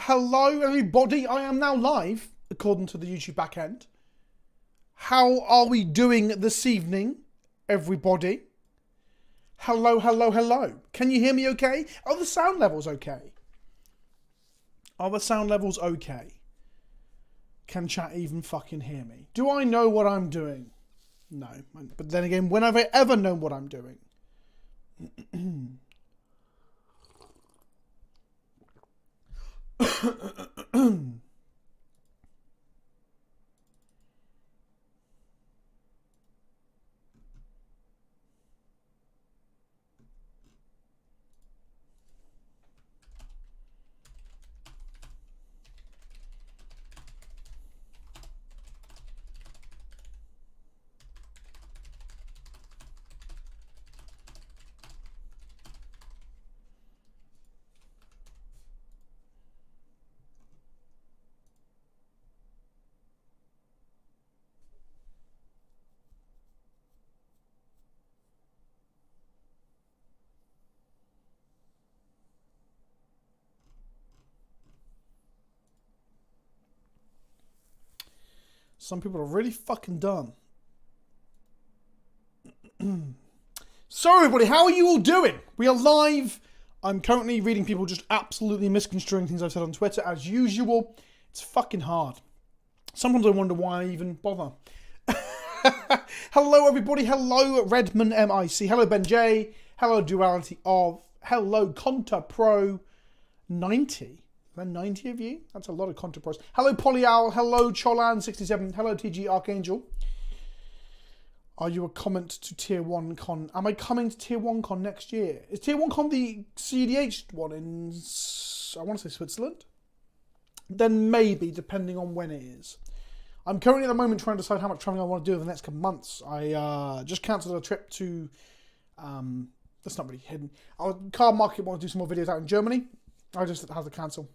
Hello, everybody. I am now live, according to the YouTube backend. How are we doing this evening, everybody? Hello, hello, hello. Can you hear me okay? Are the sound levels okay? Are the sound levels okay? Can chat even fucking hear me? Do I know what I'm doing? No. But then again, when have I ever known what I'm doing? Some people are really fucking dumb. So everybody, how are you all doing? We are live. I'm currently reading people just absolutely misconstruing things I've said on Twitter as usual. It's fucking hard. Sometimes I wonder why I even bother. Hello everybody. Hello Redman MIC. Hello Ben J. Hello Duality of. Hello Conta Pro 90. Is that 90 of you? That's a lot of Contra Pros. Hello Polyowl. Hello Cholan67. Hello TG Archangel. Are you a comment to Tier 1 Con? Am I coming to Tier 1 Con next year? Is Tier 1 Con the CDH one in, I want to say Switzerland? Then maybe, depending on when it is. I'm currently at the moment trying to decide how much traveling I want to do in the next couple of months. I just cancelled a trip to, that's not really hidden. Our car market want to do some more videos out in Germany. I just have to cancel.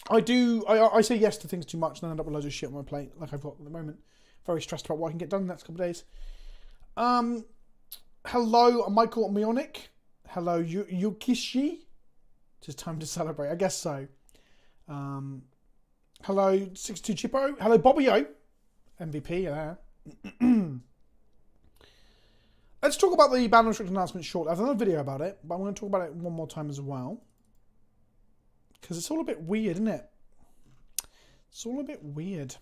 I say yes to things too much and then end up with loads of shit on my plate, like I've got at the moment. Very stressed about what I can get done in the next couple of days. Hello, Michael Mionic. Hello, Yukishi. Just time to celebrate, I guess so. Hello, 62 Chippo. Hello, Bobby O. MVP, there. Let's talk about the ban restriction announcement shortly. I've done a video about it, but I'm going to talk about it one more time as well. Because it's all a bit weird, isn't it? It's all a bit weird.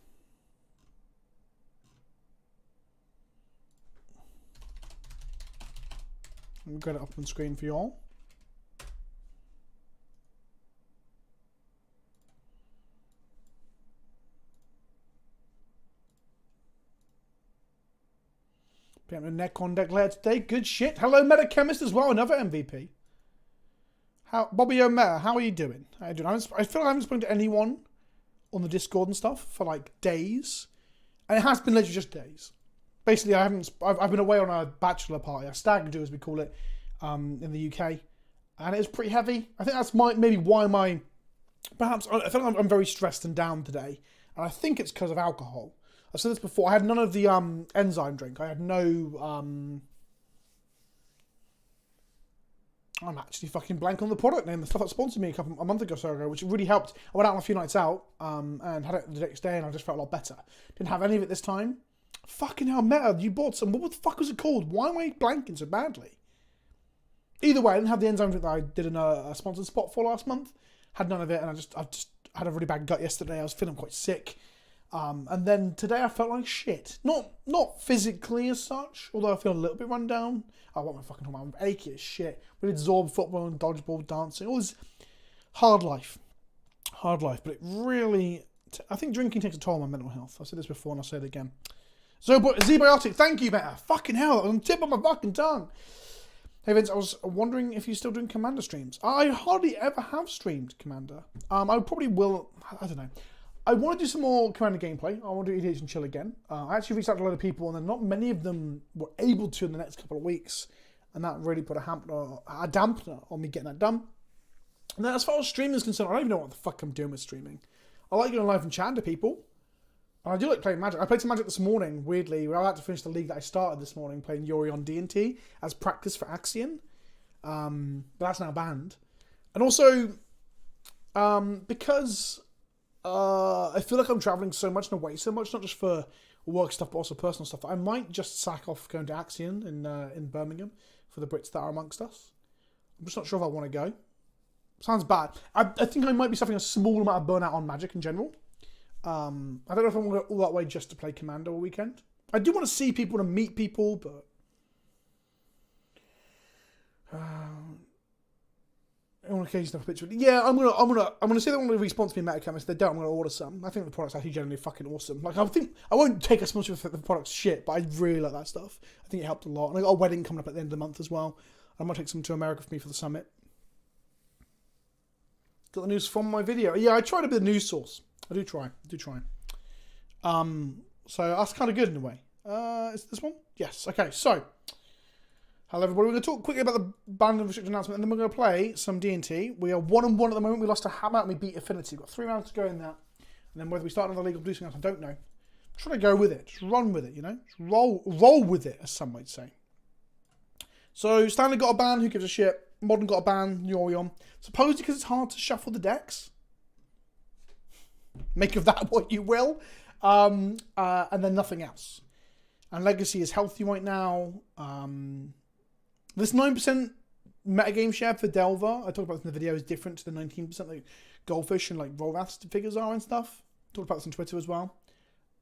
Let me get it up on screen for you all. Putting the neck on deck later today. Good shit. Hello, Metachemist as well. Another MVP. Bobby O'Mara, how are you doing? How are you doing? I feel like I haven't spoken to anyone on the Discord and stuff for like days. And it has been literally just days. Basically, I've been away on a bachelor party, a stag do as we call it, in the UK. And it was pretty heavy. I think that's maybe why perhaps, I feel like I'm very stressed and down today. And I think it's because of alcohol. I've said this before, I had none of the enzyme drink. I had no, I'm actually fucking blank on the product name. The stuff that sponsored me a month or so ago, which really helped. I went out on a few nights out and had it the next day, and I just felt a lot better. Didn't have any of it this time. Fucking hell, Meta, you bought some. What the fuck was it called? Why am I blanking so badly? Either way, I didn't have the enzyme drink that I did in a sponsored spot for last month. Had none of it, and I just had a really bad gut yesterday. I was feeling quite sick. And then today I felt like shit. Not physically as such, although I feel a little bit run down. I want my fucking home. I'm achy as shit. We did Zorb football and dodgeball, dancing. All this hard life. But it really, I think drinking takes a toll on my mental health. I've said this before and I'll say it again. Zbiotic, thank you, Meta. Fucking hell, that was on the tip of my fucking tongue. Hey Vince, I was wondering if you're still doing Commander streams. I hardly ever have streamed Commander. I probably will, I don't know. I want to do some more Commander gameplay. I want to do EDH and chill again. I actually reached out to a lot of people, and then not many of them were able to in the next couple of weeks, and that really put a dampener on me getting that done. And then as far as streaming is concerned, I don't even know what the fuck I'm doing with streaming. I like going live and chatting to people, and I do like playing Magic. I played some Magic this morning, weirdly. I had to finish the league that I started this morning, playing Yorion D&T as practice for Axion, but that's now banned. And also, Because I feel like I'm traveling so much and away so much, not just for work stuff, but also personal stuff. I might just sack off going to Axion in Birmingham for the Brits that are amongst us. I'm just not sure if I want to go. Sounds bad. I think I might be suffering a small amount of burnout on Magic in general. I don't know if I want to go all that way just to play Commander all weekend. I do want to see people and meet people, but on occasion have a picture. Yeah, I'm gonna see they want to response me Metacam. If they don't, I'm gonna order some. I think the product's actually generally fucking awesome. Like, I think I won't take as much of the product's shit, but I really like that stuff. I think it helped a lot. And I got a wedding coming up at the end of the month as well. I might take some to America for me for the summit. Got the news from my video. Yeah, I tried to be the news source. I do try. So that's kind of good in a way. Is this one? Yes. Okay. So, hello everybody. We're going to talk quickly about the ban and restriction announcement, and then we're going to play some D&T. We are 1-1 at the moment. We lost to Hammer and we beat Affinity. We've got 3 rounds to go in that, and then whether we start another league or do something else, I don't know. Try to go with it. Just run with it. You know, just roll with it, as some might say. So Stanley got a ban. Who gives a shit? Modern got a ban. Yorion. Supposedly because it's hard to shuffle the decks. Make of that what you will. And then nothing else. And Legacy is healthy right now. This 9% metagame share for Delver, I talked about this in the video, is different to the 19% like Goldfish and like Rolrath's figures are and stuff. Talked about this on Twitter as well.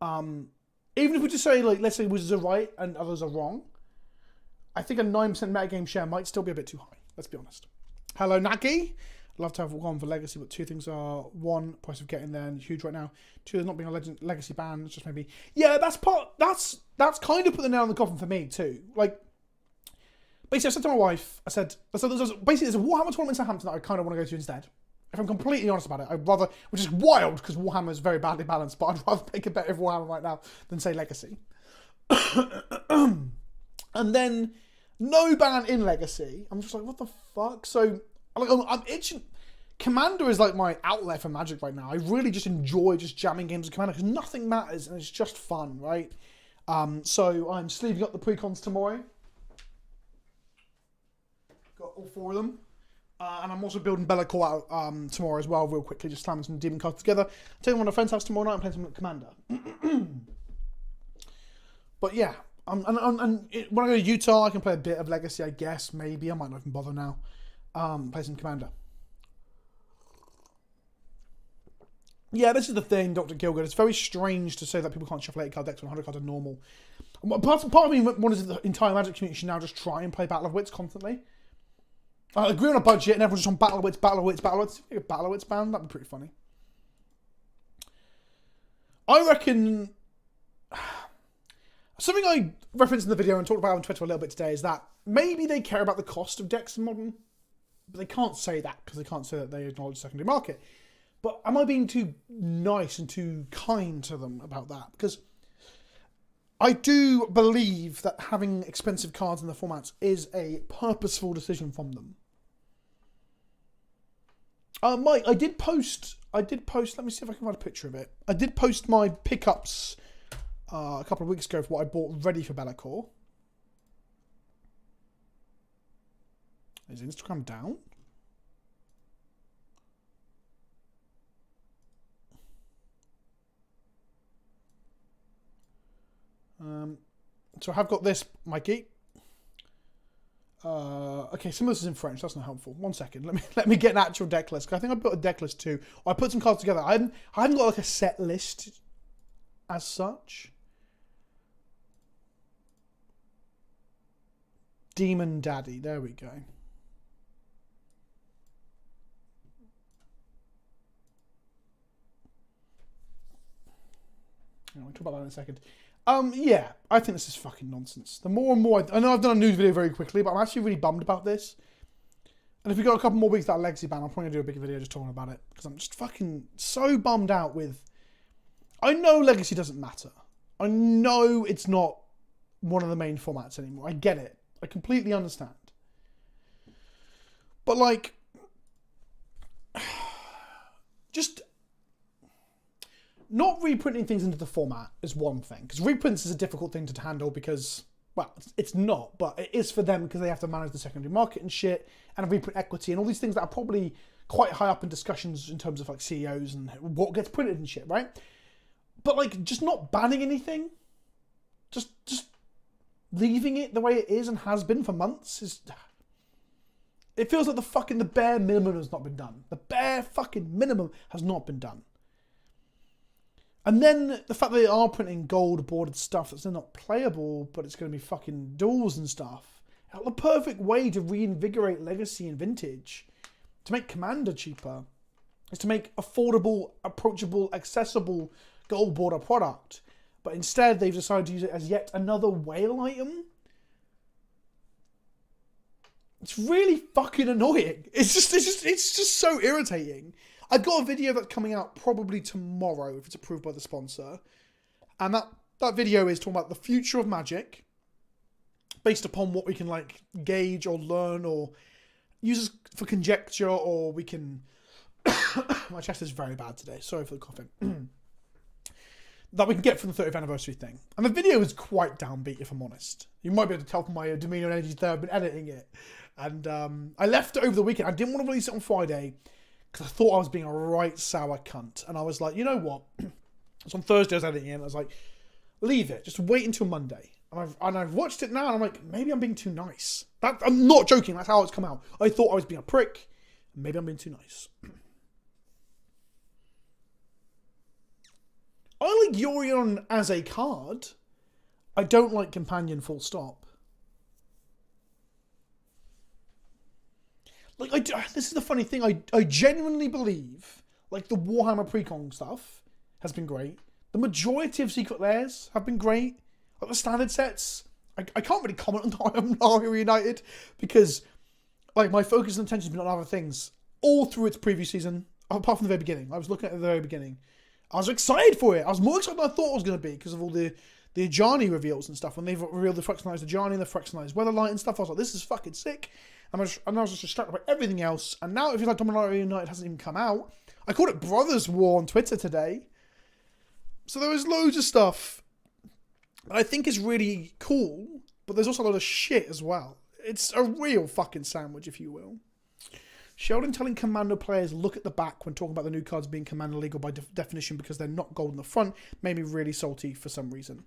Even if we just say, like, let's say Wizards are right and others are wrong, I think a 9% metagame share might still be a bit too high. Let's be honest. Hello, Naki. I'd love to have one for Legacy, but 2 things are: 1, price of getting there and huge right now. 2, there's not being a Legacy ban. It's just maybe, yeah, that's kind of put the nail in the coffin for me too. Like, basically, I said to my wife, basically there's a Warhammer tournament in Southampton that I kind of want to go to instead. If I'm completely honest about it, I'd rather, which is wild because Warhammer is very badly balanced, but I'd rather make a bet of Warhammer right now than say Legacy. And then no ban in Legacy. I'm just like, what the fuck? So, I'm itching. Commander is like my outlet for Magic right now. I really just enjoy just jamming games of Commander because nothing matters and it's just fun, right? So I'm sleeving up the precons tomorrow. Got all 4 of them. And I'm also building Bellacore out tomorrow as well, real quickly, just slamming some demon cards together. Taking one to a friend's house tomorrow night and playing some Commander. But yeah, and when I go to Utah, I can play a bit of Legacy, I guess, maybe. I might not even bother now. Play some Commander. Yeah, this is the thing, Dr. Gilgood. It's very strange to say that people can't shuffle 8 card decks when 100 cards are normal. Part of me wants the entire Magic community should now just try and play Battle of Wits constantly. I agree on a budget and everyone's just on Battle of Wits. A Battle of Wits band, that'd be pretty funny. I reckon something I referenced in the video and talked about on Twitter a little bit today is that maybe they care about the cost of decks in Modern, but they can't say that because they can't say that they acknowledge the secondary market. But am I being too nice and too kind to them about that? Because I do believe that having expensive cards in the formats is a purposeful decision from them. Mike, I did post, let me see if I can find a picture of it. I did post my pickups a couple of weeks ago for what I bought ready for Bellacore. Is Instagram down? So I have got this, Mikey. Okay, some of this is in French. That's not helpful. 1 second. Let me get an actual deck list. I think I put a deck list too. Or I put some cards together. I haven't got like a set list as such. Demon Daddy. There we go. We'll talk about that in a second. Yeah, I think this is fucking nonsense. The more and more, I know I've done a news video very quickly, but I'm actually really bummed about this. And if we got a couple more weeks that Legacy ban, I'm probably gonna do a bigger video just talking about it because I'm just fucking so bummed out with. I know Legacy doesn't matter. I know it's not one of the main formats anymore. I get it. I completely understand. But like, just. Not reprinting things into the format is one thing, because reprints is a difficult thing to handle because, well, it's not, but it is for them because they have to manage the secondary market and shit, and reprint equity and all these things that are probably quite high up in discussions in terms of like CEOs and what gets printed and shit, right? But like, just not banning anything, just leaving it the way it is and has been for months is. It feels like the bare minimum has not been done. The bare fucking minimum has not been done. And then the fact that they are printing gold bordered stuff that's not playable, but it's going to be fucking duels and stuff. The perfect way to reinvigorate Legacy and Vintage, to make Commander cheaper, is to make affordable, approachable, accessible gold border product. But instead, they've decided to use it as yet another whale item. It's really fucking annoying. It's just so irritating. I've got a video that's coming out probably tomorrow if it's approved by the sponsor. And that video is talking about the future of Magic based upon what we can like gauge or learn or use for conjecture, or we can... My chest is very bad today. Sorry for the coughing. That we can get from the 30th anniversary thing. And the video is quite downbeat, if I'm honest. You might be able to tell from my demeanour and energy there. I've been editing it. And I left it over the weekend. I didn't want to release it on Friday because I thought I was being a right sour cunt. And I was like, you know what? It's on Thursday I was editing it, and I was like, leave it. Just wait until Monday. And I've watched it now, and I'm like, maybe I'm being too nice. I'm not joking. That's how it's come out. I thought I was being a prick. Maybe I'm being too nice. I like Yorion as a card. I don't like Companion full stop. Like, this is the funny thing. I genuinely believe, like, the Warhammer Precon stuff has been great. The majority of Secret Lairs have been great. Like, the standard sets, I can't really comment on Army United because, like, my focus and attention has been on other things all through its preview season, apart from the very beginning. I was looking at the very beginning. I was excited for it. I was more excited than I thought I was going to be because of all the Ajani reveals and stuff. When they've revealed the Fractionalized Ajani and the Fractionalized Weatherlight and stuff, I was like, this is fucking sick. And I was just distracted by everything else. And now it feels like Dominaria United hasn't even come out. I called it Brothers War on Twitter today. So there was loads of stuff that I think is really cool, but there's also a lot of shit as well. It's a real fucking sandwich, if you will. Sheldon telling Commander players look at the back when talking about the new cards being Commander legal by definition because they're not gold in the front made me really salty for some reason.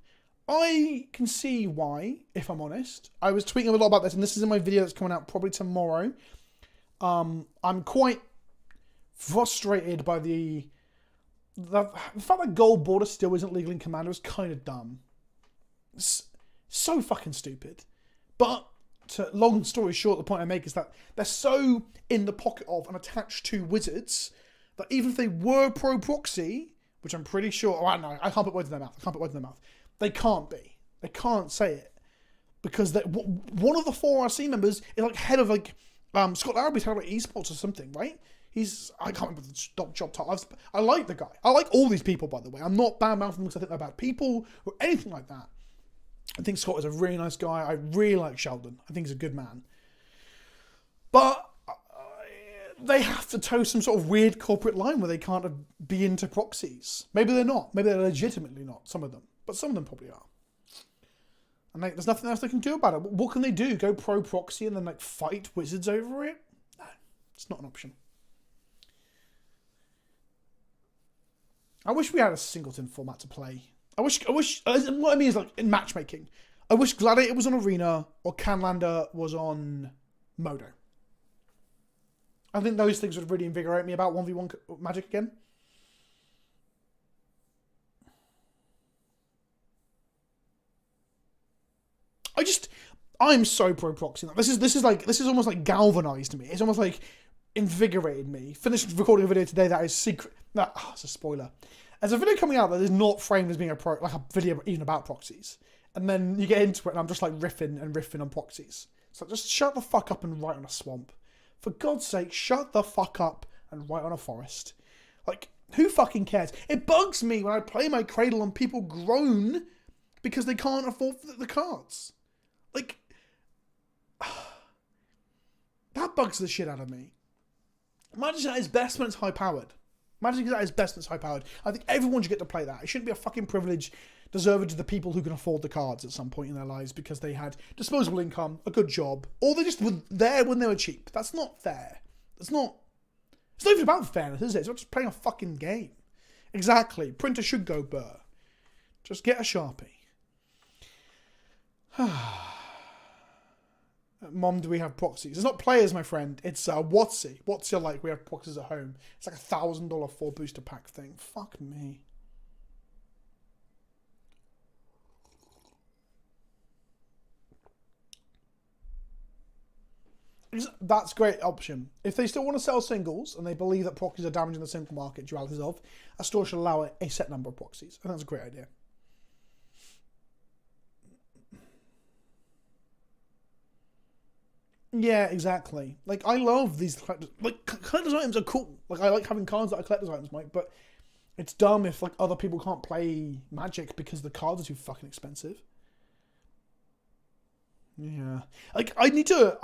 I can see why, if I'm honest. I was tweeting a lot about this, and this is in my video that's coming out probably tomorrow. I'm quite frustrated by the fact that gold border still isn't legal in Commander is kind of dumb. It's so fucking stupid. But long story short, the point I make is that they're so in the pocket of and attached to Wizards that even if they were pro-proxy, which I'm pretty sure... Oh, I don't know. I can't put words in their mouth. They can't be. They can't say it. Because one of the 4RC members is like head of like... Scott Larraby's head of like esports or something, right? I can't remember the job title. I like the guy. I like all these people, by the way. I'm not bad-mouthing them because I think they're bad people or anything like that. I think Scott is a really nice guy. I really like Sheldon. I think he's a good man. But they have to toe some sort of weird corporate line where they can't be into proxies. Maybe they're not. Maybe they're legitimately not, some of them. But some of them probably are. And there's nothing else they can do about it. What can they do? Go pro-proxy and then like fight Wizards over it? No, it's not an option. I wish we had a singleton format to play. I wish, what I mean is like in matchmaking. I wish Gladiator was on Arena or Canlander was on Modo. I think those things would really invigorate me about 1v1 Magic again. I'm so pro-proxy now. This is almost like galvanized me. It's almost like invigorated me. Finished recording a video today that is secret. It's a spoiler. There's a video coming out that is not framed as being like a video even about proxies. And then you get into it and I'm just like riffing on proxies. So just shut the fuck up and write on a swamp. For God's sake, shut the fuck up and write on a forest. Like, who fucking cares? It bugs me when I play my Cradle and people groan because they can't afford the cards. Like, that bugs the shit out of me. Magic is at its best when it's high-powered. Magic is at its best when it's high-powered. I think everyone should get to play that. It shouldn't be a fucking privilege deserved to the people who can afford the cards at some point in their lives because they had disposable income, a good job, or they just were there when they were cheap. That's not fair. That's not... It's not even about fairness, is it? It's not just playing a fucking game. Exactly. Printer should go burr. Just get a Sharpie. Mom, do we have proxies? It's not players, my friend. It's Watsy. Watsy like we have proxies at home. It's like $1,000 4 booster pack thing. Fuck me. That's a great option. If they still want to sell singles and they believe that proxies are damaging the single market dualities of, a store should allow a set number of proxies. I think that's a great idea. Yeah, exactly. Like, I love these collectors. Like, collector's items are cool. Like, I like having cards that are collector's items, Mike, but it's dumb if, like, other people can't play Magic because the cards are too fucking expensive. Yeah. Like, I need to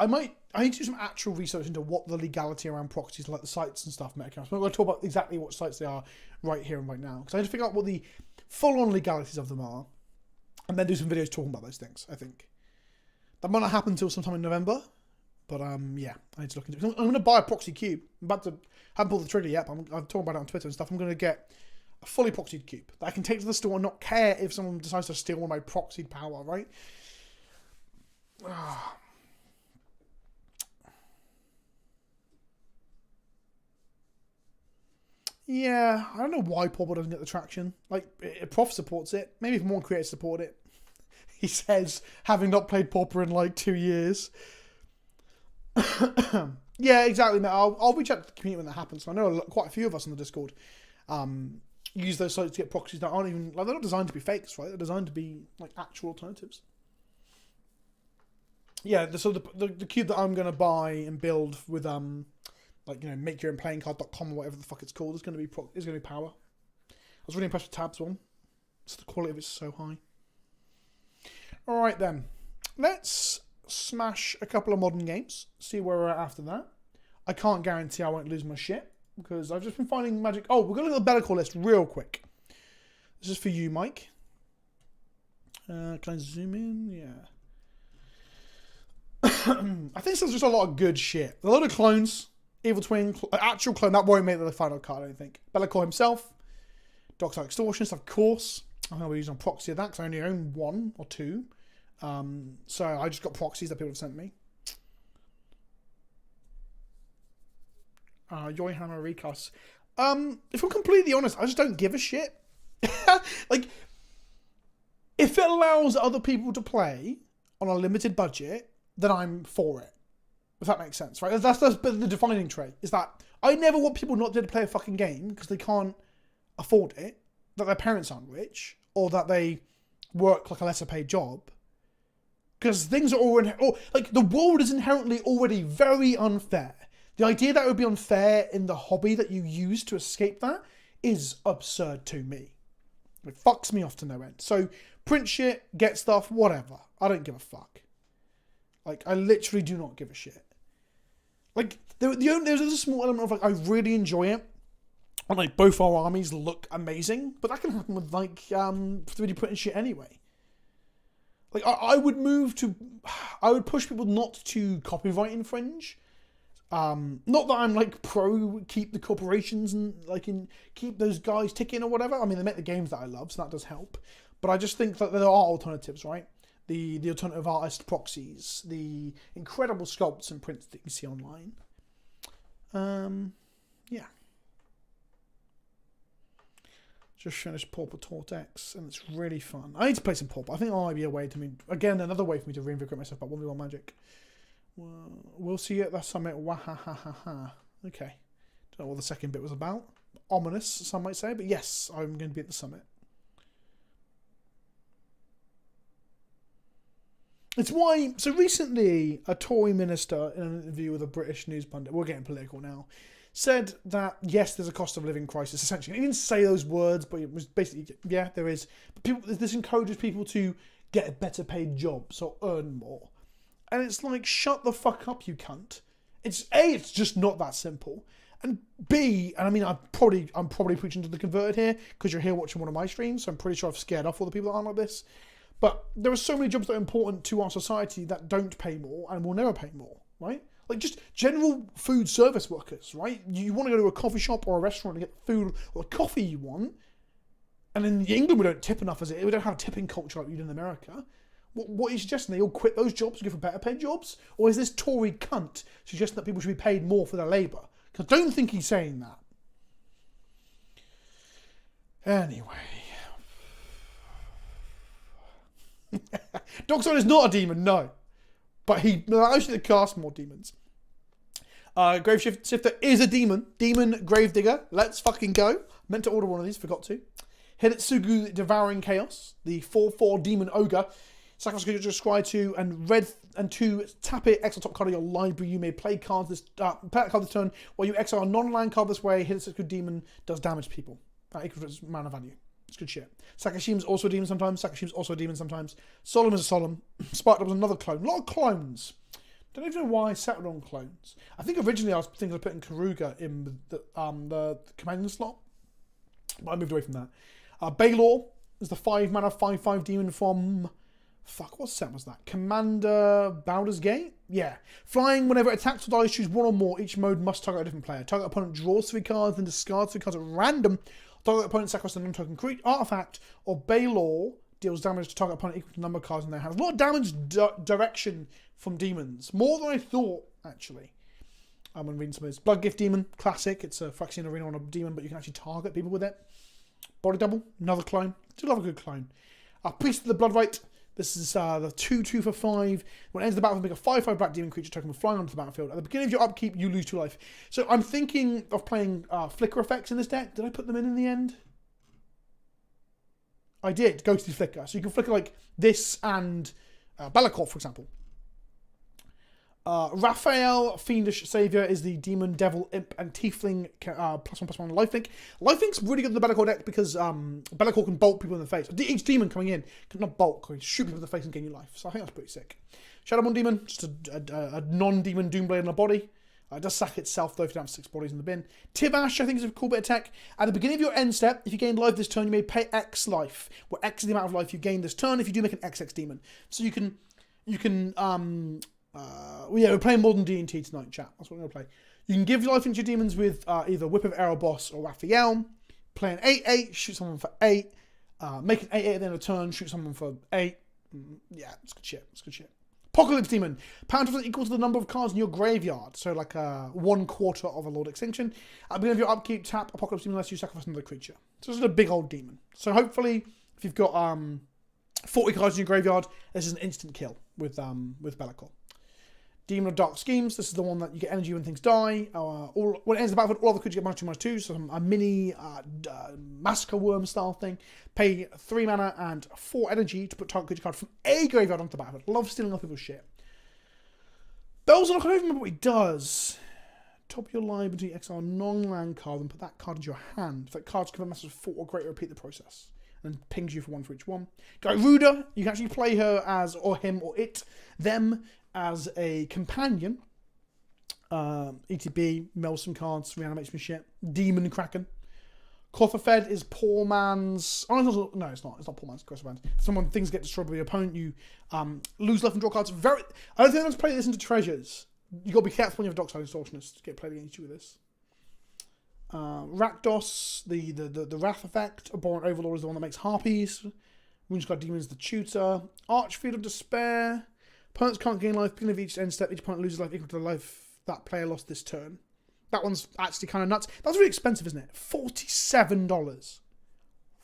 do some actual research into what the legality around proxies, like the sites and stuff, Metacast. I'm not going to talk about exactly what sites they are right here and right now, because I need to figure out what the full-on legalities of them are, and then do some videos talking about those things, I think. That might not happen until sometime in November, but yeah, I need to look into it. I'm going to buy a proxy cube. Haven't pulled the trigger yet, but I'm talking about it on Twitter and stuff. I'm going to get a fully proxied cube that I can take to the store and not care if someone decides to steal all my proxied power, right? Yeah, I don't know why Pauper doesn't get the traction. Like, Prof supports it. Maybe if more creators support it. He says, having not played Pauper in like 2 years. Yeah, exactly, mate. I'll reach out to the community when that happens. I know quite a few of us on the Discord use those sites to get proxies that aren't even, like, they're not designed to be fakes, right? They're designed to be like actual alternatives. Yeah, so the cube that I'm going to buy and build with, like, you know, makeyourownplayingcard.com or whatever the fuck it's called is going to be power. I was really impressed with Tab's one. So the quality of it's so high. Alright then. Let's smash a couple of modern games. See where we're at after that. I can't guarantee I won't lose my shit, because I've just been finding Magic. Oh, we're going to look at the Better Call list real quick. This is for you, Mike. Can I zoom in? Yeah. I think there's just a lot of good shit. A lot of clones. Evil Twin, actual clone. That won't make the final card, I don't think. Bellacore himself. Dockside Extortionist, of course. I'm going to be using proxy of that because I only own 1 or 2. So I just got proxies that people have sent me. Yorion Recast. If I'm completely honest, I just don't give a shit. Like, if it allows other people to play on a limited budget, then I'm for it. If that makes sense, right? That's the defining trait, is that I never want people not to play a fucking game because they can't afford it, that their parents aren't rich, or that they work like a lesser paid job. Because things are already, like, the world is inherently already very unfair. The idea that it would be unfair in the hobby that you use to escape that is absurd to me. It fucks me off to no end. So, print shit, get stuff, whatever. I don't give a fuck. Like, I literally do not give a shit. Like, there's a small element of, like, I really enjoy it. And, like, both our armies look amazing. But that can happen with, like, 3D printing shit anyway. Like, I would push people not to copyright infringe. Not that I'm, like, pro keep the corporations and, like, keep those guys ticking or whatever. I mean, they make the games that I love, so that does help. But I just think that there are alternatives, right? The alternative artist proxies, the incredible sculpts and prints that you can see online. Yeah. Just finished Pauper Tortex, and it's really fun. I need to play some Pauper. I think that might be a way to me, again, another way for me to reinvigorate myself about 1v1 Magic. We'll see you at the summit. Wahahaha. Okay. Don't know what the second bit was about. Ominous, some might say, but yes, I'm going to be at the summit. It's why, so recently, a Tory minister in an interview with a British news pundit, we're getting political now, said that, yes, there's a cost of living crisis, essentially. He didn't say those words, but it was basically, yeah, there is. But this encourages people to get a better paid job, so earn more. And it's like, shut the fuck up, you cunt. It's just not that simple. And B, and I mean, I'm probably preaching to the converted here, because you're here watching one of my streams, so I'm pretty sure I've scared off all the people that aren't like this. But there are so many jobs that are important to our society that don't pay more and will never pay more, right? Like, just general food service workers, right? You want to go to a coffee shop or a restaurant to get the food or the coffee you want. And in England, we don't tip enough as it. We don't have a tipping culture like we do in America. What are you suggesting? They all quit those jobs and go for better paid jobs? Or is this Tory cunt suggesting that people should be paid more for their labour? Because I don't think he's saying that. Anyway. Dockside is not a demon, no. But he allows you to cast more demons. Graveshifter is a demon. Demon Gravedigger. Let's fucking go. Meant to order one of these, forgot to. Hidetsugu Devouring Chaos. The 4/4 Demon Ogre. Sacrifice creature describe to and red and 2 tap it, exile top card of your library. You may play cards this play card this turn while you exile a non-land card this way. Hidetsugu Demon does damage to people. Equals its mana value. It's good shit. Sakashima's also a demon sometimes. Sakashima's also a demon sometimes. Solemn is a solemn. Sparkle was another clone. A lot of clones. Don't even know why I settled on clones. I think originally I was thinking of putting Karuga in the companion slot, but I moved away from that. Baylor is the 5 mana 5/5 demon from... Fuck, what set was that? Commander Baldur's Gate? Yeah. Flying, whenever it attacks or dies, choose one or more. Each mode must target a different player. Target opponent draws 3 cards, then discards 3 cards at random. Target opponent sacrifices a non-token creature, artifact, or Baylor deals damage to target opponent equal to the number of cards in their hand. A lot of damage direction from demons. More than I thought, actually. I'm reading some of this. Blood Gift Demon, classic. It's a Phyrexian arena on a demon, but you can actually target people with it. Body Double, another clone. Do love a good clone. Priest of the Bloodright. This is the 2/2 for 5. When it ends the battlefield, make a 5/5 black demon creature token with flying onto the battlefield. At the beginning of your upkeep, you lose 2 life. So I'm thinking of playing flicker effects in this deck. Did I put them in the end? I did. Go to the flicker. So you can flicker like this and Be'lakor, for example. Raphael, Fiendish Saviour, is the Demon, Devil, Imp, and Tiefling +1/+1 lifelink. Lifelink's really good in the Be'lakor deck because Be'lakor can bolt people in the face. Each demon coming in can not bolt, can shoot people in the face and gain you life. So I think that's pretty sick. Shadowborn Demon, just a non-demon Doomblade in a body. It does sack itself though if you don't have 6 bodies in the bin. Tivash, I think, is a cool bit of tech. At the beginning of your end step, if you gain life this turn, you may pay X life, where X is the amount of life you gain this turn if you do make an XX demon. So you can we're playing Modern D&T tonight, chat. That's what we're going to play. You can give life into your demons with either Whip of Erebos or Raphael. Play an 8/8, shoot someone for 8. Make an 8/8 at the end of the turn, shoot someone for 8. Yeah, it's good shit. It's good shit. Apocalypse Demon. Power is equal to the number of cards in your graveyard. So like 1/4 of a Lord Extinction. At the beginning of your upkeep, tap Apocalypse Demon unless you sacrifice another creature. So this is a big old demon. So hopefully, if you've got 40 cards in your graveyard, this is an instant kill with Be'lakor. Demon of Dark Schemes. This is the one that you get energy when things die. When it ends the battlefield, all other creatures get -2/2. So a mini Massacre Worm style thing. Pay 3 mana and 4 energy to put target creature card from a graveyard onto the battlefield. Love stealing off people's shit. Bells I don't even remember what he does. Top your library, exile a non-land card and put that card into your hand. If that card's given a message of 4 or greater, repeat the process. And pings you for 1 for each one. Gyruda, you can actually play her as, or him, or it, them, as a companion. ETB, mill some cards, reanimate some shit. Demon Kraken. Kothafed is poor man's... Oh, no, it's not. It's not poor man's. Someone, things get destroyed by your opponent. You lose life and draw cards. I don't think let's play this into treasures. You got to be careful when you have Dockside Extortionist to get played against you with this. Rakdos, the Wrath effect. Abhorrent Overlord is the one that makes harpies. Woundscarred Demon is the tutor. Archfield of Despair. Opponents can't gain life. Beginning of each end step, each opponent loses life equal to the life that player lost this turn. That one's actually kind of nuts. That's really expensive, isn't it? $47.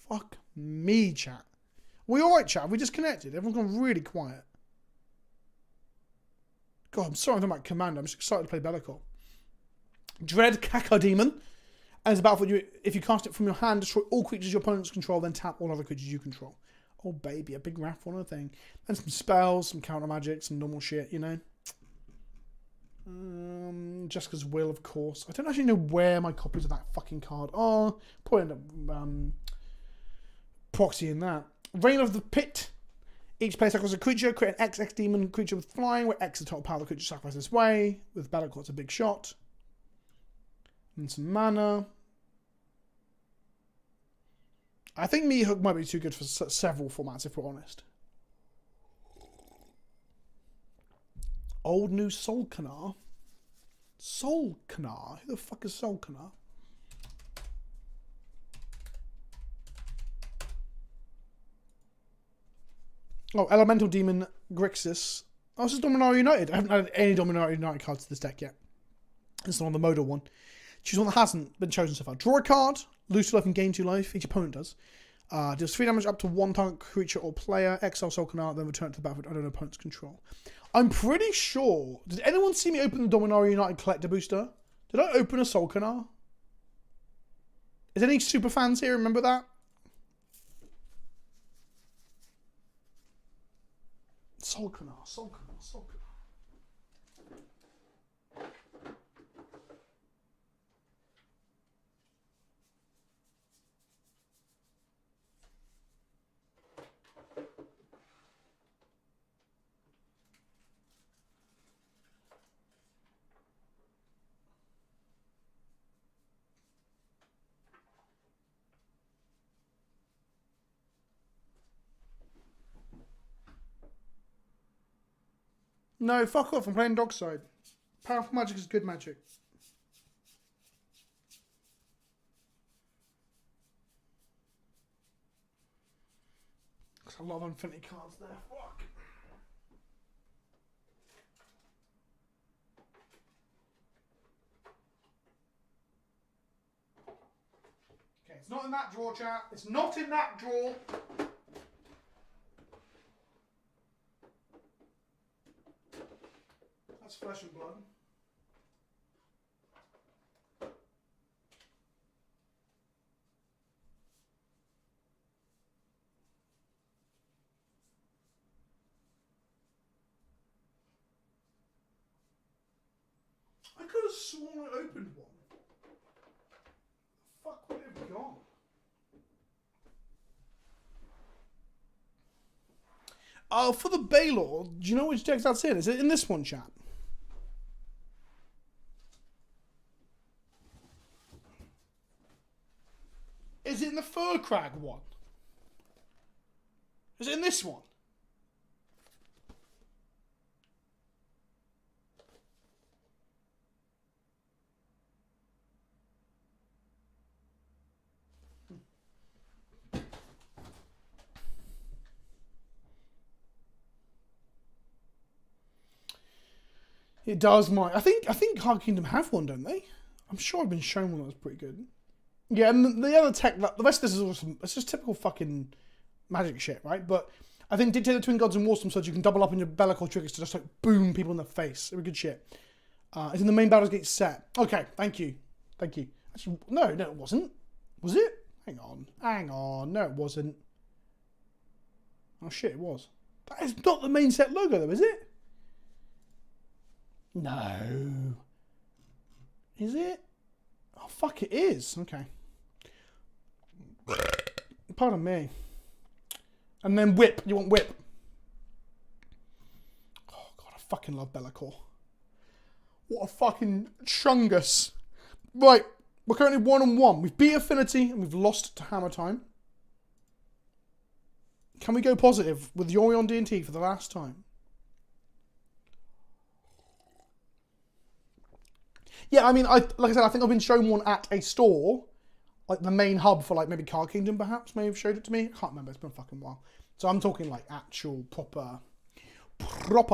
Fuck me, chat. We alright, chat? Have we disconnected? Everyone's gone really quiet. God, I'm sorry I'm talking about Commander. I'm just excited to play Be'lakor. Dread Kaka Demon. As a battlefield, if you cast it from your hand, destroy all creatures your opponents control, then tap all other creatures you control. Oh baby, a big wrath on a thing. And some spells, some counter magic, some normal shit, you know. Jessica's Will, of course. I don't actually know where my copies of that fucking card are. Probably end up proxying that. Reign of the Pit. Each player sacrifices a creature. Create an XX demon creature with flying, where X is the total power of the creature sacrificed this way. With Be'lakor, it's a big shot. And some mana. I think Meat Hook might be too good for several formats, if we're honest. Old New Solkanar. Solkanar? Who the fuck is Solkanar? Oh, Elemental Demon Grixis. Oh, this is Dominaria United. I haven't added any Dominaria United cards to this deck yet. It's not on the modal one. Choose one that hasn't been chosen so far. Draw a card, lose 2 life and gain 2 life. Each opponent does. Deals 3 damage up to 1 target creature or player. Exile Solkanar, then return it to the battlefield under an opponent's control. I'm pretty sure. Did anyone see me open the Dominaria United Collector Booster? Did I open a Solkanar? Is any super fans here? Remember that? Solkanar. No, fuck off. I'm playing Dogside. Powerful magic is good magic. There's a lot of infinity cards there. Fuck. Okay, it's not in that drawer, chat. It's not in that drawer. That's flesh and blood. I could have sworn I opened one. The fuck would it have gone? Oh, for the Baylor, do you know which deck that's in? Is it in this one, chat? Is it in the Furcrag one? Is it in this one? It does, Mike. I think Card Kingdom have one, don't they? I'm sure I've been shown one that was pretty good. Yeah, and the other tech, the rest of this is awesome. It's just typical fucking magic shit, right? But I think Dictate the Twin Gods and Warstorm so you can double up on your Bellicor triggers to just like boom people in the face. Very good shit. It's in the main Baldur's Gate set. Okay, thank you. Thank you. Actually, no, it wasn't. Was it? Hang on. No, it wasn't. Oh shit, it was. That is not the main set logo though, is it? No. Is it? Oh fuck, it is. Okay. Pardon me. And then whip. You want whip? Oh god, I fucking love Bellicor. What a fucking chungus. Right, we're currently 1-1. We've beat Affinity and we've lost to Hammer Time. Can we go positive with Yorion D&T for the last time? Yeah, I mean, like I said, I think I've been shown one at a store, like the main hub for like maybe Card Kingdom perhaps may have showed it to me. I can't remember, it's been a fucking while. So I'm talking like actual proper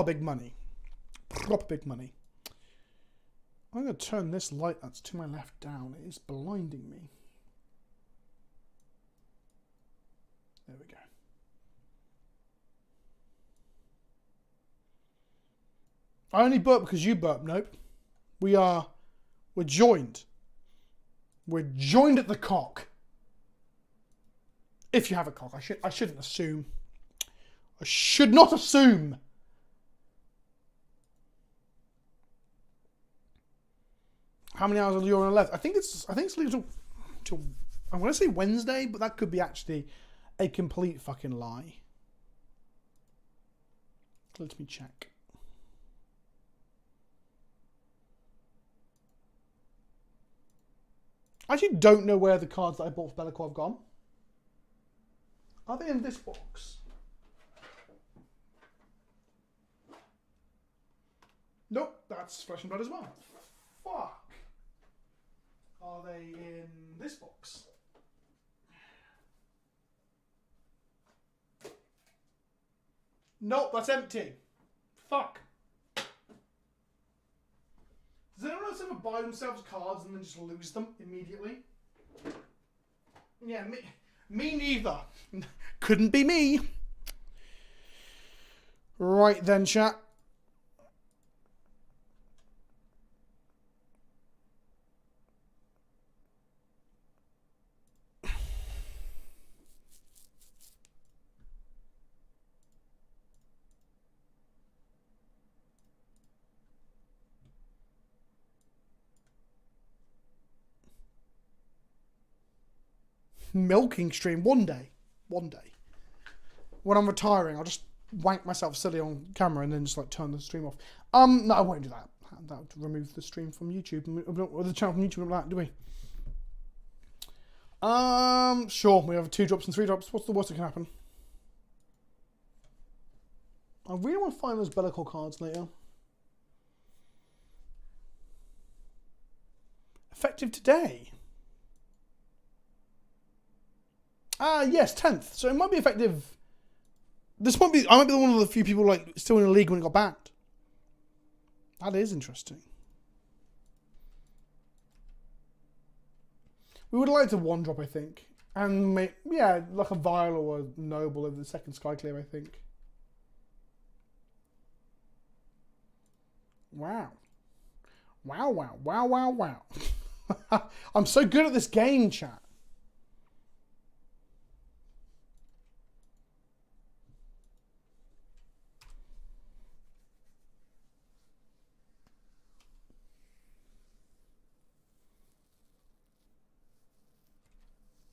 big money. Proper big money. I'm going to turn this light that's to my left down. It is blinding me. There we go. I only burp because you burp. Nope. We're joined. We're joined at the cock. If you have a cock. I shouldn't assume. I should not assume. How many hours are you on left? I think it's legal till I'm gonna say Wednesday, but that could be actually a complete fucking lie. Let me check. I actually don't know where the cards that I bought for Bellicor have gone. Are they in this box? Nope, that's Flesh and Blood as well. fuck are they in this box? Nope, that's empty. Fuck. Does anyone else ever buy themselves cards and then just lose them immediately? Yeah, me neither. Couldn't be me. Right then, chat. Milking stream one day. When I'm retiring, I'll just wank myself silly on camera and then just like turn the stream off. No, I won't do that. That would remove the stream from YouTube or the channel from YouTube. Like that, do we? Sure. We have 2 drops and 3 drops. What's the worst that can happen? I really want to find those Bellicor cards later. Effective today. Yes, 10th. So it might be effective. I might be one of the few people like still in the league when it got banned. That is interesting. We would have liked a 1-drop, I think. And like a Vial or a Noble over the second Skyclave, I think. Wow. Wow. I'm so good at this game, chat.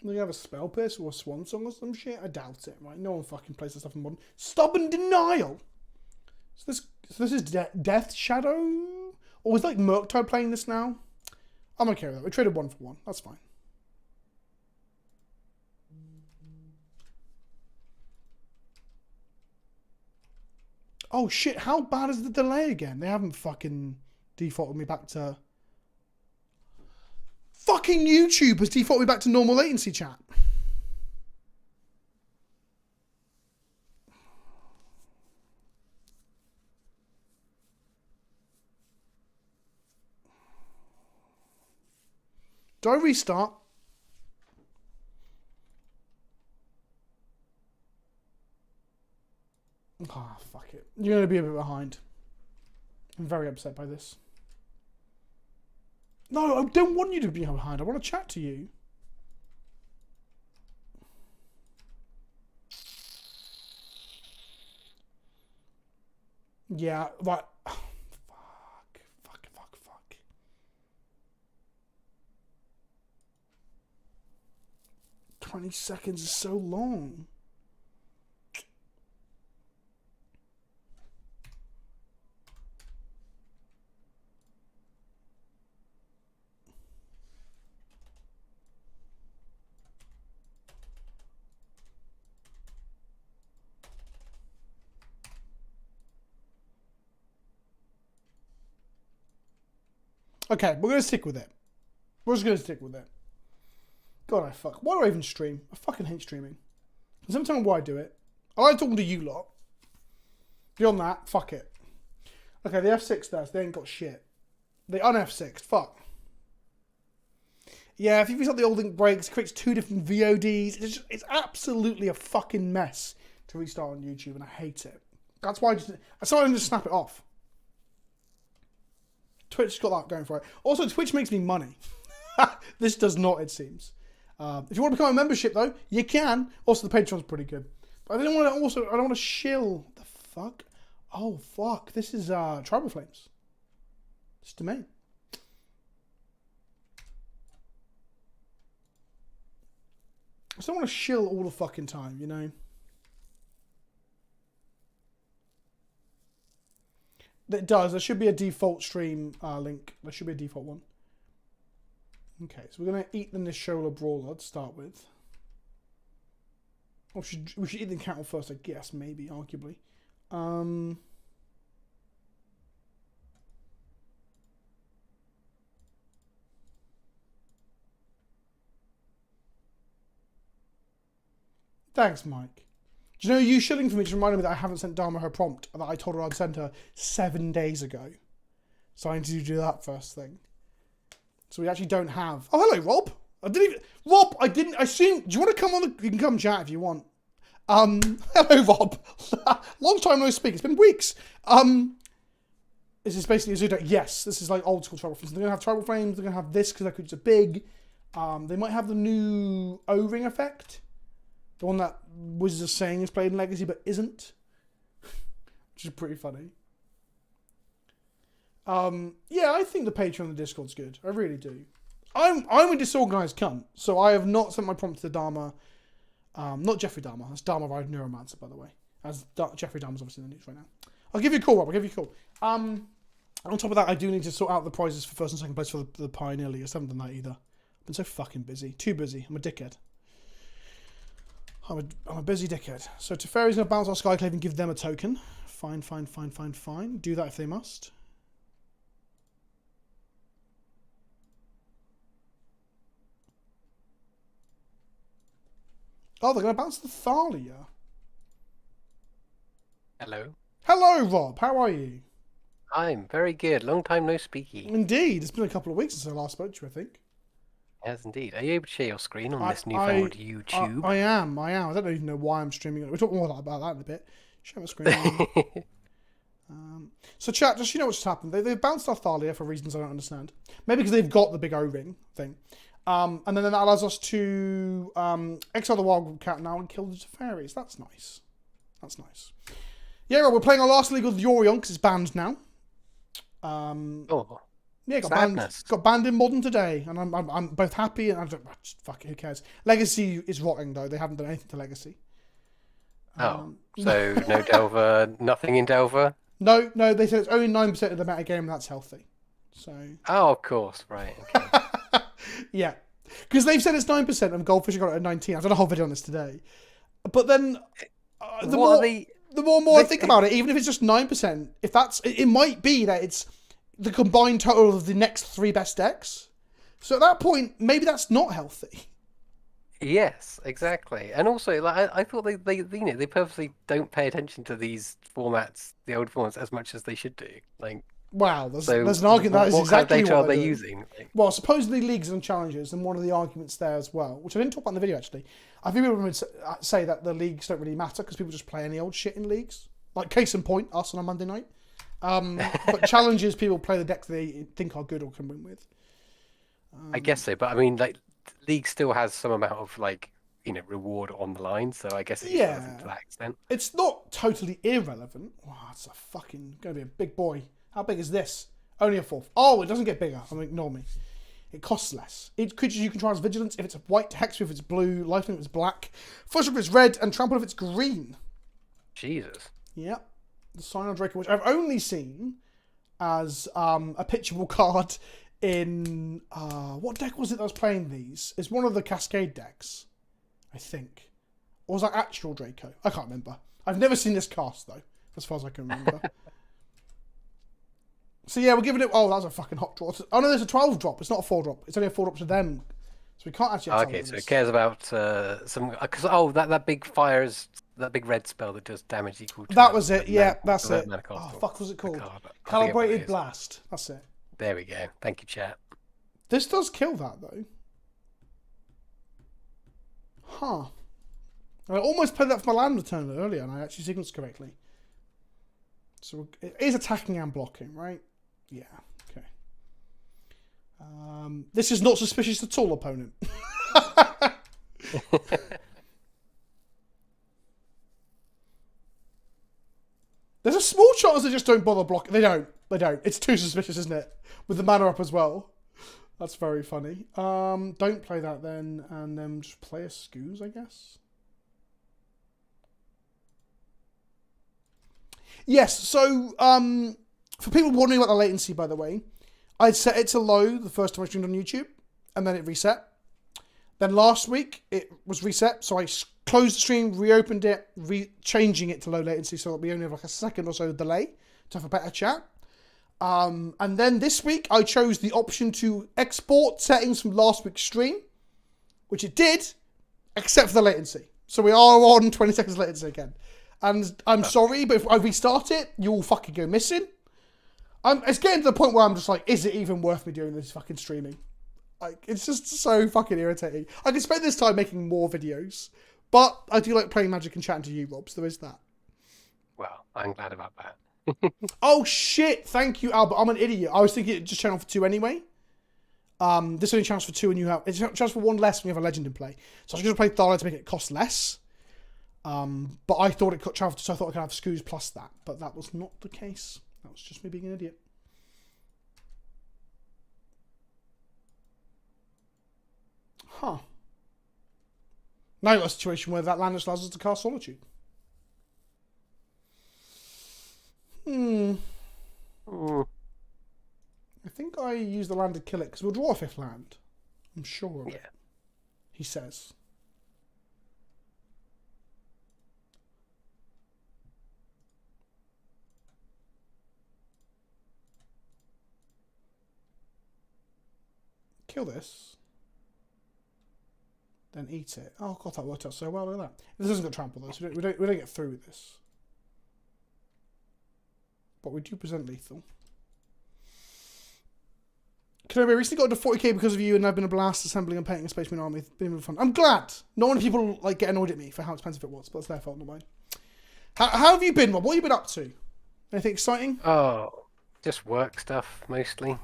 They have a Spell Pierce or a Swan Song or some shit? I doubt it, right? No one fucking plays this stuff in Modern. Stubborn Denial! So this is Death Shadow? Or is like Murktide playing this now? I'm okay with that. We traded 1 for 1. That's fine. Oh shit, how bad is the delay again? They haven't fucking defaulted me back to... Fucking YouTube has defaulted me back to normal latency, chat. Do I restart? Ah, oh, fuck it. You're going to be a bit behind. I'm very upset by this. No, I don't want you to be behind. I want to chat to you. Yeah, right. Oh, fuck. 20 seconds is so long. Okay, we're going to stick with it. We're just going to stick with it. God, why do I even stream? I fucking hate streaming. Does anyone tell me why I do it? I like talking to you lot. Beyond that, fuck it. Okay, the F6 does. They ain't got shit. They un-F6. Fuck. Yeah, if you restart the old link breaks, it creates 2 different VODs. It's absolutely a fucking mess to restart on YouTube, and I hate it. That's why I didn't just snap it off. Twitch's got that going for it. Also, Twitch makes me money. This does not, it seems. If you want to become a membership, though, you can. Also, the Patreon's pretty good. But I don't want to shill. The fuck? Oh, fuck. This is Tribal Flames. It's domain. I just don't want to shill all the fucking time, you know? It does. There should be a default stream link. There should be a default one. Okay, so we're going to eat the Nishola Brawler to start with. Or we should eat the cattle first, I guess, maybe, arguably. Thanks, Mike. Do you know you shilling for me just reminded me that I haven't sent Dharma her prompt that I told her I'd send her 7 days ago. So I need to do that first thing. So we actually don't have... Oh, hello, Rob. I didn't assume... Do you want to come on You can come chat if you want. Hello, Rob. Long time no speak. It's been weeks. This is basically a zoo deck. Yes, this is like old school tribal frames. They're going to have tribal frames. They're going to have this because their creatures are big. They might have the new O-ring effect. The one that Wizards are saying is played in Legacy but isn't. Which is pretty funny. Yeah, I think the Patreon and the Discord's good. I really do. I'm a disorganized cunt, so I have not sent my prompt to Dharma. Not Jeffrey Dahmer. That's Dharma Ride Neuromancer, by the way. As Jeffrey Dahmer's obviously in the news right now. I'll give you a call, Rob. I'll give you a call. On top of that, I do need to sort out the prizes for first and second place for the Pioneer League. I haven't done that either. I've been so fucking busy. Too busy. I'm a dickhead. I'm a busy dickhead. So Teferi's going to bounce our Skyclave and give them a token. Fine. Do that if they must. Oh, they're going to bounce the Thalia. Hello. Hello, Rob. How are you? I'm very good. Long time no speaky. Indeed. It's been a couple of weeks since I last spoke to you, I think. Yes, indeed. Are you able to share your screen on this newfangled YouTube? I am. I don't even know why I'm streaming it. We'll talk more about that in a bit. Share my screen. So chat, just you know what's just happened. They've bounced our Thalia for reasons I don't understand. Maybe because they've got the big O-ring thing. And then that allows us to exile the Wildcat now and kill the Teferis. That's nice. That's nice. Yeah, right, we're playing our last league with Yorion because it's banned now. Yeah, got banned in Modern today, and I'm both happy and fuck it, who cares? Legacy is rotting though. They haven't done anything to Legacy. So no Delver, nothing in Delver. No, they said it's only 9% of the meta game, and that's healthy. So. Oh, of course, right. Okay. Yeah, because they've said it's 9%, and Goldfish got it at 19. I've done a whole video on this today, but then the more I think about it, even if it's just 9%, if that's it might be that it's the combined total of the next 3 best decks. So at that point, maybe that's not healthy. Yes, exactly. And also, like I thought they purposely don't pay attention to these formats, the old formats, as much as they should do. Like, wow, there's an argument that is exactly what data what are they using. Well, supposedly leagues and challenges, and one of the arguments there as well, which I didn't talk about in the video actually. I think people would say that the leagues don't really matter because people just play any old shit in leagues. Like case in point, us on a Monday night. But challenges, people play the decks they think are good or can win with. I guess so, but I mean, like, league still has some amount of reward on the line, so I guess it's relevant to that extent. It's not totally irrelevant. Wow, it's a fucking gonna be a big boy. How big is this? Only a 4th. Oh, it doesn't get bigger. Ignore me. It costs less. It creatures you control as vigilance if it's white, hex if it's blue, lifelink if it's black, flush if it's red, and trample if it's green. Jesus. Yep. The Sign Draco, which I've only seen as a pitchable card in what deck was it that was playing these? It's one of the Cascade decks, I think. Or was that actual Draco? I can't remember. I've never seen this cast though, as far as I can remember. So yeah, we're giving it. Oh, that was a fucking hot draw. Oh no, there's a 12 drop. It's not a 4 drop. It's only a 4 drop to them. So we can't actually. Okay, so it cares about some because that big fire is that big red spell that does damage equal to. That was it. Yeah, that's it. Oh fuck, was it called? Calibrated Blast. That's it. There we go. Thank you, chat. This does kill that though. Huh. I almost played that for my land return earlier, and I actually sequenced correctly. So it is attacking and blocking, right? Yeah. Okay. This is not suspicious at all, opponent. There's a small chance they just don't bother blocking. They don't. It's too suspicious, isn't it? With the mana up as well. That's very funny. Don't play that then, and then just play a Scoos, I guess. Yes, so for people wondering about the latency, by the way, I'd set it to low the first time I streamed on YouTube, and then it reset. Then last week, it was reset, so I closed the stream, reopened it, changing it to low latency, so we only have like a second or so delay to have a better chat. And then this week, I chose the option to export settings from last week's stream, which it did, except for the latency. So we are on 20 seconds later again. And I'm sorry, but if I restart it, you'll fucking go missing. It's getting to the point where I'm just like, is it even worth me doing this fucking streaming? Like, it's just so fucking irritating. I could spend this time making more videos, but I do like playing Magic and chatting to you, Rob, so there is that. Well, I'm glad about that. Oh shit, thank you, Albert. I'm an idiot. I was thinking it just channel for 2 anyway. This only channels for 2 and you have... It's channels for 1 less when you have a legend in play. So I was going to play Thalia to make it cost less. But I thought it could travel, so I thought I could have Scoos plus that. But that was not the case. That was just me being an idiot. Huh. Now you've got a situation where that land just allows us to cast Solitude. I think I use the land to kill it, because we'll draw a 5th land. I'm sure of it. He says. Kill this. Then eat it. Oh god, that worked out so well. Look at that. This isn't going to trample though, so we don't get through this. But we do present lethal. Kenobi, I recently got into 40k because of you, and I've been a blast assembling and painting a Space Marine army. It's been really fun. I'm glad. Not many people like get annoyed at me for how expensive it was, but it's their fault, not mine. How have you been, Rob? What have you been up to? Anything exciting? Oh, just work stuff mostly.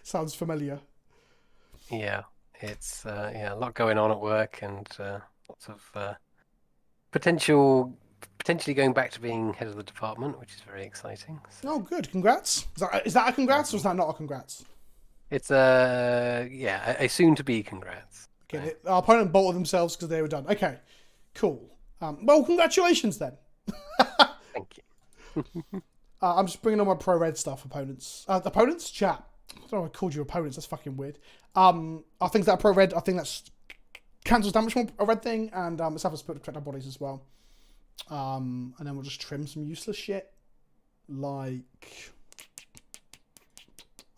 Sounds familiar. Yeah, it's a lot going on at work, and lots of potentially going back to being head of the department, which is very exciting. So. Oh, good. Congrats. Is that a congrats or is that not a congrats? It's a soon-to-be congrats. Okay, our opponent bolted themselves because they were done. Okay, cool. Well, congratulations then. Thank you. I'm just bringing on my pro red stuff. Opponents, chat. I don't know why I called you opponents. That's fucking weird. I think that pro red. I think that's cancels damage from a red thing, and let's have a split to protect our bodies as well. And then we'll just trim some useless shit, like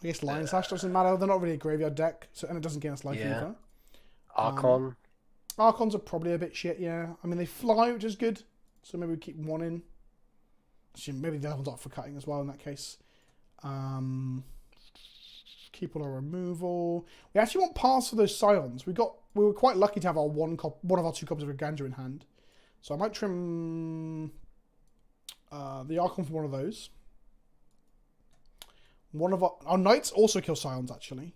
I guess Lion Slash doesn't matter. They're not really a graveyard deck, so and it doesn't gain us life either. Archon. Archons are probably a bit shit. Yeah, I mean they fly, which is good. So maybe we keep 1 in. Actually, maybe the other one's up for cutting as well in that case. Keep all our removal. We actually want paths for those Scions. We were quite lucky to have our one of our 2 copies of Gandra in hand. So I might trim the Archon for one of those. One of our Knights also kill Scions, actually.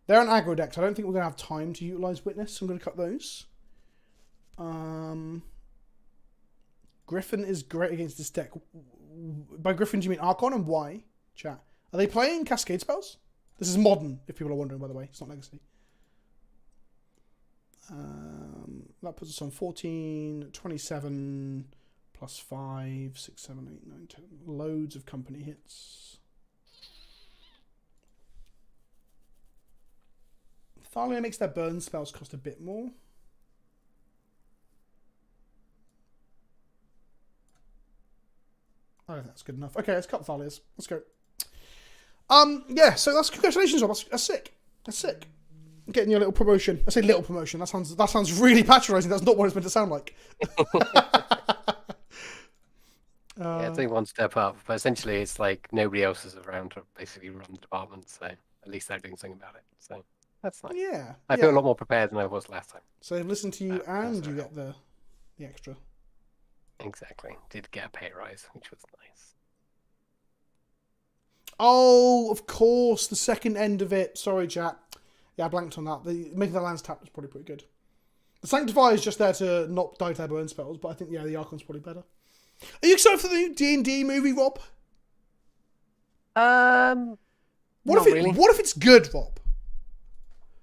They're an aggro deck, so I don't think we're going to have time to utilise Witness, so I'm going to cut those. Griffin is great against this deck. By Griffin, do you mean Archon, and why? Chat. Are they playing Cascade spells? This is modern, if people are wondering, by the way. It's not Legacy. That puts us on 14, 27, plus 5, 6, 7, 8, 9, 10. Loads of company hits. Thalia makes their burn spells cost a bit more. I don't think that's good enough. Okay, let's cut Thalia's. Let's go. Yeah, so that's congratulations, Rob. That's sick. That's sick. Getting your little promotion. I say little promotion. That sounds really patronising. That's not what it's meant to sound like. Yeah, it's only one step up, but essentially it's like nobody else is around to basically run the department, so at least they're doing something about it. So that's nice. Yeah. I feel a lot more prepared than I was last time. So they've listened to you and you get the extra. Exactly. Did get a pay rise, which was nice. Oh, of course, the second end of it. Sorry, chat. Yeah, I blanked on that. Making the lands tap was probably pretty good. The Sanctify is just there to not die to their burn spells, but I think, yeah, the Archon's probably better. Are you excited for the new D&D movie, Rob? What if it's good, Rob?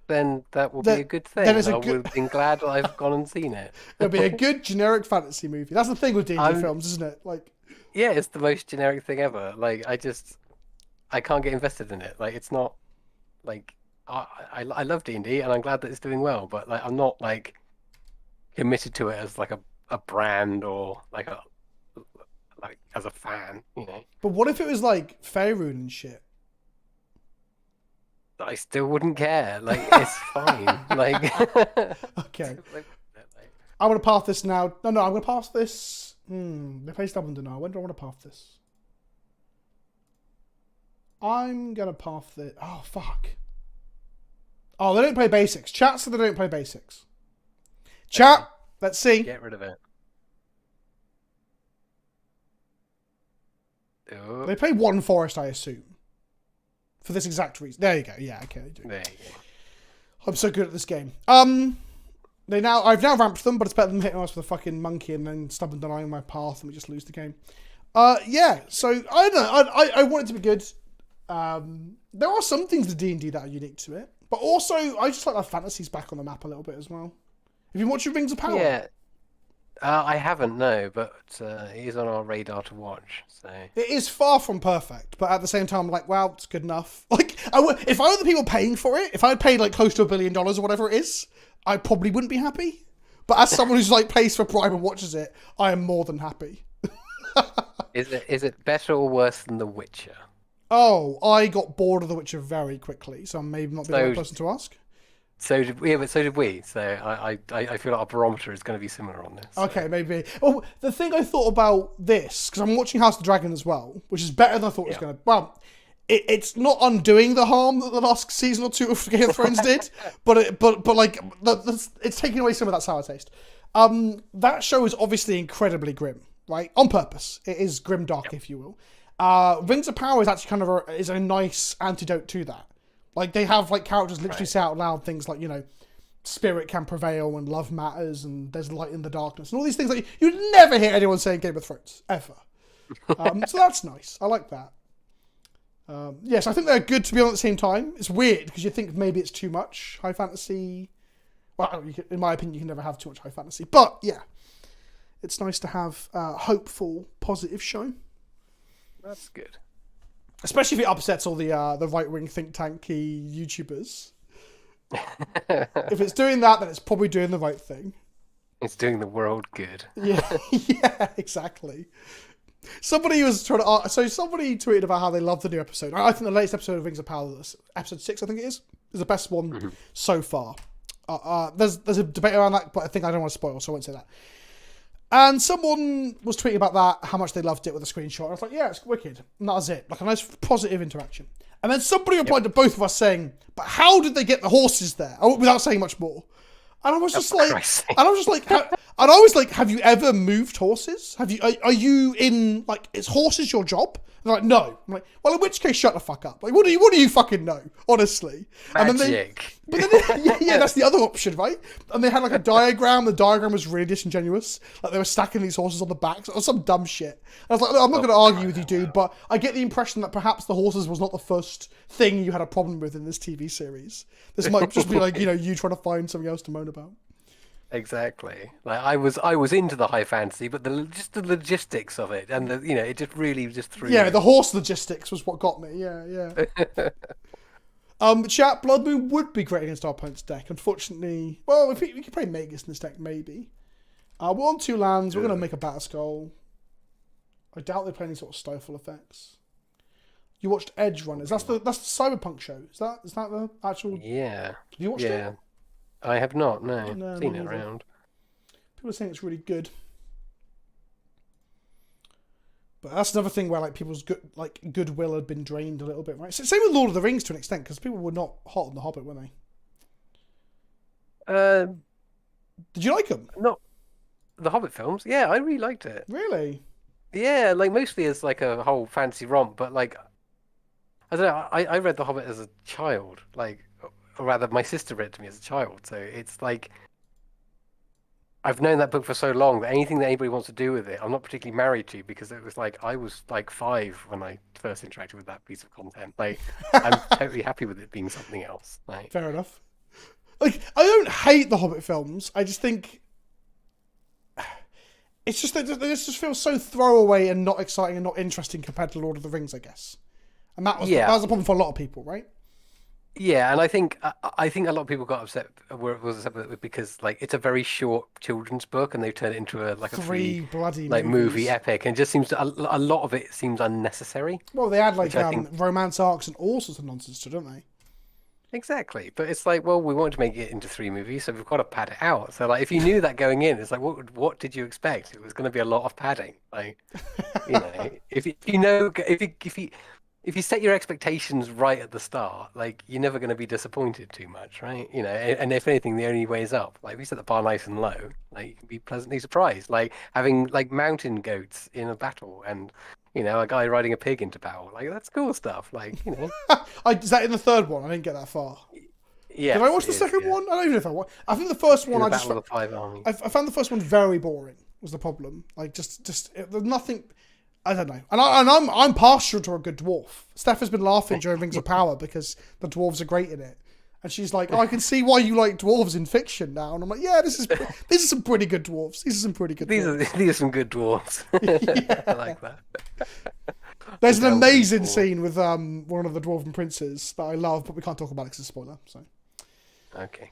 Then that will be a good thing. I would have been glad that I've gone and seen it. It'll be a good generic fantasy movie. That's the thing with D&D films, isn't it? Like, yeah, it's the most generic thing ever. Like, I can't get invested in it. Like, it's not like I love D&D and I'm glad that it's doing well, but like I'm not like committed to it as like a brand or like as a fan, you know. But what if it was like Faerun and shit? I still wouldn't care. Like, it's fine. Like, okay. I'm going to pass this now. No, I'm going to pass this. They play Stubborn Denial. When do I want to pass this? I'm going to pass this. Oh, fuck. Oh, they don't play basics. Chat said they don't play basics. Chat, let's see. Get rid of it. Oh. They play one forest, I assume. For this exact reason. There you go. Yeah, okay, they do. There you go. I'm so good at this game. I've now ramped them, but it's better than hitting us with a fucking monkey and then stubborn denying my path and we just lose the game. Yeah, so I don't know. I want it to be good. There are some things to D&D that are unique to it, but also I just like that fantasy's back on the map a little bit as well. Have you watched Rings of Power? Yeah. I haven't, no, but it is on our radar to watch. So it is far from perfect, but at the same time, I'm like, well, it's good enough. Like, if I were the people paying for it, if I had paid like close to $1 billion or whatever it is, I probably wouldn't be happy. But as someone who's like pays for Prime and watches it, I am more than happy. Is it better or worse than The Witcher? Oh, I got bored of The Witcher very quickly, so I'm maybe not the right person to ask. So did we, but so did we. So I feel like our barometer is going to be similar on this. So. Okay, maybe. Well, the thing I thought about this, because I'm watching House of the Dragon as well, which is better than I thought it was going to. Well, it's not undoing the harm that the last season or two of Game of Thrones did, but it's taking away some of that sour taste. That show is obviously incredibly grim, right? On purpose. It is grim dark, if you will. Rings of Power is actually kind of is a nice antidote to that. Like, they have, like, characters literally say out loud things like, you know, spirit can prevail and love matters and there's light in the darkness and all these things that you'd never hear anyone say in Game of Thrones, ever. So that's nice. I like that. Yes, I think they're good to be on at the same time. It's weird because you think maybe it's too much high fantasy. Well, in my opinion, you can never have too much high fantasy. But, yeah, it's nice to have a hopeful, positive show. That's good. Especially if it upsets all the right-wing think tanky YouTubers. If it's doing that, then it's probably doing the right thing. It's doing the world good. Yeah, yeah, exactly. Somebody was trying to... So somebody tweeted about how they love the new episode. I think the latest episode of Rings of Power, episode 6, I think it is the best one so far. There's a debate around that, but I think I don't want to spoil, so I won't say that. And someone was tweeting about that, how much they loved it with a screenshot. I was like, yeah, it's wicked. And that was it. Like a nice positive interaction. And then somebody replied to both of us saying, but how did they get the horses there? Without saying much more. And I was just like, have you ever moved horses? Are you in, like, is horses your job? And they're like, no. I'm like, well, in which case, shut the fuck up. Like, what do you fucking know? Honestly. Magic. Yeah, that's the other option, right? And they had like a diagram. The diagram was really disingenuous. Like they were stacking these horses on the backs or some dumb shit. And I was like, I'm not going to argue with you, dude, but I get the impression that perhaps the horses was not the first thing you had a problem with in this TV series. This might just be like, you trying to find something else to moan about. Exactly. Like I was into the high fantasy, but just the logistics of it, and it just really threw. Yeah, me. The horse logistics was what got me. Yeah. Chat, Blood Moon would be great against our opponent's deck. Unfortunately, well, we could play Magus in this deck, maybe. We're on 2 lands. We're going to make a Battle Skull. I doubt they play any sort of stifle effects. You watched Edge Runners. That's the Cyberpunk show. Is that the actual? Yeah. Have you watched it? I have not. No, seen it around. People are saying it's really good. But that's another thing where like people's goodwill had been drained a little bit, right? Same with Lord of the Rings to an extent, because people were not hot on The Hobbit, were they? Did you like them? No, the Hobbit films. Yeah, I really liked it. Really? Yeah, like mostly as like a whole fantasy romp, but like I don't know. I read The Hobbit as a child, like, or rather, my sister read it to me as a child. So it's like I've known that book for so long that anything that anybody wants to do with it, I'm not particularly married to, because it was like I was like 5 when I first interacted with that piece of content. Like, I'm totally happy with it being something else. Like, fair enough. Like, I don't hate the Hobbit films. I just think it's just that they just feel so throwaway and not exciting and not interesting compared to Lord of the Rings, I guess. And that was the problem for a lot of people, right? Yeah, and I think a lot of people got upset with it because like it's a very short children's book and they've turned it into a 3 bloody like movies. movie epic, and it just seems a lot of it seems unnecessary. Well, they add like romance arcs and all sorts of nonsense to it, don't they? Exactly, but it's like, well, we wanted to make it into 3 movies, so we've got to pad it out. So, like, if you knew that going in, it's like, what did you expect? It was going to be a lot of padding. Like, if you know, if you set your expectations right at the start, like, you're never going to be disappointed too much, right? And if anything, the only way is up. Like, if you set the bar nice and low, like, you can be pleasantly surprised. Like having like mountain goats in a battle, and a guy riding a pig into battle. Like, that's cool stuff. Like. Is that in the third one? I didn't get that far. Yeah. Did I watch the second one? I don't even know if I watched. I think the first one In the Battle of the Five Armies. I found the first one very boring. Was the problem? Like there's nothing. I don't know. And I'm partial to a good dwarf. Steph has been laughing during Rings of Power because the dwarves are great in it, and she's like, "Oh, I can see why you like dwarves in fiction now." And I'm like, "Yeah, these are some pretty good dwarves. These are some pretty good. These are some good dwarves. Yeah. I like that. There's an amazing scene with one of the dwarven princes that I love, but we can't talk about it because it's a spoiler. So. Okay.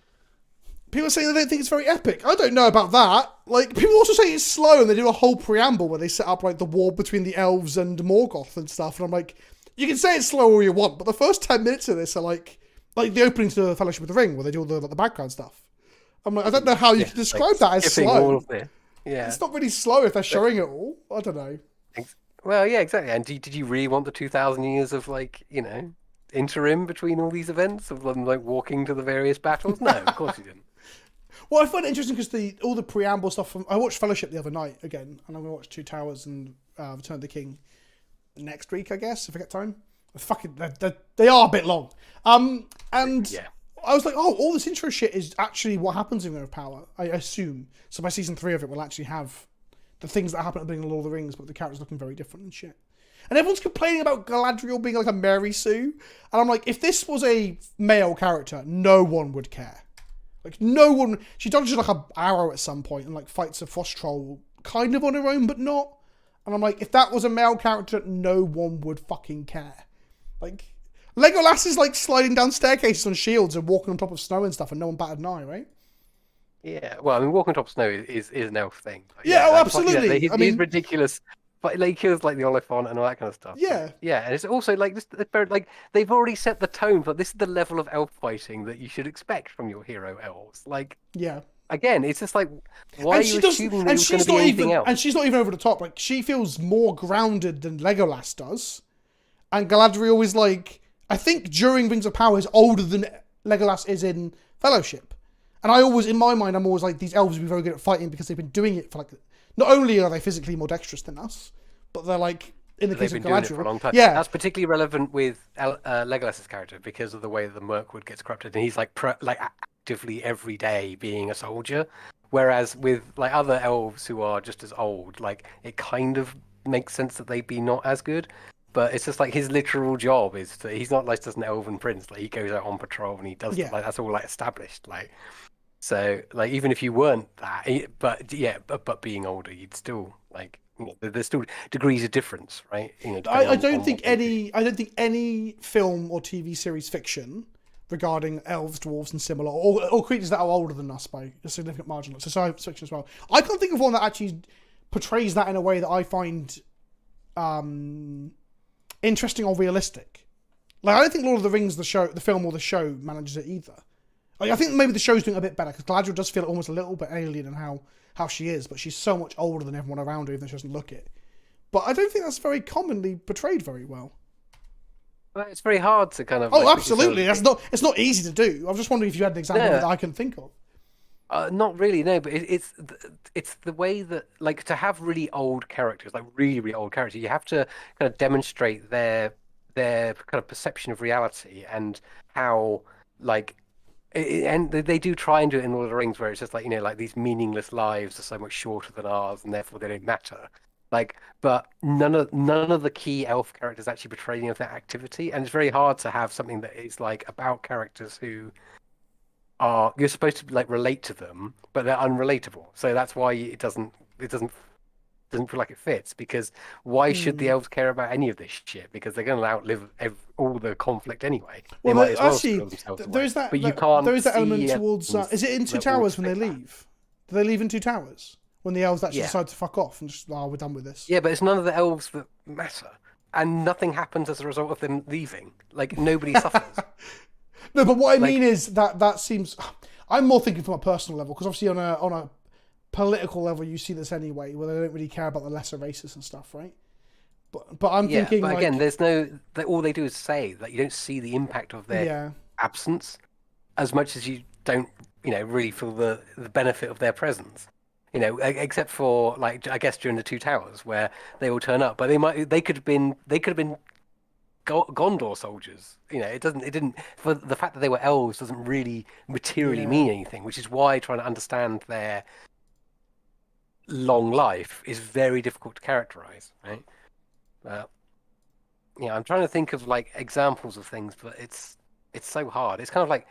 People are saying they don't think it's very epic. I don't know about that. Like, people also say it's slow, and they do a whole preamble where they set up, like, the war between the elves and Morgoth and stuff, and I'm like, you can say it's slow all you want, but the first 10 minutes of this are like the opening to the Fellowship of the Ring, where they do all the background stuff. I'm like, I don't know how you can describe that as slow. All of it. Yeah. It's not really slow if they're showing it all. I don't know. Well, yeah, exactly. And did you really want the 2,000 years of, interim between all these events of them, walking to the various battles? No, of course you didn't. Well, I find it interesting because all the preamble stuff I watched Fellowship the other night again, and I'm going to watch Two Towers and Return of the King next week, I guess, if I get time. They are a bit long. And yeah. I was like, oh, all this intro shit is actually what happens in Ring of Power, I assume. So by season 3 of it, we'll actually have the things that happen at the beginning of Lord of the Rings, but the characters looking very different and shit. And everyone's complaining about Galadriel being like a Mary Sue. And I'm like, if this was a male character, no one would care. Like, no one... She dodges like an arrow at some point and fights a frost troll kind of on her own, but not. And I'm like, if that was a male character, no one would fucking care. Like, Legolas is sliding down staircases on shields and walking on top of snow and stuff, and no one batted an eye, right? Yeah, well, I mean, walking on top of snow is an elf thing. Absolutely. He's ridiculous. But he kills the Oliphant and all that kind of stuff. Yeah. Yeah, and it's also they've already set the tone for this is the level of elf fighting that you should expect from your hero elves. Yeah. Again, it's just why are you assuming that it's going to be anything else? And she's not even over the top. Like, she feels more grounded than Legolas does. And Galadriel is I think during Rings of Power is older than Legolas is in Fellowship. And in my mind, I'm always like, these elves will be very good at fighting because they've been doing it for not only are they physically more dexterous than us, but they're in the case of Galadriel. Doing it for a long time. Yeah. That's particularly relevant with Legolas's character because of the way that the Mirkwood gets corrupted, and he's actively every day being a soldier. Whereas with other elves who are just as old, it kind of makes sense that they'd be not as good. But it's just his literal job is he's not just an elven prince. He goes out on patrol and he does that's all established. So even if you weren't that, but being older, you'd still there's still degrees of difference, right? I don't think any film or TV series fiction regarding elves, dwarves, and similar, or creatures that are older than us by a significant margin. So science fiction as well. I can't think of one that actually portrays that in a way that I find interesting or realistic. I don't think Lord of the Rings, the film or the show manages it either. I think maybe the show's doing a bit better because Galadriel does feel almost a little bit alien in how she is, but she's so much older than everyone around her, even though she doesn't look it. But I don't think that's very commonly portrayed very well. Well, it's very hard to kind of. Oh, absolutely! It's not easy to do. I was just wondering if you had an example that I can think of. Not really, no. But it's the way that to have really old characters, really really old characters, you have to kind of demonstrate their kind of perception of reality and how and they do try and do it in Lord of the Rings, where it's just these meaningless lives are so much shorter than ours, and therefore they don't matter. But none of the key elf characters actually portray any of that activity, and it's very hard to have something that is about characters who you're supposed to relate to them, but they're unrelatable. So that's why it doesn't feel like it fits, because why should the elves care about any of this shit? Because they're going to outlive all the conflict anyway. Well, they might as well actually, there's that. But you can't. There is that element towards. Is it in Two Towers when they leave? Do they leave in Two Towers when the elves actually decide to fuck off and just we're done with this? Yeah, but it's none of the elves that matter, and nothing happens as a result of them leaving. Nobody suffers. No, but what I Like, mean is that seems. I'm more thinking from a personal level, because obviously on a political level you see this anyway, where they don't really care about the lesser races and stuff, right? But I'm yeah, thinking but again, like, there's no. All they do is say that you don't see the impact of their yeah, absence as much as you don't, really feel the benefit of their presence. Except for like I guess during the Two Towers where they all turn up, but they could have been Gondor soldiers. It didn't for the fact that they were elves doesn't really materially yeah, mean anything, which is why trying to understand their long life is very difficult to characterize, right? Uh, I'm trying to think of like examples of things, but it's so hard. It's kind of like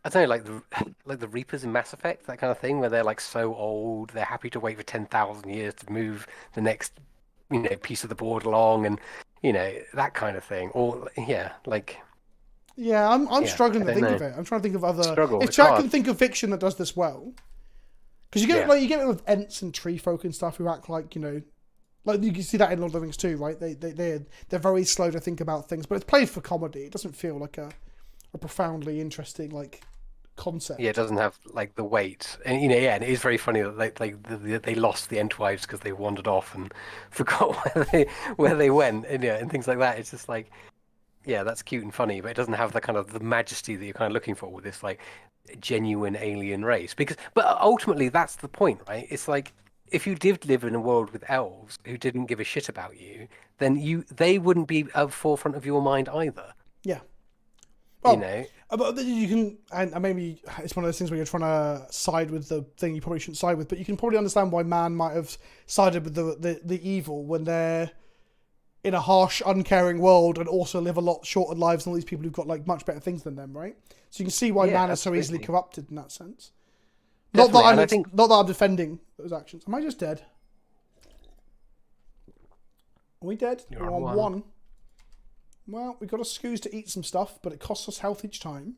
I don't know, like the like the Reapers in Mass Effect, that kind of thing, where they're like so old, they're happy to wait for 10,000 years to move the next, piece of the board along, and that kind of thing. Or yeah, like yeah. I'm yeah, I struggling to don't think of know. it. I'm trying to think of other. Struggle. If It's chat hard. can think of fiction that does this well, because Yeah. you get it with Ents and tree folk and stuff who act like, like you can see that in Lord of the Rings too, right? They're very slow to think about things, but it's played for comedy. It doesn't feel like a profoundly interesting like concept. Yeah, it doesn't have like the weight, and yeah, and it is very funny that they lost the Entwives because they wandered off and forgot where they went, and things like that. It's just like, yeah, that's cute and funny, but it doesn't have the kind of the majesty that you're kind of looking for with this like genuine alien race. But ultimately, that's the point, right? It's like if you did live in a world with elves who didn't give a shit about you, then they wouldn't be at the forefront of your mind either. Yeah. You Well, know, but you can, and maybe it's one of those things where you're trying to side with the thing you probably shouldn't side with, but you can probably understand why man might have sided with the evil when they're in a harsh, uncaring world and also live a lot shorter lives than all these people who've got like much better things than them, right? So you can see why yeah, man is so easily absolutely. corrupted in that sense. Definitely, and I think Not that I'm defending those actions. Am I just dead? Are we dead? you're We're on on one. one. Well, we've got a scoos to eat some stuff, but it costs us health each time.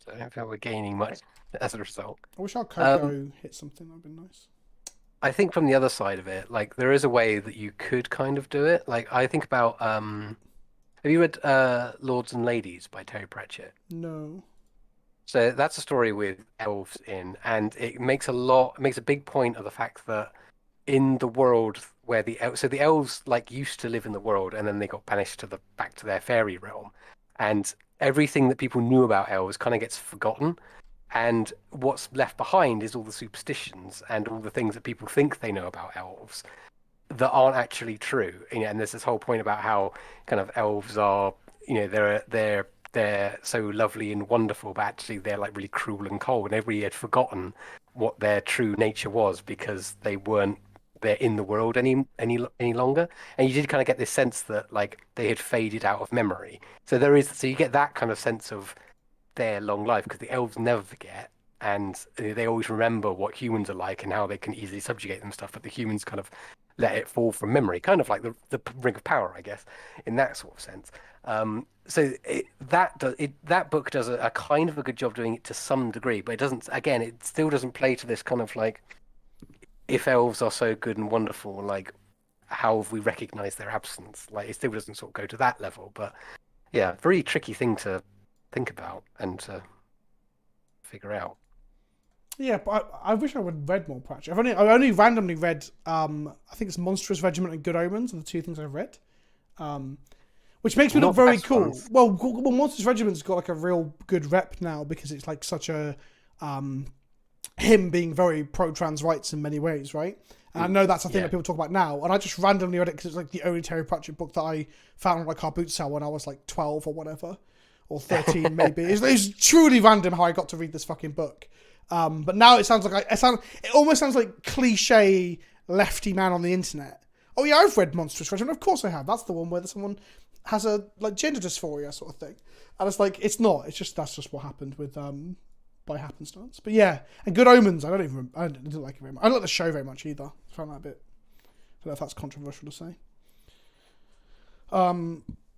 So I don't feel we're gaining much as a result. I wish our Um, cocoa hit something. That'd be nice. I think from the other side of it, like there is a way that you could kind of do it. Like I think about have you read Lords and Ladies by Terry Pratchett? No. So that's a story with elves in, and it makes a big point of the fact that in the world where the elves like used to live in the world, and then they got banished back to their fairy realm, and everything that people knew about elves kind of gets forgotten, and what's left behind is all the superstitions and all the things that people think they know about elves that aren't actually true. And there's this whole point about how kind of elves are, they're so lovely and wonderful, but actually they're like really cruel and cold, and everybody had forgotten what their true nature was because they're in the world any longer. And you did kind of get this sense that like they had faded out of memory. So you get that kind of sense of their long life because the elves never forget, and they always remember what humans are like and how they can easily subjugate them and stuff, but the humans kind of let it fall from memory, kind of like the Ring of Power, I guess, in that sort of sense. That book does a kind of a good job doing it to some degree, but it still doesn't play to this kind of like, if elves are so good and wonderful, like how have we recognized their absence? Like it still doesn't sort of go to that level, but yeah, very tricky thing to think about and to figure out. Yeah, but I wish I would have read more Pratchett. I only randomly read, I think it's Monstrous Regiment and Good Omens are the two things I've read. Which makes me Not look the very best cool. ones. Well, Monstrous Regiment's got like a real good rep now because it's like such a, him being very pro-trans rights in many ways, right? And I know that's a thing Yeah. that people talk about now. And I just randomly read it because it's like the only Terry Pratchett book that I found on like our boot sale when I was like 12 or whatever. Or 13 maybe. It's truly random how I got to read this fucking book. But now it sounds like it almost sounds like cliche lefty man on the internet. Oh yeah, I've read Monstrous Regiment. Of course I have. That's the one where someone has a like gender dysphoria sort of thing. And it's like it's not. That's just what happened with by happenstance. But yeah, and Good Omens. I didn't like it very much. I don't like the show very much either. I found that a bit. I don't know if that's controversial to say.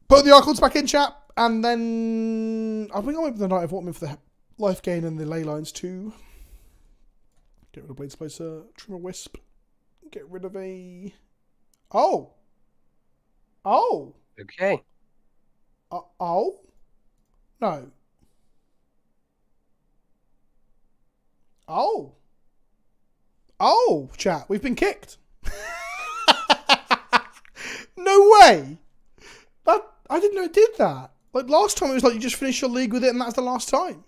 Put the Archons back in, chat, and then I think I'll open the Night of Waterman for the life gain and the ley lines too. Get rid of Blade Splicer, trim a wisp, get rid of a. Oh. Okay. Oh. No. Oh. Oh, chat, we've been kicked. No way. I didn't know it did that. Like last time it was like you just finished your league with it and that's the last time.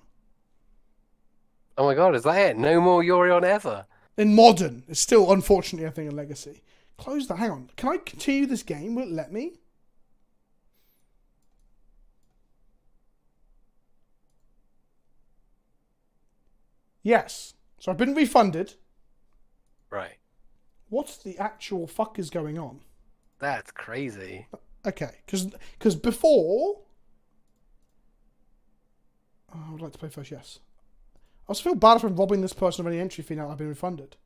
Oh my god, is that it? No more Yorion ever? In modern. It's still, unfortunately, I think, a legacy. Close that. Hang on. Can I continue this game? Will it let me? Yes. So I've been refunded. Right. What the actual fuck is going on? That's crazy. Okay, because before... Oh, I would like to play first, yes. I also feel bad for robbing this person of any entry fee now I've been refunded.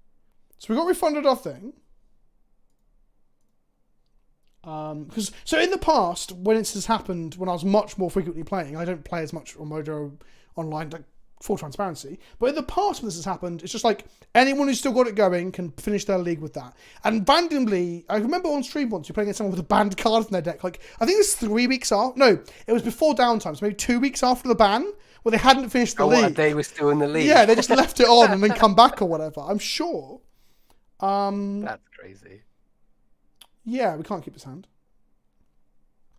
So we got refunded our thing. So in the past, when this has happened, when I was much more frequently playing, I don't play as much on Mojo online, like full transparency. But in the past, when this has happened, it's just like anyone who's still got it going can finish their league with that. And randomly, I remember on stream once you're playing against someone with a banned card in their deck. Like I think it was 3 weeks after. No, it was before downtime, so maybe 2 weeks after the ban, where they hadn't finished the league. They were still in the league. Yeah, they just left it on and then come back or whatever. I'm sure. That's crazy. Yeah, we can't keep this hand.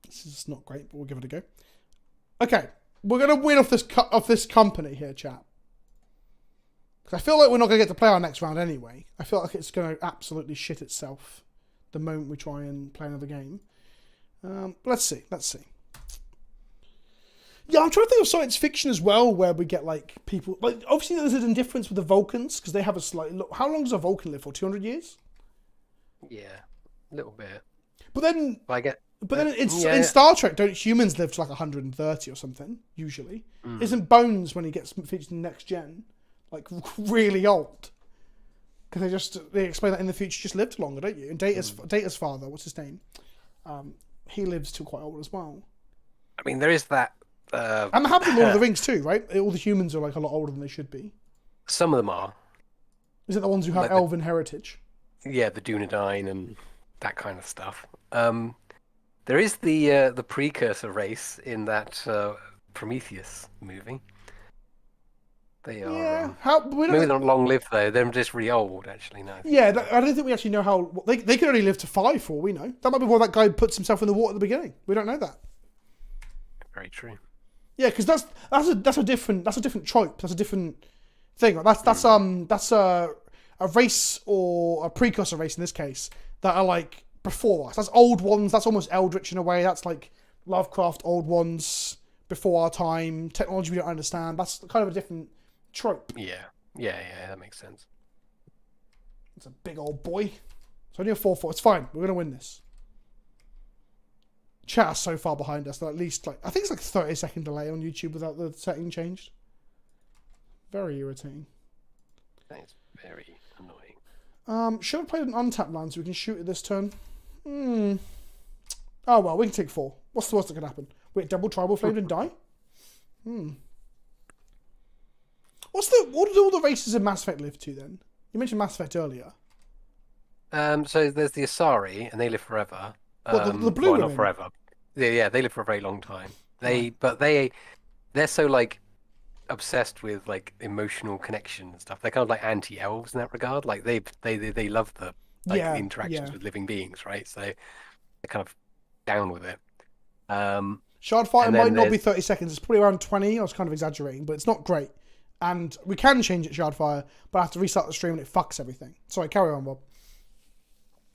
This is not great, but we'll give it a go. Okay, we're gonna win off this company here, chat. Because I feel like we're not gonna get to play our next round anyway. I feel like it's gonna absolutely shit itself the moment we try and play another game. Let's see. Yeah, I'm trying to think of science fiction as well, where we get like people like obviously there's an indifference with the Vulcans because they have a slight look. How long does a Vulcan live for? 200 years? Yeah, a little bit. But then, in Star Trek, don't humans live to like 130 or something? Usually, isn't Bones when he gets featured in Next Gen like really old? Because they explain that in the future just lived longer, don't you? And Data's father, what's his name? He lives till quite old as well. I mean, there is that. And that happens in Lord of the Rings too, right? All the humans are like a lot older than they should be. Some of them are. Is it the ones who have elven heritage? Yeah, the Dunedain and that kind of stuff. There is the precursor race in that Prometheus movie. They are. Yeah, maybe they're not long lived though. They're just really old, actually. No. Yeah, I don't think we actually know how they can only live to 5 for all we know. That might be why that guy puts himself in the water at the beginning. We don't know that. Very true. Yeah, because that's a different trope. That's a different thing. That's a race or a precursor race in this case that are like before us. That's old ones. That's almost eldritch in a way. That's like Lovecraft, old ones before our time. Technology we don't understand. That's kind of a different trope. Yeah, that makes sense. It's a big old boy. It's only a 4-4. It's fine. We're gonna win this. Chat is so far behind us that at least I think it's like 30-second delay on YouTube without the setting changed. Very irritating. That is very annoying. Should have played an untapped land so we can shoot it this turn. Oh well, we can take 4. What's the worst that could happen? We get double tribal flamed and die? What do all the races in Mass Effect live to then? You mentioned Mass Effect earlier. So there's the Asari and they live forever. The blue women? Not forever. Yeah, they live for a very long time. They're so like obsessed with like emotional connection and stuff. They're kind of like anti-elves in that regard. Like they love the interactions with living beings, right? So they're kind of down with it. Shardfire might not be 30 seconds. It's probably around 20. I was kind of exaggerating, but it's not great. And we can change it Shardfire, but I have to restart the stream and it fucks everything. Sorry, carry on, Bob.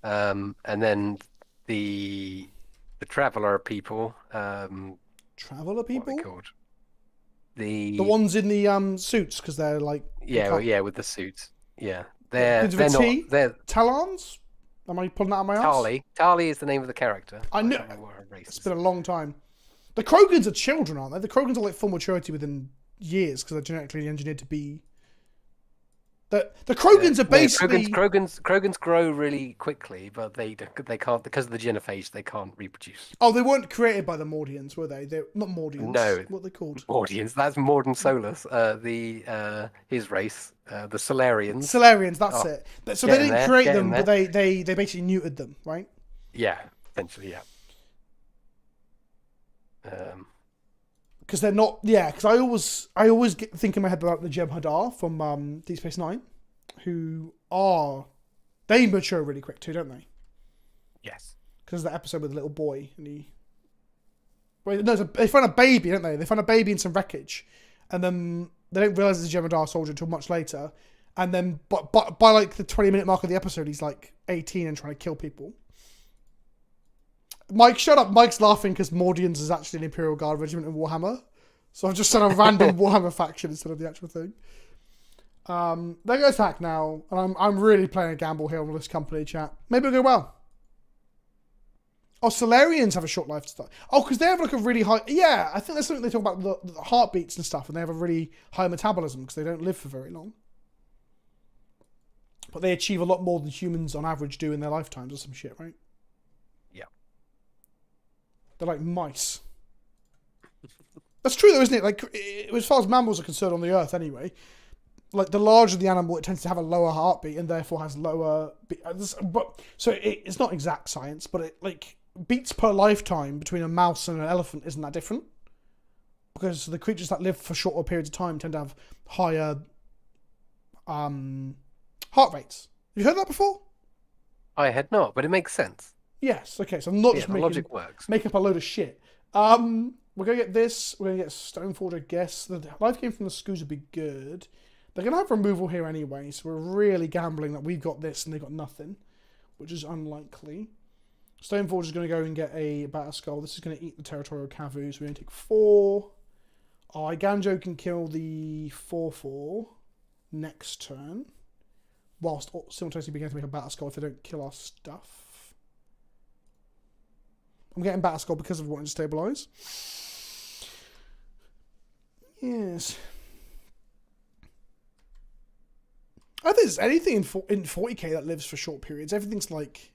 And then the Traveller people. Traveller people? What are they called? The ones in the suits because they're like with the suits. Yeah, they're not. They're Talons. Am I pulling that out of my ass? Tali is the name of the character. I know. It's been a long time. The Krogans are children, aren't they? The Krogans are like full maturity within years because they're genetically engineered to be. The Krogans are basically Krogans grow really quickly, but they can't because of the genophage. They can't reproduce. Oh, they weren't created by the Mordians, were they? They're not Mordians. No, what are they called? Mordians. That's Morden Solus. His race, the Solarians. Solarians. That's it. So they didn't create them, but they basically neutered them, right? Yeah, essentially, yeah. because they're not. Yeah, because I always think in my head about the Jem'Hadar from Deep Space Nine, who they mature really quick too, don't they? Yes. Because that episode with the little boy and he. Wait, no, they find a baby, don't they? They find a baby in some wreckage, and then they don't realize it's a Jem'Hadar soldier until much later. And then, by like the 20-minute mark of the episode, he's like 18 and trying to kill people. Mike, shut up. Mike's laughing because Mordians is actually an Imperial Guard regiment in Warhammer. So I've just done a random Warhammer faction instead of the actual thing. There goes Hack now, and I'm really playing a gamble here on this company chat. Maybe it'll go well. Oh, Solarians have a short lifespan. Oh, because they have like a really high... Yeah, I think that's something they talk about, the heartbeats and stuff, and they have a really high metabolism because they don't live for very long. But they achieve a lot more than humans on average do in their lifetimes or some shit, right? Yeah. They're like mice. That's true though, isn't it? Like, as far as mammals are concerned on the Earth anyway, like the larger the animal, it tends to have a lower heartbeat and therefore has lower... So it's not exact science, but it like... beats per lifetime between a mouse and an elephant isn't that different, because the creatures that live for shorter periods of time tend to have higher heart rates. Have you heard that before? I had not, but it makes sense. Yes. Okay, so I'm not just logic works. Make up a load of shit. We're gonna get this. We're gonna get Stoneforge, I guess. The life game from the schools would be good. They're gonna have removal here anyway, so we're really gambling that we've got this and they've got nothing, which is unlikely. Stoneforge is going to go and get a Battle Skull. This is going to eat the Territorial Cavu, so we're going to take 4. Ganjo can kill the 4/4 next turn, whilst simultaneously beginning to make a Battle Skull if they don't kill our stuff. I'm getting Battle Skull because of wanting to stabilise. Yes. I think there's anything in 40k that lives for short periods. Everything's like...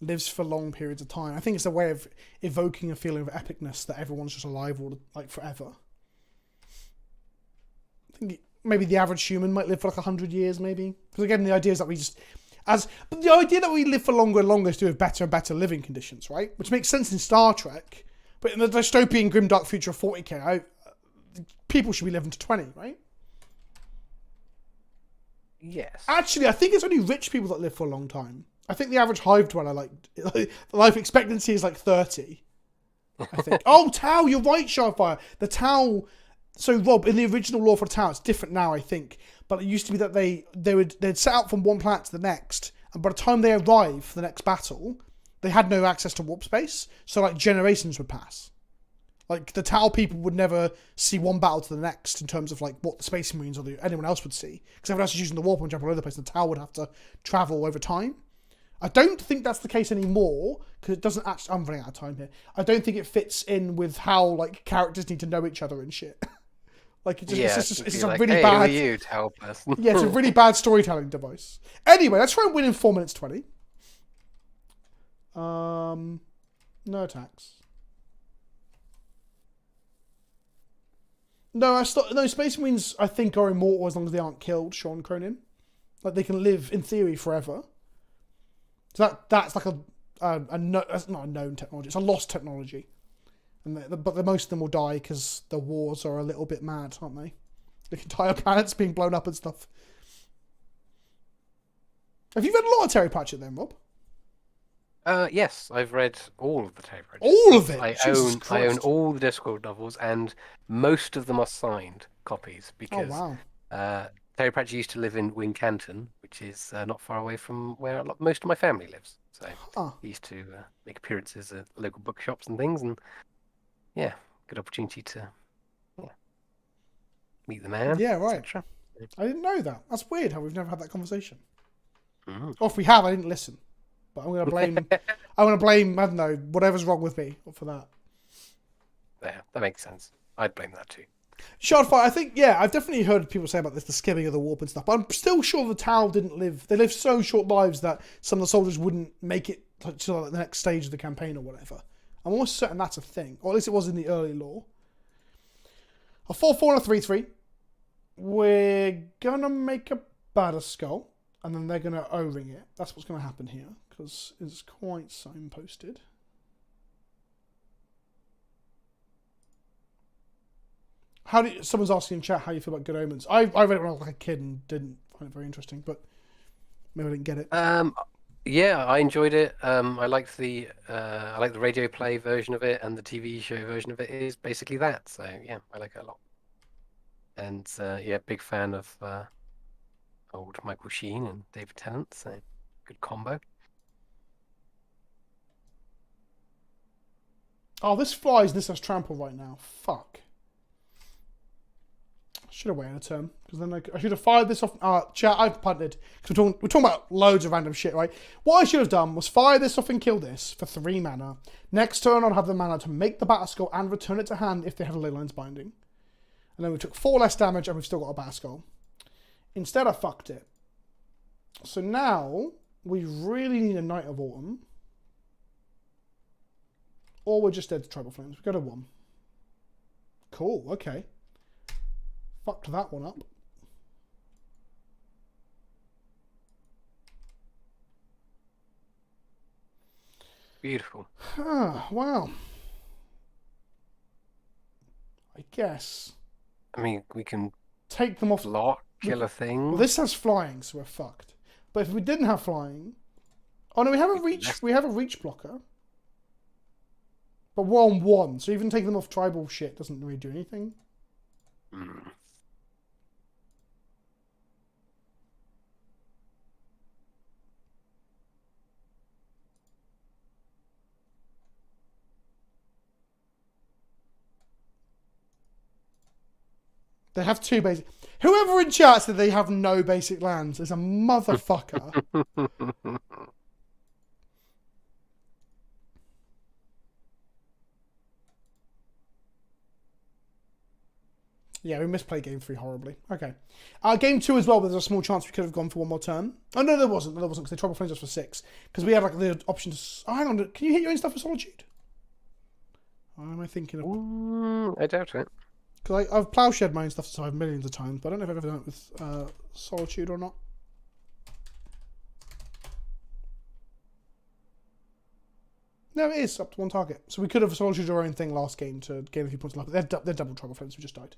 lives for long periods of time. I think it's a way of evoking a feeling of epicness that everyone's just alive all like forever. I think maybe the average human might live for like 100 years, maybe. Because again, the idea is that but the idea that we live for longer and longer is to have better and better living conditions, right? Which makes sense in Star Trek, but in the dystopian grimdark future of 40k, people should be living to 20, right? Yes. Actually, I think it's only rich people that live for a long time. I think the average hive dweller, like the life expectancy is like 30. I think. Oh, Tau, you're right, Sharfire. The Tau. So Rob, in the original lore for Tau, it's different now, I think. But it used to be that they'd set out from one planet to the next, and by the time they arrived for the next battle, they had no access to warp space. So like generations would pass. Like the Tau people would never see one battle to the next in terms of like what the Space Marines or anyone else would see, because everyone else is using the warp and jump all over the place. The Tau would have to travel over time. I don't think that's the case anymore, because it doesn't actually... I'm running out of time here. I don't think it fits in with how, like, characters need to know each other and shit. Like, it's just a like, really hey, bad... who are you, Tau person? Yeah, it's a really bad storytelling device. Anyway, let's try and win in 4 minutes 20. No attacks. No, Space Marines, I think, are immortal as long as they aren't killed, Sean Cronin. Like, they can live, in theory, forever. So that's like that's not a known technology. It's a lost technology, but most of them will die because the wars are a little bit mad, aren't they? The entire planet's being blown up and stuff. Have you read a lot of Terry Pratchett then, Rob? Yes, I've read all of the Terry Pratchett. All of it. I own all the Discworld novels, and most of them are signed copies because Terry Pratchett used to live in Wincanton, which is not far away from where most of my family lives. So he used to make appearances at local bookshops and things, and yeah, good opportunity to meet the man. Yeah, right. etc. I didn't know that. That's weird how we've never had that conversation. Mm. Or if we have, I didn't listen. But I'm gonna blame. I don't know, whatever's wrong with me for that. Yeah, that makes sense. I'd blame that too. Shardfire, I think, yeah, I've definitely heard people say about this, the skimming of the warp and stuff, but I'm still sure the Tau didn't live. They lived so short lives that some of the soldiers wouldn't make it to like, the next stage of the campaign or whatever. I'm almost certain that's a thing, or at least it was in the early lore. A 4/4 and a 3/3. We're gonna make a Battle Skull, and then they're gonna O-ring it. That's what's gonna happen here, because it's quite signposted. Someone's asking in chat how you feel about Good Omens. I read it when I was like a kid and didn't find it very interesting, but maybe I didn't get it. Yeah, I enjoyed it. I liked the radio play version of it, and the TV show version of it is basically that. So yeah, I like it a lot. And yeah, big fan of old Michael Sheen and David Tennant. So good combo. Oh, this flies. This has trample right now. Fuck. I should have waited a turn because then I should have fired this off. Chat, I've punted because we're talking about loads of random shit, right? What I should have done was fire this off and kill this for 3 mana. Next turn, I'll have the mana to make the Battle Skull and return it to hand if they have a Leyline's Binding. And then we took 4 less damage and we've still got a Battle Skull. Instead, I fucked it. So now we really need a Night of Autumn. Or we're just dead to Tribal Flames. We go to 1. Cool, okay. Fucked that one up. Beautiful. Ah, wow. I guess. I mean, we can take them off. Block, kill a thing. Well, this has flying, so we're fucked. But if we didn't have flying... Oh no, we have a reach. We have a reach blocker. But we're on 1, so even taking them off tribal shit doesn't really do anything. Mm. They have 2 basic... Whoever in chat said they have no basic lands is a motherfucker. Yeah, we misplayed game 3 horribly. Okay. Game 2 as well, but there's a small chance we could have gone for 1 more turn. Oh, no, there wasn't. No, there wasn't, because they Tribal Flames us for 6. Because we had like the option to... Oh, hang on. Can you hit your own stuff with Solitude? What am I thinking of? I doubt it. Because I've plowshared my own stuff to survive millions of times, but I don't know if I've ever done it with Solitude or not. No, it is up to 1 target. So we could have Solitude our own thing last game to gain a few points of life. They're double Tribal Flames. We just died.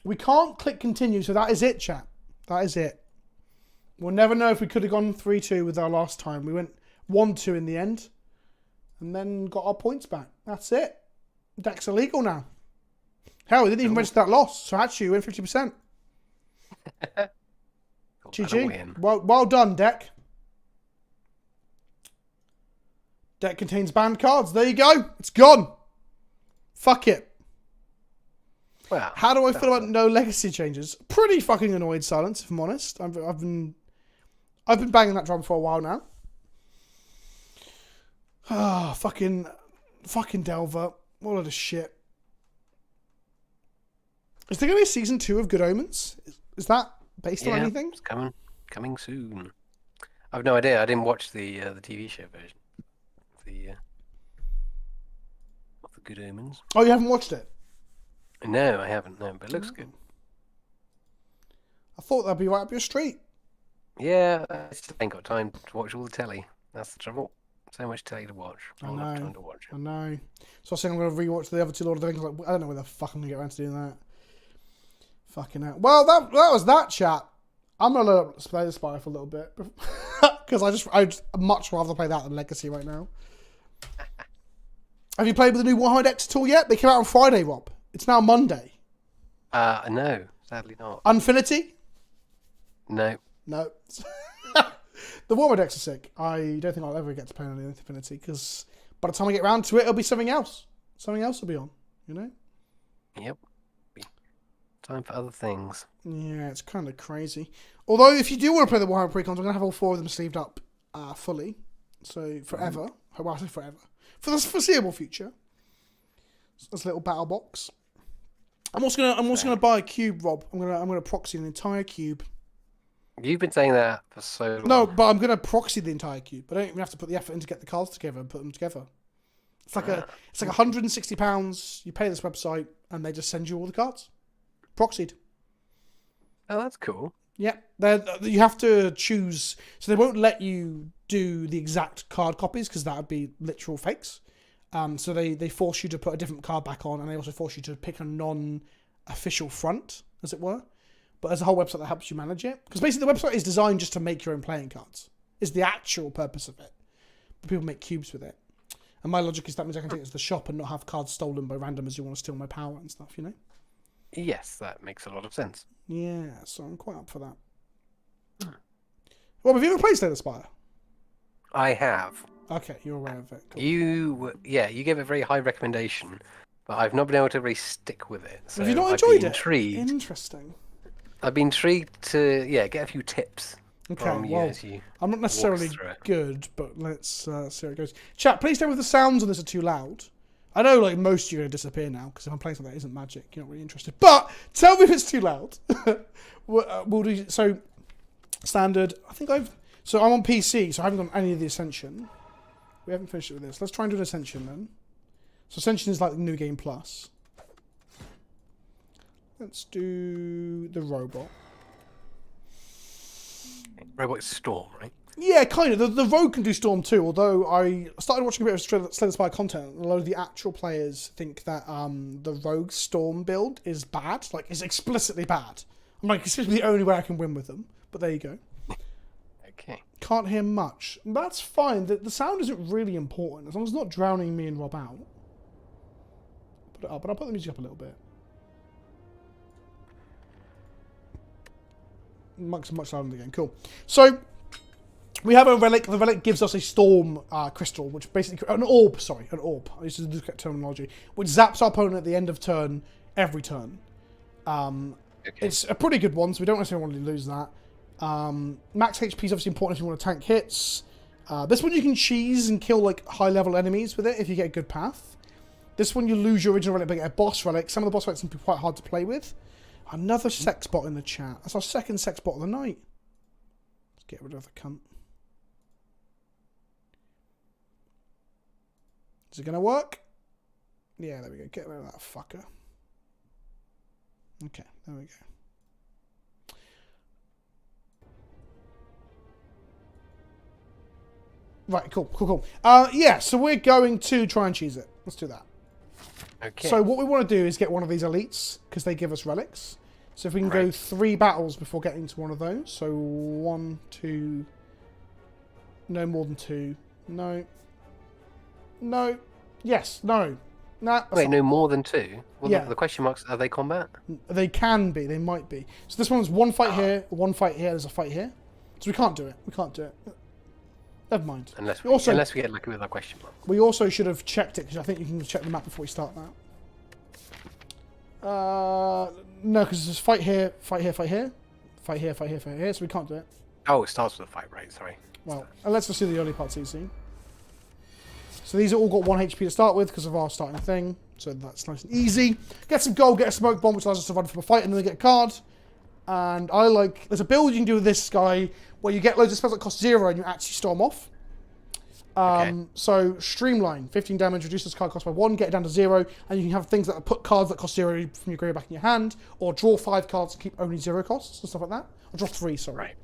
We can't click continue, so that is it, chat. That is it. We'll never know if we could have gone 3-2 with our last time. We went 1-2 in the end, and then got our points back. That's it. Deck's illegal now. Hell, we didn't even register that loss, so actually we win 50%. GG. Well done, Deck. Deck contains banned cards. There you go. It's gone. Fuck it. Well, how do I feel about no legacy changes? Pretty fucking annoyed, Silence, if I'm honest. I've been banging that drum for a while now. Ah, fucking Delver. What a load of shit. Is there going to be a season 2 of Good Omens? Is that based on anything? It's coming soon. I've no idea. I didn't watch the TV show version. Of the Good Omens. Oh, you haven't watched it? No, I haven't. No, but it looks good. I thought that'd be right up your street. Yeah, I just ain't got time to watch all the telly. That's the trouble. So much telly to watch. I know. Not time to watch it. I know. So I was saying I'm going to rewatch the other 2 Lord of the Rings. Like, I don't know where the fuck I'm going to get around to doing that. Fucking hell. Well, that was that, chat. I'm going to play the Spire for a little bit. Because I'd much rather play that than Legacy right now. Have you played with the new Warhammer decks at all yet? They came out on Friday, Rob. It's now Monday. No, sadly not. Unfinity? No. No. The Warhammer decks are sick. I don't think I'll ever get to play on Infinity because by the time I get round to it, it'll be something else. Something else will be on, you know? Yep. Time for other things. Yeah, it's kind of crazy. Although, if you do want to play the Warhammer Precons, I'm going to have all 4 of them sleeved up fully. So, forever. Well, I say forever. For the foreseeable future. That's a little battle box. I'm also gonna buy a cube, Rob. I'm gonna proxy an entire cube. You've been saying that for so long. No, but I'm gonna proxy the entire cube. I don't even have to put the effort in to get the cards together and put them together. It's like £160. You pay this website and they just send you all the cards. Proxied. Oh, that's cool. Yeah, you have to choose. So they won't let you do the exact card copies because that would be literal fakes. So they force you to put a different card back on, and they also force you to pick a non-official front, as it were. But there's a whole website that helps you manage it. Because basically the website is designed just to make your own playing cards. Is the actual purpose of it. But people make cubes with it. And my logic is that means I can take it to the shop and not have cards stolen by randomers who want to steal my power and stuff, you know? Yes, that makes a lot of sense. Yeah, so I'm quite up for that. Well, have you ever played Slay the Spire? I have. Okay, you're aware of it. Cool. You gave a very high recommendation, but I've not been able to really stick with it. So Have you not I've enjoyed been it? Intrigued. Interesting. I've been intrigued to get a few tips. Okay, From you well, as you I'm not necessarily through it. good, but let's see how it goes. Chat, please tell me if the sounds on this are too loud. I know, like, most of you are going to disappear now, because if I'm playing something that isn't magic, you're not really interested. But, tell me if it's too loud. We'll do, so, standard, so I'm on PC, so I haven't done any of the Ascension. We haven't finished it with this. Let's try and do an Ascension, then. So, Ascension is like the New Game Plus. Let's do the Robot. Robot Storm, right? Yeah, kind of. The Rogue can do Storm too, although I started watching a bit of Slay the Spire content, and a lot of the actual players think that the Rogue Storm build is bad. Like, it's explicitly bad. I'm like, it's the only way I can win with them. But there you go. Okay. Can't hear much. That's fine. The sound isn't really important, as long as it's not drowning me and Rob out. Put it up, but I'll put the music up a little bit. Much louder than the game. Cool. So, we have a relic. The relic gives us a storm crystal, which basically... An orb. I used to use that terminology. Which zaps our opponent at the end of turn, every turn. Okay. It's a pretty good one, so we don't necessarily want to lose that. Max HP is obviously important if you want to tank hits. This one you can cheese and kill like high-level enemies with it if you get a good path. This one you lose your original relic but get a boss relic. Some of the boss relics can be quite hard to play with. Another sex bot in the chat. That's our second sex bot of the night. Let's get rid of the cunt. Is it going to work? Yeah, there we go. Get rid of that fucker. Okay, there we go. Right, cool. Yeah, so we're going to try and cheese it. Let's do that. Okay. So what we want to do is get one of these elites, because they give us relics. So if we can go 3 battles before getting to one of those. So 1, 2... No more than 2. No. No. Yes. No. Nah, Wait, no more than 2? Well, Yeah. the question marks, are they combat? They can be. They might be. So this one's 1 fight here, 1 fight here, there's a fight here. So we can't do it. Never mind. Unless we get lucky with our question mark. We also should have checked it, because I think you can check the map before we start that. No, because there's fight here, fight here, fight here. Fight here, fight here, fight here, so we can't do it. Oh, it starts with a fight, right? Sorry. Well, let's just do the early parts easy. So these are all got 1 HP to start with because of our starting thing. So that's nice and easy. Get some gold, get a smoke bomb, which allows us to run from a fight, and then we get a card. And I like... There's a build you can do with this guy where you get loads of spells that cost 0 and you actually storm off. Okay. So, Streamline. 15 damage, reduces card cost by 1, get it down to 0, and you can have things that put cards that cost 0 from your graveyard back in your hand, or draw 5 cards to keep only 0 costs, and stuff like that. Or draw 3, sorry. Right.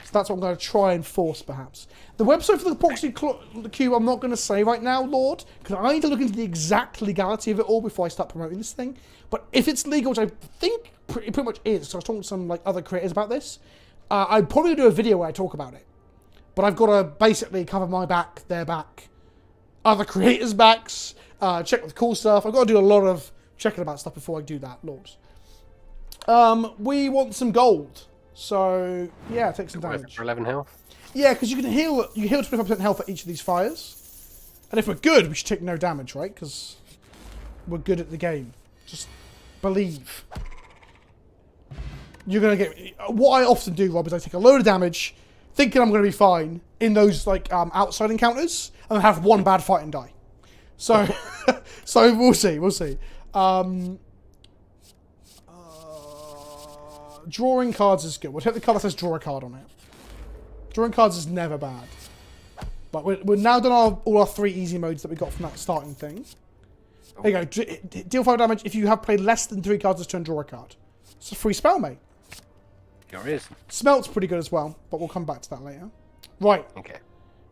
So that's what I'm going to try and force, perhaps. The website for the proxy cube, I'm not going to say right now, Lord, because I need to look into the exact legality of it all before I start promoting this thing. But if it's legal, which I think it pretty much is, so I was talking to some like other creators about this, I'd probably do a video where I talk about it. But I've got to basically cover my back, their back, other creators' backs, check with cool stuff. I've got to do a lot of checking about stuff before I do that, Lords. We want some gold. So, yeah, take some damage. For 11 health? Yeah, because you can heal 25% health at each of these fires. And if we're good, we should take no damage, right? Because we're good at the game. Just believe. You're going to get... What I often do, Rob, is I take a load of damage, thinking I'm going to be fine in those like outside encounters, and then have 1 bad fight and die. So, so we'll see. Drawing cards is good. We'll take the card that says draw a card on it. Drawing cards is never bad. But we're now done all our 3 easy modes that we got from that starting thing. There you go. Deal 5 damage if you have played less than 3 cards this turn, draw a card. It's a free spell, mate. Sure is. Smelt's pretty good as well, but we'll come back to that later. Right. Okay.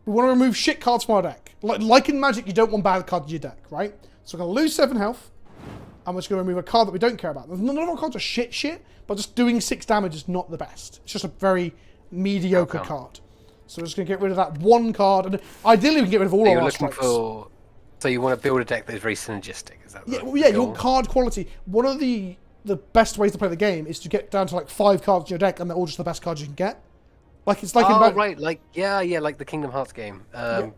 We want to remove shit cards from our deck. Like in Magic, you don't want bad cards in your deck, right? So we're going to lose 7 health. And we're just going to remove a card that we don't care about. None of our cards are shit, but just doing 6 damage is not the best. It's just a very mediocre card. So we're just going to get rid of that one card. And ideally, we can get rid of all of our strikes. So you want to build a deck that is very synergistic, is that yeah, you want card quality. One of the best ways to play the game is to get down to like 5 cards in your deck, and they're all just the best cards you can get. Like it's like right, like like the Kingdom Hearts game. I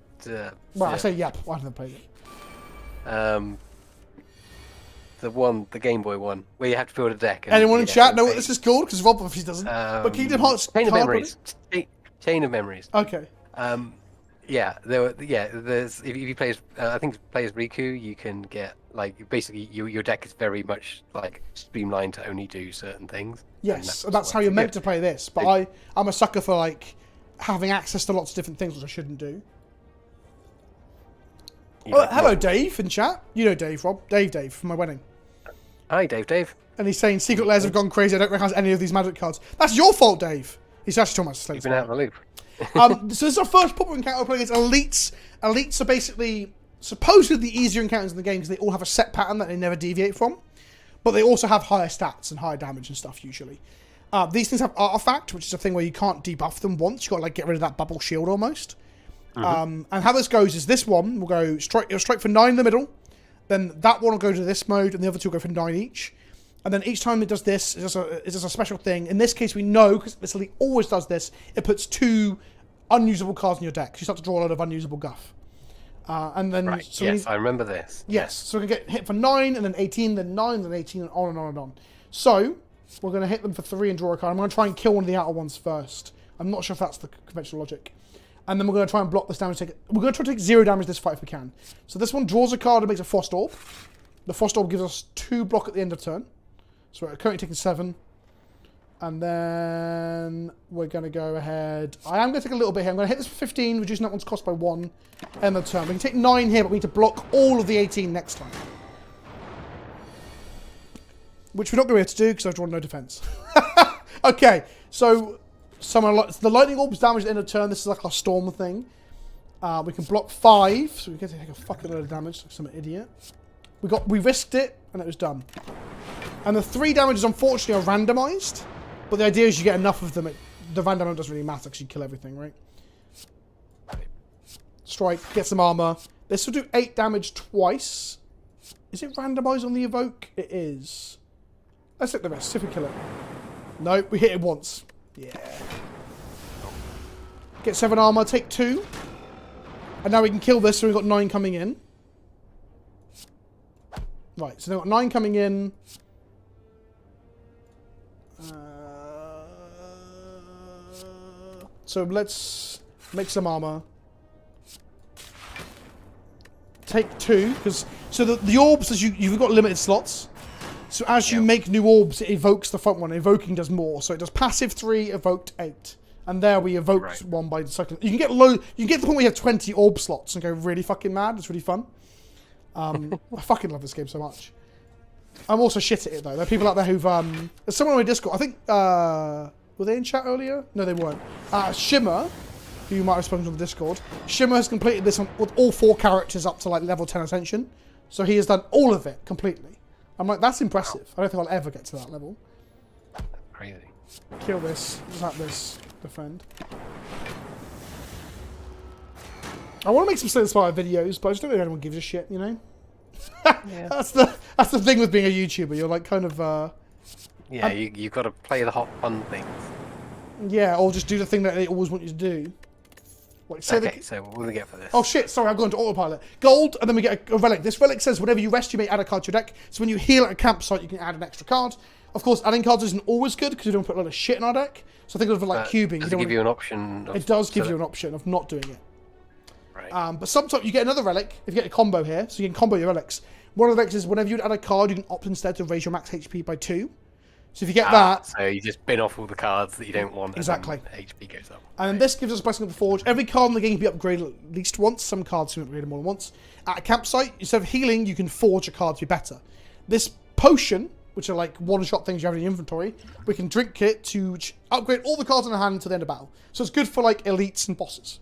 say yep. I haven't played it. The Game Boy one, where you have to build a deck. Anyone in chat know what this is called? Because Rob obviously doesn't. But Kingdom Hearts Chain of Memories. Chain of Memories. Okay. There's if you play as I think play as Riku, you can get like basically your deck is very much like streamlined to only do certain things. Yes, and that's how you're meant to play this. But I'm a sucker for like having access to lots of different things, which I shouldn't do. Hello, Dave in chat. You know Dave, Rob. Dave from my wedding. Hi, Dave. And he's saying Secret Layers have gone crazy. I don't recognise any of these Magic cards. That's your fault, Dave. He's actually talking about Slate. You've been out of the loop. So this is our first proper encounter we're playing against elites. Elites are basically supposedly the easier encounters in the game because they all have a set pattern that they never deviate from. But they also have higher stats and higher damage and stuff usually. These things have Artifact, which is a thing where you can't debuff them once. You've got to like get rid of that bubble shield almost. And how this goes is this one will go it'll strike for 9 in the middle. Then that one will go to this mode, and the other 2 will go for 9 each. And then each time it does this, it's just a special thing. In this case, we know, because this elite always does this, it puts 2 unusable cards in your deck. So you start to draw a lot of unusable guff. And then... Right, so yes, I remember this. Yes, so we can get hit for 9, and then 18, then 9, then 18, and on and on and on. So, we're going to hit them for 3 and draw a card. I'm going to try and kill one of the outer ones first. I'm not sure if that's the conventional logic. And then we're going to try and block this damage. We're going to try to take 0 damage this fight if we can. So this one draws a card and makes a Frost Orb. The Frost Orb gives us 2 block at the end of turn. So we're currently taking 7. And then we're going to go ahead. I am going to take a little bit here. I'm going to hit this for 15, reducing that one's cost by 1. End of turn. We can take 9 here, but we need to block all of the 18 next time. Which we're not going to be able to do because I've drawn no defense. Okay, so... the lightning orbs damage at the end of turn. This is like our storm thing. We can block 5, so we get to take a fucking load of damage like some idiot. We risked it, and it was done. And the 3 damages, unfortunately, are randomized. But the idea is you get enough of them. The random doesn't really matter because you kill everything, right? Strike, get some armor. This will do 8 damage twice. Is it randomized on the evoke? It is. Let's take the rest. See if we kill it. No, we hit it once. Yeah. Get 7 armor, take 2. And now we can kill this, so we've got 9 coming in. Right, so they've got 9 coming in. So let's make some armor. Take 2, because... So the orbs, as you've got limited slots. So as you make new orbs, it evokes the front one. Evoking does more. So it does passive 3, evoked 8. And there we evoked 1 by cycling. You can get low. You can get to the point where you have 20 orb slots and go really fucking mad. It's really fun. I fucking love this game so much. I'm also shit at it though. There are people out there who've there's someone on my Discord. I think were they in chat earlier? No, they weren't. Shimmer, who you might have spoken to on the Discord. Shimmer has completed this with all 4 characters up to like level 10 Ascension. So he has done all of it completely. I'm like, that's impressive. I don't think I'll ever get to that level. Crazy. Kill this. Zap this. Defend. I want to make some Spire videos, but I just don't think anyone gives a shit, you know? Yeah. That's the thing with being a YouTuber. You're like kind of... yeah, you've got to play the hot fun things. Yeah, or just do the thing that they always want you to do. Like, say so what will we get for this? Oh shit, sorry, I've gone to autopilot. Gold, and then we get a relic. This relic says whenever you rest, you may add a card to your deck. So when you heal at a campsite, you can add an extra card. Of course, adding cards isn't always good because you don't put a lot of shit in our deck. So think of it like cubing. Does it give you an option? It does give you an option of not doing it. Right. But sometimes you get another relic if you get a combo here, so you can combo your relics. One of the relics is whenever you add a card, you can opt instead to raise your max HP by 2. So if you get that... So you just bin off all the cards that you don't want. Exactly. And HP goes up. And this gives us Blessing of the Forge. Every card in the game can be upgraded at least once. Some cards can be upgraded more than once. At a campsite, instead of healing, you can forge a card to be better. This potion, which are like one-shot things you have in your inventory, we can drink it to upgrade all the cards in our hand until the end of battle. So it's good for like elites and bosses.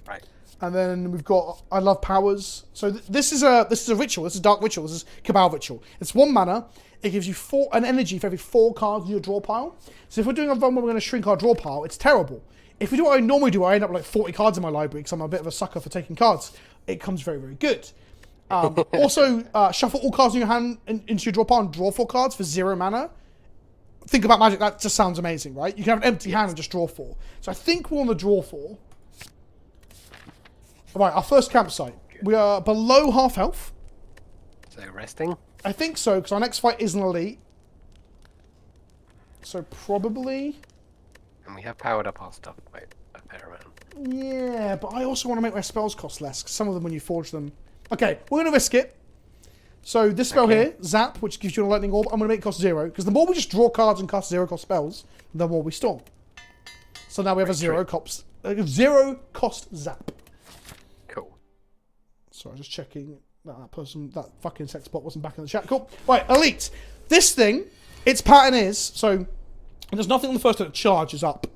Right. And then we've got I love powers. So this is a ritual. This is a dark ritual. This is Cabal ritual. It's 1 mana. It gives you an energy for every 4 cards in your draw pile. So if we're doing a run where we're going to shrink our draw pile, it's terrible. If we do what I normally do, I end up with like 40 cards in my library because I'm a bit of a sucker for taking cards. It comes very, very good. Also, shuffle all cards in your hand into your draw pile and draw 4 cards for 0 mana. Think about Magic. That just sounds amazing, right? You can have an empty hand and just draw 4. So I think we're on the draw 4. Right, our first campsite. We are below half health. So resting? I think so, because our next fight is an elite. So probably... And we have powered up our stuff quite a fair amount. Yeah, but I also want to make my spells cost less, because some of them, when you forge them... Okay, we're going to risk it. So this spell here, Zap, which gives you a lightning orb, I'm going to make it cost 0, because the more we just draw cards and cast 0 cost spells, the more we storm. So now we have a 0 cost Zap. Cool. Sorry, just checking that fucking sex bot wasn't back in the chat. Cool. Right, elite. This thing, its pattern is, so there's nothing on the first turn that charges up.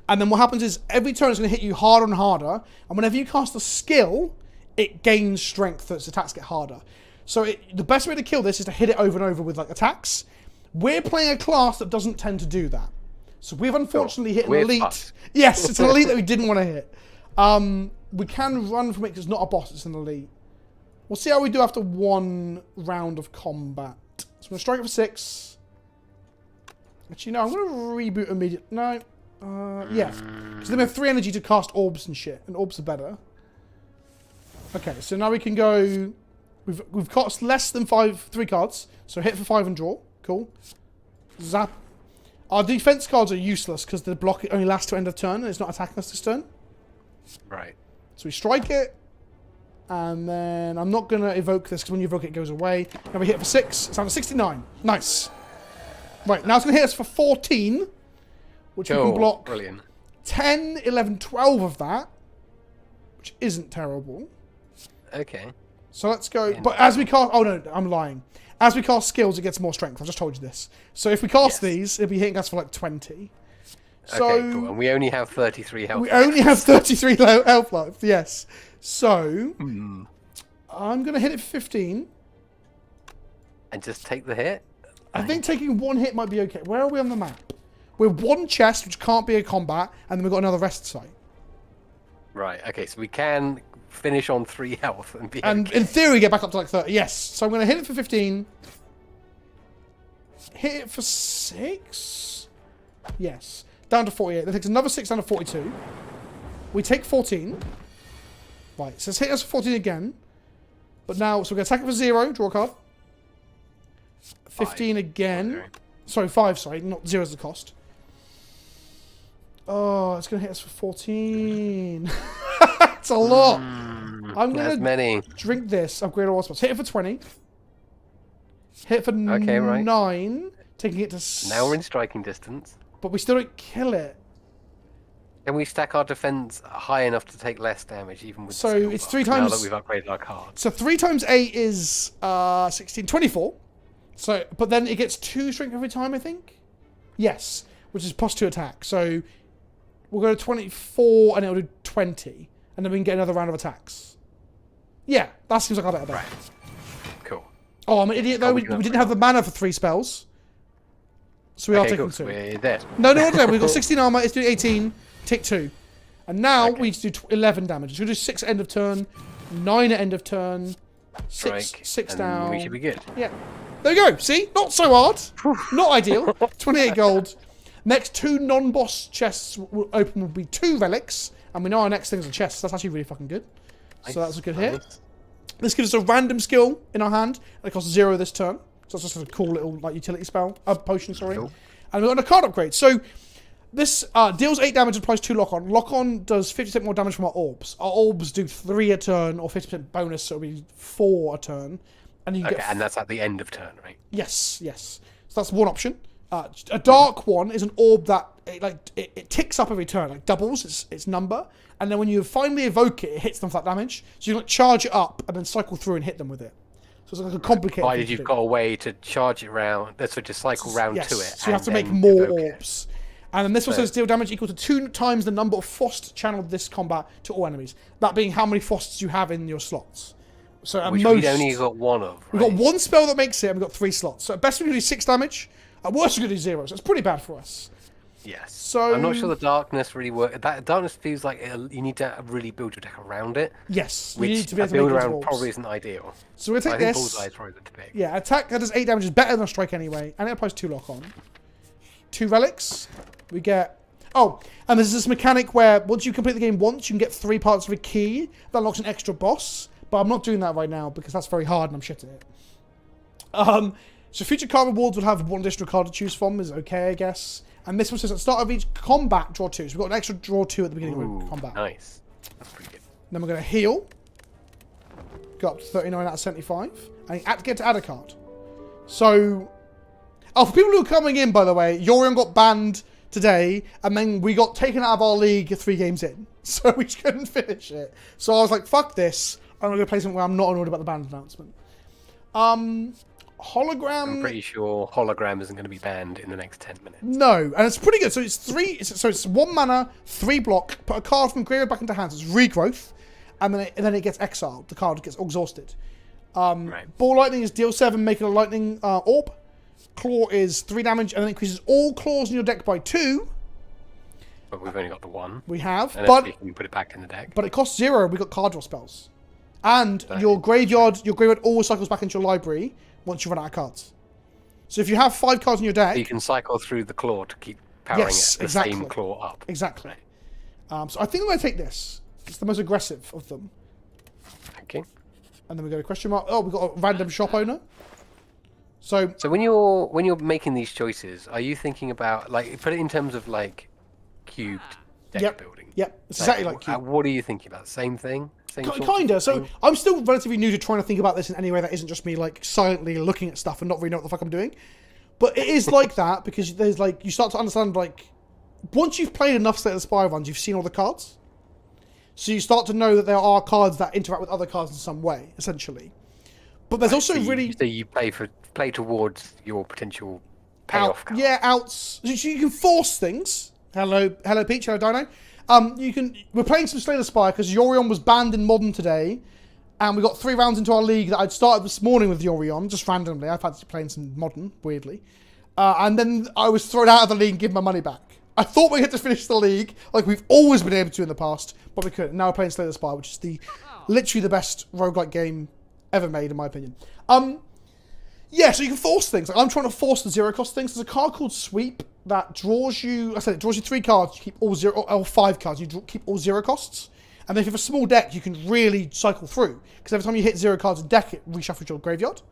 And then what happens is every turn it's going to hit you harder and harder. And whenever you cast a skill, it gains strength so its attacks get harder. So the best way to kill this is to hit it over and over with like attacks. We're playing a class that doesn't tend to do that. So we've unfortunately hit an elite. Fun. Yes, it's an elite that we didn't want to hit. We can run from it because it's not a boss, it's an elite. We'll see how we do after 1 round of combat. So I'm going to strike it for 6. Actually, no, I'm going to reboot immediately. No. Yeah. Because then we have 3 energy to cast orbs and shit. And orbs are better. Okay, so now we can go... We've cost less than 3 cards. So hit for 5 and draw. Cool. Zap. Our defense cards are useless because the block only lasts to end of turn and it's not attacking us this turn. Right. So we strike it. And then I'm not going to evoke this because when you evoke it, it goes away. Now we hit for 6. It's down to 69. Nice. Right, now it's going to hit us for 14. Which we can block 10, 11, 12 of that. Which isn't terrible. Okay. So let's go. Yeah. But as we cast... Oh, no, I'm lying. As we cast skills, it gets more strength. I've just told you this. So if we cast these, it'll be hitting us for like 20. So, okay, cool. And we only have 33 health. We only have 33 health left, yes. So, I'm going to hit it for 15. And just take the hit? I think taking 1 hit might be okay. Where are we on the map? We're 1 chest, which can't be a combat, and then we've got another rest site. Right, okay, so we can finish on 3 health and be And okay. in theory, get back up to like 30. Yes. So I'm going to hit it for 15. Hit it for 6. Yes. Down to 48. That takes another 6 down to 42. We take 14. Right, so it's hit us for 14 again. But now, so we're going to attack it for 0, draw a card. 15 again. Okay. Sorry, 5, sorry, not 0 is the cost. Oh, it's going to hit us for 14. It's a lot. I'm going to drink this, upgrade all spots. Hit it for 20. Hit it for 9. Taking it to... Now we're in striking distance. But we still don't kill it. Can we stack our defense high enough to take less damage, even with so it's 3 times... Now that we've upgraded our cards. So 3 times 8 is 16, 24. So, but then it gets 2 strength every time, I think? Yes, which is +2 attack. So we'll go to 24 and it'll do 20. And then we can get another round of attacks. Yeah, that seems like a better bet. Right. Cool. Oh, I'm an idiot though. We didn't have the mana for 3 spells. So we are taking 2. We're dead. No, we've got 16 armor. It's doing 18. Take 2. And now we need to do 11 damage. So we'll do 6 at end of turn, 9 at end of turn, 6 down. We should be good. Yeah. There you go. See? Not so hard. Not ideal. 28 gold. Next 2 non-boss chests will open will be 2 relics. And we know our next thing is a chest. So that's actually really fucking good. So that's a good hit. This gives us a random skill in our hand. And it costs 0 this turn. So that's just a cool little like utility spell. Potion, sorry. Cool. And we've got a card upgrade. So this deals 8 damage and applies 2 lock-on. Lock-on does 50% more damage from our orbs. Our orbs do 3 a turn or 50% bonus, so it'll be 4 a turn. And you get and that's at the end of turn, right? Yes, yes. So that's one option. A dark one is an orb that it ticks up every turn, like doubles its number, and then when you finally evoke it, it hits them for that damage. So you charge it up and then cycle through and hit them with it. So it's like a complicated. Provided you've got a way to charge it round, so to cycle round to it. So you have to make more orbs. And then this one says deal damage equal to 2 times the number of frost channeled this combat to all enemies. That being how many frosts you have in your slots. So at Which most, we've only got 1 of, right? we've got 1 spell that makes it, and we've got 3 slots. So at best we're going to do 6 damage. At worst we're going to do 0. So it's pretty bad for us. Yes. So I'm not sure the darkness really works. That darkness feels like you need to really build your deck around it. Yes, Which we need to be able to build make around walls. probably isn't ideal. So we're going to I take think this. bullseye is probably the pick. Yeah, attack that does 8 damage is better than a strike anyway. And it applies 2 lock on. 2 relics. We get... Oh, and there's this mechanic where once you complete the game once, you can get 3 parts of a key. That unlocks an extra boss. But I'm not doing that right now because that's very hard and I'm shit at it. So future card rewards will have 1 additional card to choose from. Is okay, I guess. And this one says at the start of each combat, draw 2. So we've got an extra draw 2 at the beginning of combat. Nice. That's pretty good. Then we're going to heal. Go up to 39 out of 75. And get to add a card. So... Oh, for people who are coming in, by the way, Yorion got banned today, and then we got taken out of our league 3 games in. So we couldn't finish it. So I was like, fuck this. I'm going to play something where I'm not annoyed about the ban announcement. Hologram... I'm pretty sure hologram isn't going to be banned in the next 10 minutes. No, and it's pretty good. So it's 3... So it's 1 mana, 3 block, put a card from graveyard back into hand. It's regrowth, and then it gets exiled. The card gets exhausted. Right. Ball lightning is deal 7, making a lightning orb. Claw is 3 damage, and then increases all claws in your deck by 2. But we've only got the 1. We have, Unless but we can put it back in the deck. But it costs 0. We got card draw spells, and your graveyard always cycles back into your library once you run out of cards. So if you have 5 cards in your deck, So you can cycle through the claw to keep powering the same claw up. Exactly. So I think I'm going to take this. It's the most aggressive of them. Okay. And then we go to question mark. Oh, we've got a random shop owner. So when you're making these choices, are you thinking about, like, put it in terms of like cubed deck building? Yep. It's exactly like cube. What are you thinking about? Same thing? Kinda. So I'm still relatively new to trying to think about this in any way that isn't just me like silently looking at stuff and not really know what the fuck I'm doing. But it is like that because there's like you start to understand like once you've played enough Slay the Spire runs, you've seen all the cards. So you start to know that there are cards that interact with other cards in some way, essentially. But there's also really so you play towards your potential payoff card. Yeah, outs. So you can force things. Hello Peach, hello Dino. We're playing some Slay the Spire because Yorion was banned in Modern today, and we got 3 rounds into our league that I'd started this morning with Yorion, just randomly. I fancied playing some Modern, weirdly. And then I was thrown out of the league and given my money back. I thought we had to finish the league, like we've always been able to in the past, but we couldn't. Now we're playing Slay the Spire, which is literally the best roguelike game ever made, in my opinion. Yeah, so you can force things. Like I'm trying to force the 0 cost things. There's a card called Sweep that draws you... I said it draws you 3 cards. You keep all 0... Or 5 cards. You keep all 0 costs. And then if you have a small deck, you can really cycle through. Because every time you hit 0 cards in deck, it reshuffles your graveyard.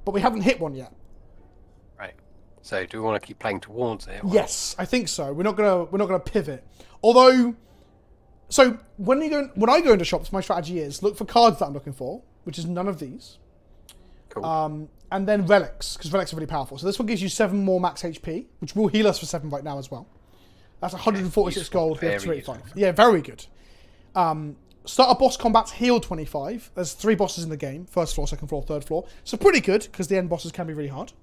But we haven't hit one yet. Right. So do we want to keep playing towards it? Yes, I think so. We're not gonna pivot. Although... So when I go into shops, my strategy is look for cards that I'm looking for, which is none of these. Cool. And then relics, because relics are really powerful. So this one gives you 7 more max HP, which will heal us for 7 right now as well. That's 146 gold. We have 285. Yeah, very good. Start a boss combats heal 25. There's 3 bosses in the game: first floor, second floor, third floor. So pretty good because the end bosses can be really hard.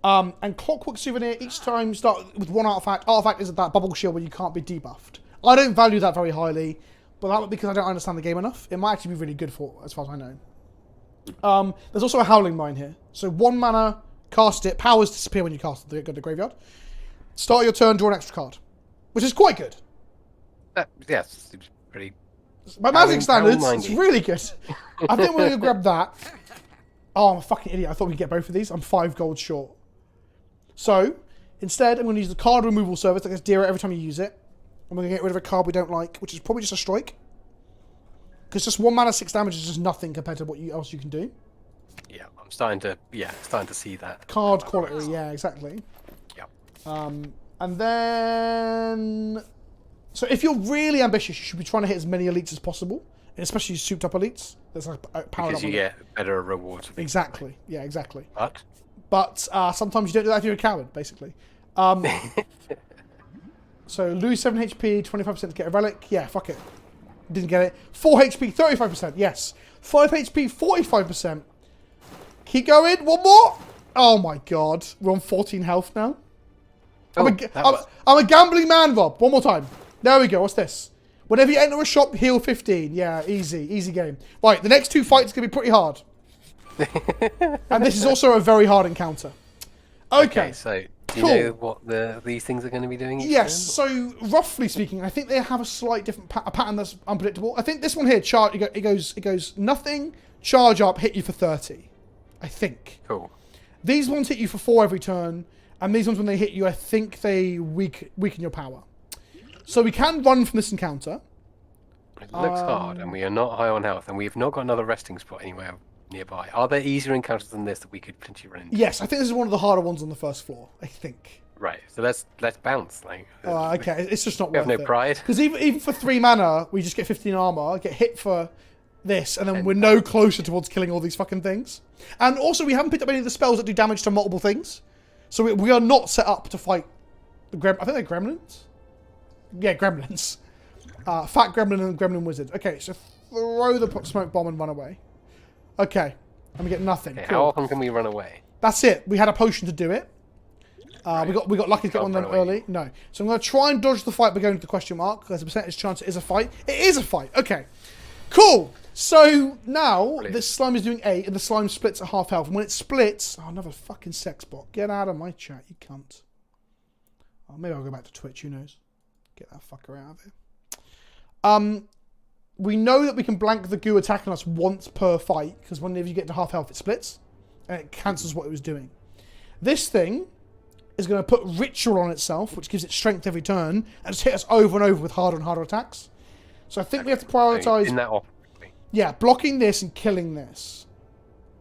And Clockwork Souvenir. Each time you start with 1 artifact. Artifact is that bubble shield where you can't be debuffed. I don't value that very highly, but that because I don't understand the game enough. It might actually be really good for as far as I know. There's also a Howling Mine here. So 1 mana, cast it. Powers disappear when you cast it. Go to the graveyard. Start your turn, draw an extra card. Which is quite good. Yes, seems pretty... By Magic standards, it's really good. I think we're going to grab that. Oh, I'm a fucking idiot. I thought we'd get both of these. I'm 5 gold short. So, instead, I'm going to use the card removal service that gets dearer every time you use it. I'm going to get rid of a card we don't like, which is probably just a strike. Because just 1 mana, 6 damage is just nothing compared to what else you can do. Yeah, I'm starting to see that. Card quality, yeah, exactly. Yeah. And then... So if you're really ambitious, you should be trying to hit as many elites as possible. And especially souped up elites. There's like powered because up you get better rewards. Exactly, yeah, exactly. But sometimes you don't do that if you're a coward, basically. So lose 7 HP, 25% to get a relic. Yeah, fuck it. Didn't get it. 4 HP, 35%. Yes. 5 HP, 45%. Keep going. 1 more. Oh my god. We're on 14 health now. Oh, I'm a gambling man, Rob. One more time. There we go. What's this? Whenever you enter a shop, heal 15. Yeah, easy game. Right, the next 2 fights are going to be pretty hard. And this is also a very hard encounter. Okay, so do you know what these things are going to be doing each turn? So roughly speaking, I think they have a slight different pattern that's unpredictable. I think this one here, it goes nothing, charge up, hit you for 30. I think. Cool. These ones hit you for 4 every turn, and these ones when they hit you, I think they weaken your power. So we can run from this encounter. It looks hard, and we are not high on health, and we've not got another resting spot anywhere nearby. Are there easier encounters than this that we could potentially run into? Yes, I think this is one of the harder ones on the first floor. I think. Right. So let's bounce. Like. Okay, it's just not we worth it. have no pride. Because even for 3 mana, we just get 15 armor, get hit for this, and then we're no closer towards killing all these fucking things. And also, we haven't picked up any of the spells that do damage to multiple things, so we are not set up to fight the I think they're gremlins. Yeah, gremlins. Fat gremlin and gremlin wizard. Okay, so throw the smoke bomb and run away. Okay, and we get nothing. Okay, cool. How often can we run away? That's it. We had a potion to do it. We got lucky to get one of them early. No, so I'm going to try and dodge the fight by going to the question mark. There's a percentage chance it is a fight. It is a fight. Okay, cool. So now this slime is doing 8, and the slime splits at half health. And when it splits, another fucking sex bot. Get out of my chat, you cunt. Oh, maybe I'll go back to Twitch. Who knows? Get that fucker out of here. We know that we can blank the goo attacking us once per fight, because whenever you get to half health, it splits, and it cancels what it was doing. This thing is going to put ritual on itself, which gives it strength every turn, and just hit us over and over with harder and harder attacks. So I think we have to prioritize. In that off. Yeah, blocking this and killing this.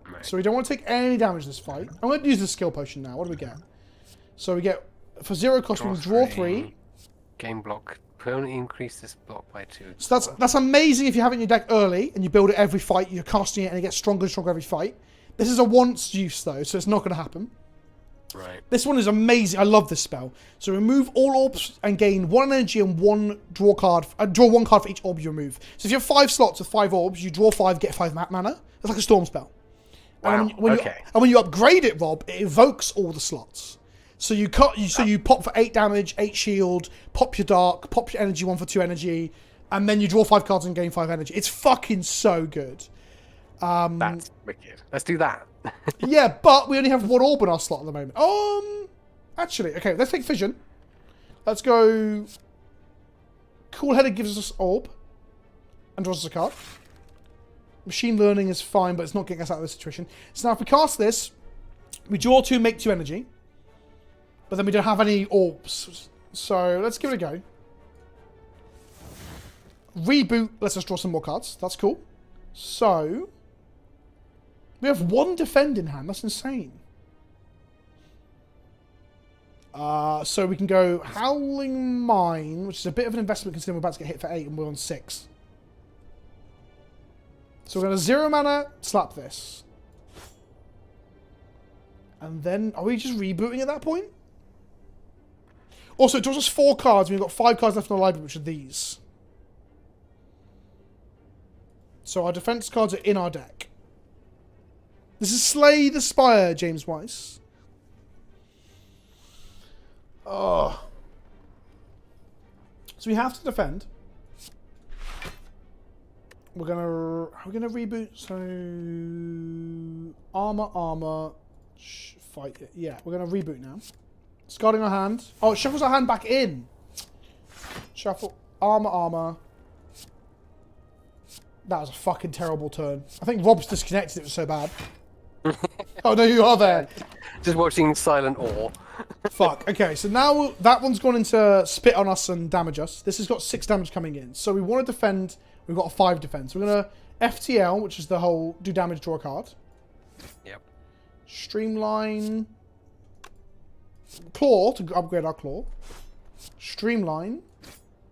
Right. So we don't want to take any damage this fight. I'm going to use the skill potion now. What do we get? So we get, for 0 cost, we can draw 3. Game block. Permanently increase this block by 2. So that's amazing if you have it in your deck early and you build it every fight, you're casting it and it gets stronger and stronger every fight. This is a once use though, so it's not going to happen. Right. This one is amazing. I love this spell. So remove all orbs and gain 1 energy and 1 draw card. Draw 1 card for each orb you remove. So if you have 5 slots with 5 orbs, you draw 5, get 5 mana. It's like a storm spell. Wow. And when you upgrade it, Rob, it evokes all the slots. So you pop for 8 damage, 8 shield, pop your dark, pop your energy 1 for 2 energy, and then you draw 5 cards and gain 5 energy. It's fucking so good. That's wicked. Let's do that. Yeah, but we only have 1 orb in our slot at the moment. Actually, okay, let's take Fission. Let's go. Cool-headed gives us orb and draws us a card. Machine learning is fine, but it's not getting us out of this situation. So now if we cast this, we draw 2, make 2 energy. But then we don't have any orbs. So let's give it a go. Reboot lets us draw some more cards. That's cool. So we have 1 defend in hand. That's insane. So we can go Howling Mine, which is a bit of an investment considering we're about to get hit for 8 and we're on 6. So we're going to 0 mana, slap this. And then, are we just rebooting at that point? Also, it draws us 4 cards. We've got 5 cards left in the library, which are these. So our defense cards are in our deck. This is Slay the Spire, James Weiss. Oh. So we have to defend. We're gonna reboot. So armor. Fight it. Yeah, we're gonna reboot now. Discarding our hand. Oh, it shuffles our hand back in. Shuffle. Armor. That was a fucking terrible turn. I think Rob's disconnected. It was so bad. Oh, no, you are there. Just watching silent awe. Fuck. Okay, so now that one's gone into spit on us and damage us. This has got 6 damage coming in. So we want to defend. We've got a 5 defense. We're going to FTL, which is the whole do damage, draw a card. Yep. Streamline. Claw to upgrade our claw. Streamline.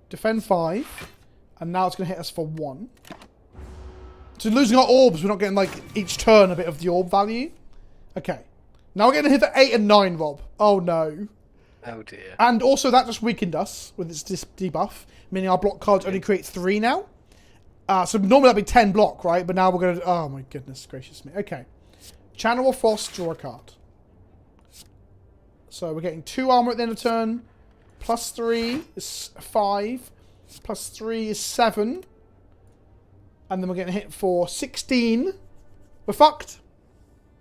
Defend 5. And now it's going to hit us for 1. So losing our orbs, we're not getting like each turn a bit of the orb value. Okay. Now we're getting hit for 8 and 9, Rob. Oh no. Oh dear. And also that just weakened us with its debuff, meaning our block cards only create 3 now. So normally that'd be 10 block, right? But now we're going to... Oh my goodness gracious me. Okay. Channel of Frost, draw a card. So we're getting 2 armor at the end of turn. +3 is 5. +3 is 7. And then we're getting hit for 16. We're fucked.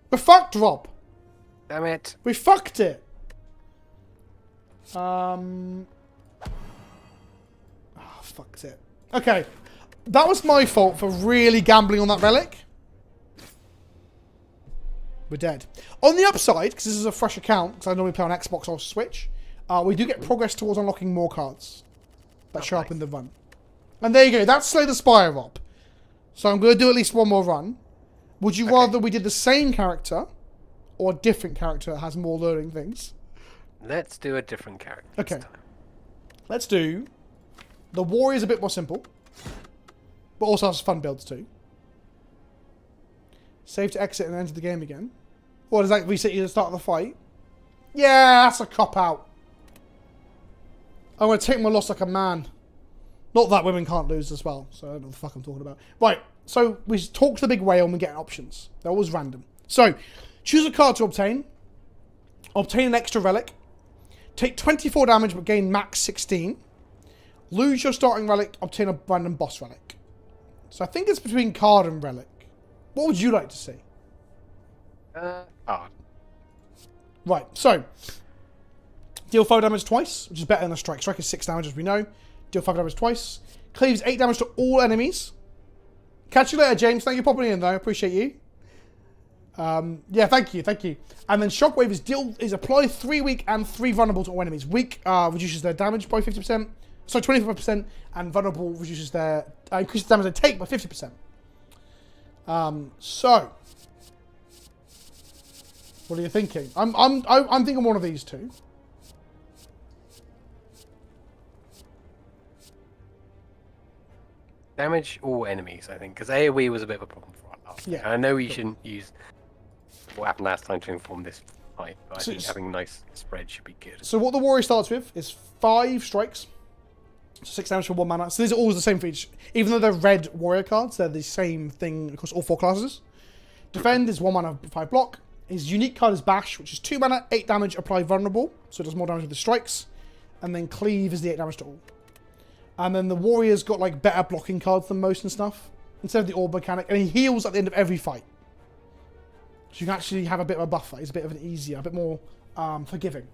We're fucked, Rob. Damn it. We fucked it. Oh, fucked it. Okay. That was my fault for really gambling on that relic. We're dead. On the upside, because this is a fresh account, because I normally play on Xbox or Switch, we do get progress towards unlocking more cards that show up in the run. And there you go. That's Slay the Spire, Rob. So I'm going to do at least one more run. Would you rather we did the same character or a different character that has more learning things? Let's do a different character. Okay. Let's do... The Warrior's a bit more simple, but also has fun builds too. Save to exit and enter the game again. Or does that reset you to the start of the fight? Yeah, that's a cop-out. I'm going to take my loss like a man. Not that women can't lose as well, so I don't know what the fuck I'm talking about. Right, so we talk to the big whale and we get options. They're always random. So, choose a card to obtain. Obtain an extra relic. Take 24 damage but gain max 16. Lose your starting relic, obtain a random boss relic. So I think it's between card and relic. What would you like to see? Card. Right, so... Deal 5 damage twice, which is better than a strike. Strike is 6 damage, as we know. Deal 5 damage twice. Cleaves 8 damage to all enemies. Catch you later, James. Thank you for popping in, though. Appreciate you. Yeah, thank you, thank you. And then Shockwave is apply 3 weak and 3 vulnerable to all enemies. Weak reduces their damage by 50%. Sorry, 25%. And vulnerable reduces their... increases the damage they take by 50%. So... What are you thinking? I'm thinking one of these two. Damage all enemies, I think, because AoE was a bit of a problem for us last time. I know we shouldn't use what happened last time to inform this fight, but I think having a nice spread should be good. So what the Warrior starts with is 5 strikes, so 6 damage for 1 mana. So these are always the same for each. Even though they're red Warrior cards, they're the same thing across all 4 classes. Defend is 1 mana, 5 block. His unique card is Bash, which is 2 mana, 8 damage, apply vulnerable, so it does more damage with the strikes. And then Cleave is the 8 damage to all. And then the Warrior's got like better blocking cards than most and stuff, instead of the orb mechanic. And he heals at the end of every fight. So you can actually have a bit of a buffer. He's a bit of an easier, a bit more forgiving.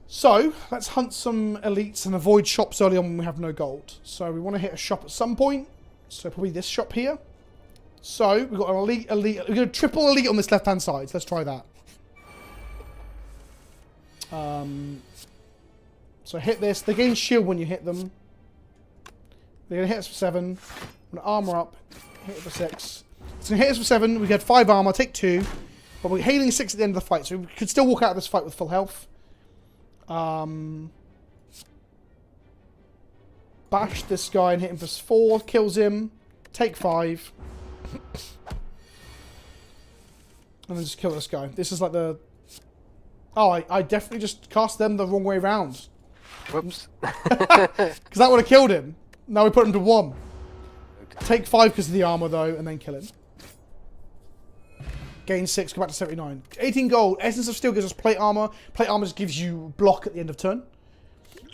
So, let's hunt some elites and avoid shops early on when we have no gold. So we want to hit a shop at some point. So probably this shop here. So, we've got an elite. We're going to triple elite on this left-hand side. So let's try that. So hit this. They gain shield when you hit them. They're going to hit us for 7. I'm going to armor up. Hit it for 6. It's going to hit us for 7. We get 5 armor. Take 2. But we're healing 6 at the end of the fight. So we could still walk out of this fight with full health. Bash this guy and hit him for 4. Kills him. Take 5. And then just kill this guy. This is like the... Oh, I definitely just cast them the wrong way around. Whoops. Because that would have killed him. Now we put him to 1. Take 5 because of the armor, though, and then kill him. Gain 6, go back to 79. 18 gold. Essence of Steel gives us plate armor. Plate armor just gives you block at the end of turn.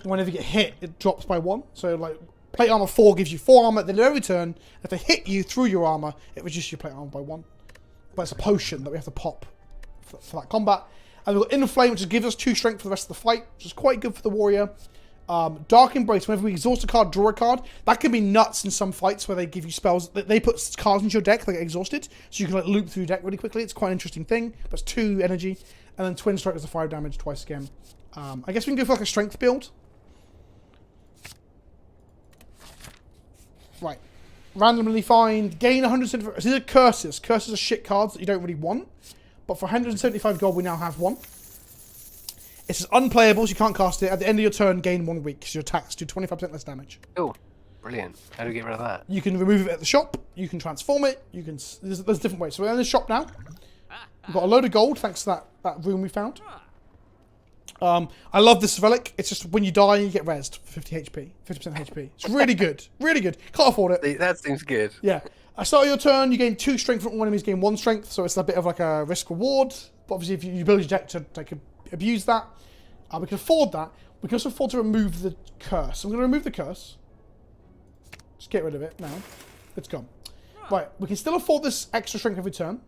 Whenever you get hit, it drops by 1. So, like, plate armor 4 gives you 4 armor. Then every turn, if they hit you through your armor, it reduces your plate armor by 1. But it's a potion that we have to pop for that combat. And we've got Inflame, which gives us 2 strength for the rest of the fight, which is quite good for the Warrior. Dark Embrace, whenever we exhaust a card, draw a card. That can be nuts in some fights where they give you spells. They put cards into your deck, they get exhausted, so you can like loop through your deck really quickly. It's quite an interesting thing, but it's 2 energy. And then Twin Strike is a 5 damage twice again. I guess we can go for like a strength build. Right. Randomly find, gain 175. These are curses. Curses are shit cards that you don't really want. But for 175 gold, we now have 1. It's unplayable, so you can't cast it. At the end of your turn, gain 1 weak, because your attacks do 25% less damage. Oh, brilliant. How do we get rid of that? You can remove it at the shop. You can transform it. You can. There's different ways. So we're in the shop now. We've got a load of gold, thanks to that room we found. I love this relic. It's just when you die, you get rezzed for 50 HP, 50% HP. It's really good, really good. Can't afford it. That seems good. Yeah. At start of your turn, you gain 2 strength from all enemies, gain 1 strength, so it's a bit of like a risk reward. But obviously, if you build your deck to abuse that, we can afford that. We can also afford to remove the curse. I'm going to remove the curse. Just get rid of it now. It's gone. Right, we can still afford this extra strength every turn.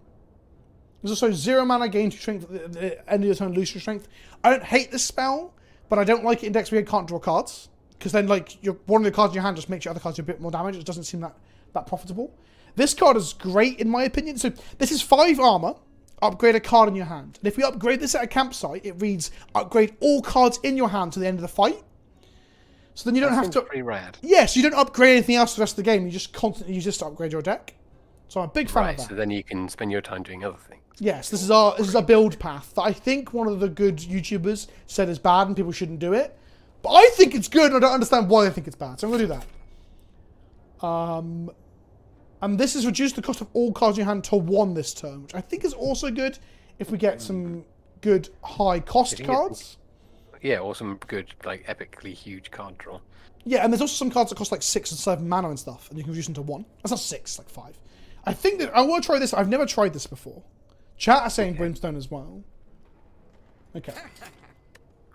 There's also 0 mana, gain 2 strength at the end of your turn, lose 2 strength. I don't hate this spell, but I don't like it in decks where you can't draw cards. Because then, like, one of the cards in your hand just makes your other cards do a bit more damage. It doesn't seem that profitable. This card is great, in my opinion. So, this is 5 armor. Upgrade a card in your hand. And if we upgrade this at a campsite, it reads, upgrade all cards in your hand to the end of the fight. So then you don't have to... pretty rad. Yes, you don't upgrade anything else for the rest of the game. You just constantly use this to upgrade your deck. So I'm a big fan of that. So then you can spend your time doing other things. Yes, this is our build path that I think one of the good YouTubers said is bad and people shouldn't do it. But I think it's good and I don't understand why they think it's bad. So I'm going to do that. And this has reduced the cost of all cards in your hand to 1 this turn, which I think is also good if we get some good high cost cards. Yeah, or some good, like, epically huge card draw. Yeah, and there's also some cards that cost like 6 and 7 mana and stuff, and you can reduce them to 1. That's not 6, like 5. I think that I want to try this. I've never tried this before. Chat are saying Brimstone as well. Okay.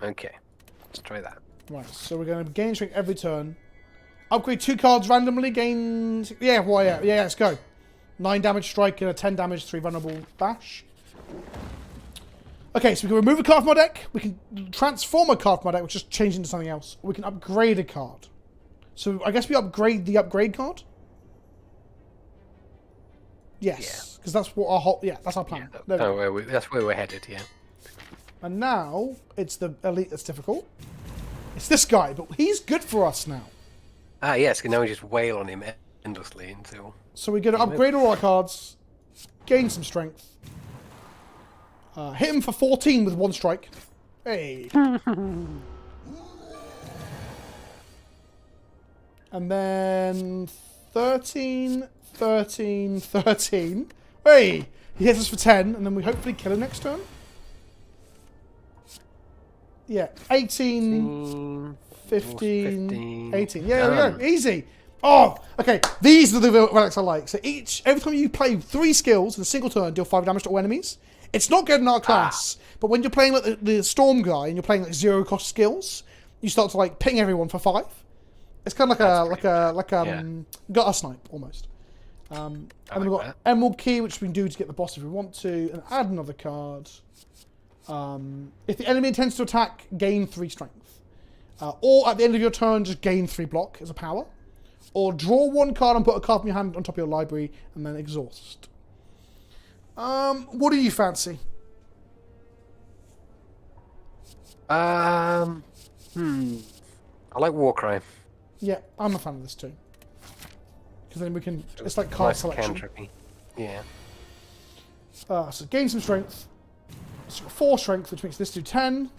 Okay. Let's try that. Right, so we're going to gain strength every turn. Upgrade 2 cards randomly, gain... Yeah, why? Yeah, let's go. 9 damage strike and a 10 damage, 3 vulnerable bash. Okay, so we can remove a card from our deck. We can transform a card from our deck, which is change into something else. We can upgrade a card. So I guess we upgrade the upgrade card? Yes, because that's what our whole... Yeah, that's our plan. Yeah, that's where we're headed, yeah. And now, it's the elite that's difficult. It's this guy, but he's good for us now. Ah, yes, and now we just wail on him endlessly until... So we're going to upgrade all our cards, gain some strength, hit him for 14 with 1 strike. Hey! And then 13, 13, 13. Hey! He hits us for 10, and then we hopefully kill him next turn. Yeah, 18... 15, 18. Yeah, there we go. Easy. Oh, okay. These are the relics I like. So every time you play 3 skills in a single turn, deal 5 damage to all enemies. It's not good in our class, but when you're playing like the Storm guy and you're playing like 0 cost skills, you start to like ping everyone for 5. It's kind of like gutter snipe almost. And then we've got Emerald Key, which we can do to get the boss if we want to, and add another card. If the enemy intends to attack, gain 3 strength. Or at the end of your turn, just gain 3 block as a power. Or draw 1 card and put a card from your hand on top of your library, and then exhaust. What do you fancy? I like Warcry. Yeah, I'm a fan of this too. Because then we can... It's like card selection. Cantrip-y. Yeah. So gain some strength. So 4 strength, which makes this do 10.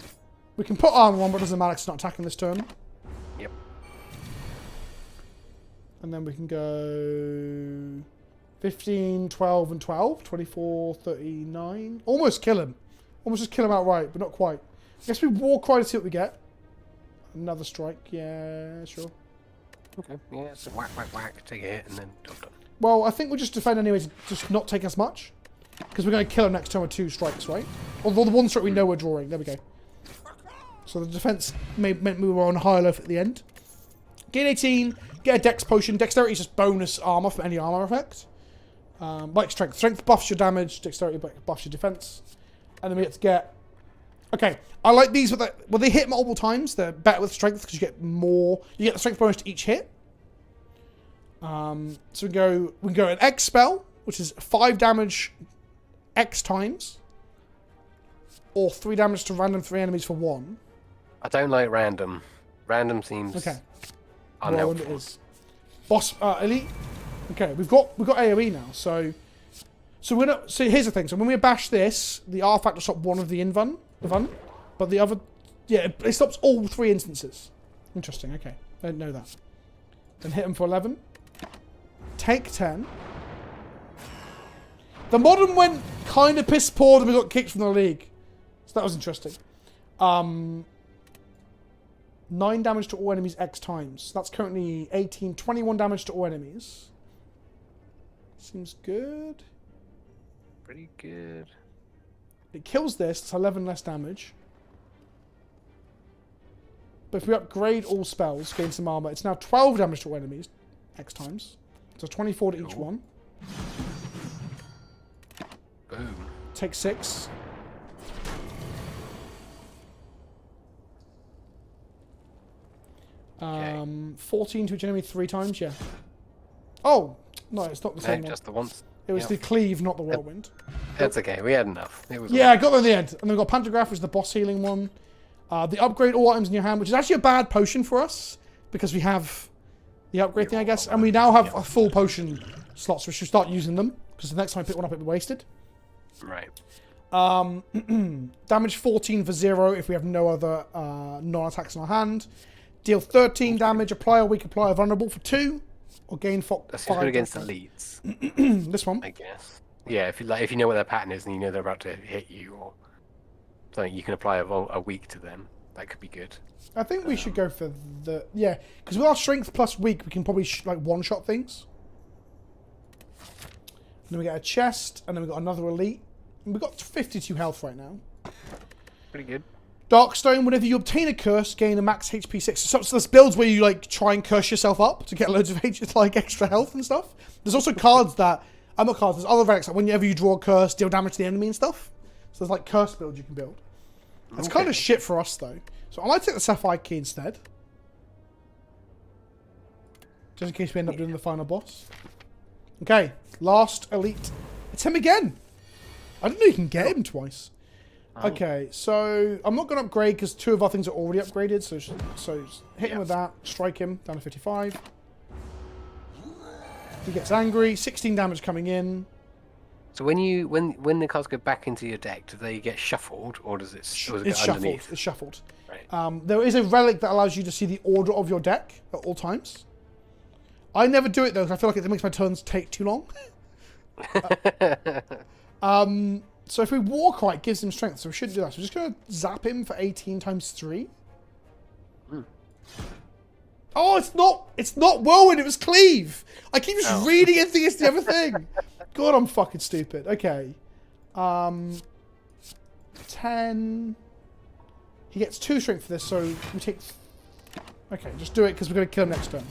We can put armor on, but it doesn't matter because it's not attacking this turn. Yep. And then we can go 15, 12, and 12. 24, 39. Almost kill him. Almost just kill him outright, but not quite. I guess we walk right to see what we get. Another strike. Yeah, sure. Okay. Yeah, so whack, whack, whack. Take a hit and then done. Well, I think we'll just defend anyway to just not take as much. Because we're going to kill him next turn with 2 strikes, right? Although the 1 strike we know we're drawing. There we go. So the defense meant we were on high loaf at the end. Gain 18, get a dex potion. Dexterity is just bonus armor from any armor effect. Like strength. Strength buffs your damage, dexterity buffs your defense. And then we get to get... Okay, I like these when they hit multiple times, they're better with strength because you get more... You get the strength bonus to each hit. So we can go an X spell, which is 5 damage X times. Or 3 damage to random 3 enemies for 1. I don't like random. Random seems unhelpful. Well, it is. Boss elite. Okay, we've got AoE now. So we're not. So here's the thing. So when we bash this, the artifact will stop 1 of the invuln, but the other, yeah, it stops all 3 instances. Interesting. Okay, I didn't know that. Then hit him for 11. Take 10. The modern went kind of piss poor and we got kicked from the league. So that was interesting. 9 damage to all enemies X times. That's currently 18, 21 damage to all enemies. Seems good. Pretty good. It kills this, it's 11 less damage. But if we upgrade all spells, gain some armor, it's now 12 damage to all enemies X times. So 24 to each one. Boom. Take 6. Okay. 14 to each enemy 3 times, yeah. Oh! No, it's not the same one. Just the once. It was the cleave, not the whirlwind. That's okay, we had enough. It was Yeah, I got there in the end. And then we've got Pantograph, which is the boss healing one. The upgrade all items in your hand, which is actually a bad potion for us, because we have the upgrade thing, I guess. And we now have a full potion slot, so we should start using them, because the next time I pick one up, it'll be wasted. Right. Damage 14 for 0 if we have no other non-attacks in our hand. Deal 13 damage, apply a weak, apply a vulnerable for 2. Or gain 5. That's good against elites. This one? I guess. Yeah, if you know what their pattern is and you know they're about to hit you or something, you can apply a weak to them. That could be good. I think we should go for the... Yeah, because with our strength plus weak, we can probably like one-shot things. And then we get a chest, and then we got another elite. And we've got 52 health right now. Pretty good. Darkstone, whenever you obtain a curse, gain a max HP 6. So there's builds where you like try and curse yourself up to get loads of like extra health and stuff. There's also cards that... not cards, there's other relics, like whenever you draw a curse, deal damage to the enemy and stuff. So there's like curse builds you can build. It's kind of shit for us though. So I might take the Sapphire Key instead. Just in case we end up doing the final boss. Okay, last elite. It's him again. I didn't know you can get him twice. Okay, so I'm not going to upgrade because 2 of our things are already upgraded. So hit him with that, strike him down to 55. He gets angry. 16 damage coming in. So when the cards go back into your deck, do they get shuffled or does it go underneath? It's shuffled. Right. There is a relic that allows you to see the order of your deck at all times. I never do it though because I feel like it makes my turns take too long. So if we walk right, it gives him strength, so we shouldn't do that. So we're just going to zap him for 18 times 3. Oh, it's not whirlwind, it was cleave. I keep just reading and thinking it's the other thing. God, I'm fucking stupid. Okay. 10. He gets 2 strength for this, so we take... Okay, just do it because we're going to kill him next turn.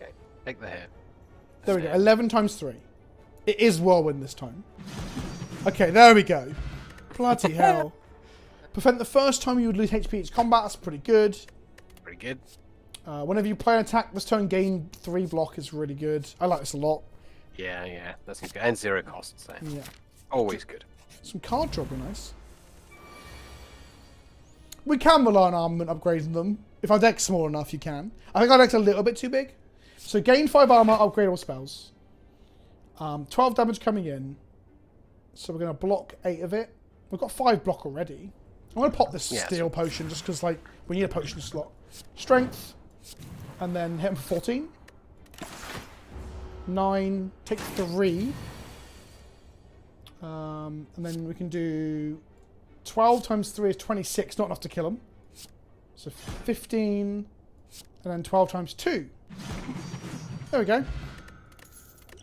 Okay, take the hit. There we go, 11 times 3. It is whirlwind this time. Okay, there we go. Bloody hell. Prevent the first time you would lose HP each combat, that's pretty good. Pretty good. Whenever you play an attack this turn, gain 3 block is really good. I like this a lot. Yeah, that seems good. And 0 costs, so Yeah. always good. Some card draw would be nice. We can rely on armament upgrading them. If our deck's small enough, you can. I think our deck's a little bit too big. So gain 5 armor, upgrade all spells. 12 damage coming in. So we're going to block 8 of it. We've got 5 block already. I'm going to pop this steel potion just because like we need a potion slot. Strength. And then hit him for 14. 9. Take 3. And then we can do 12 times 3 is 26. Not enough to kill him. So 15. And then 12 times 2. There we go.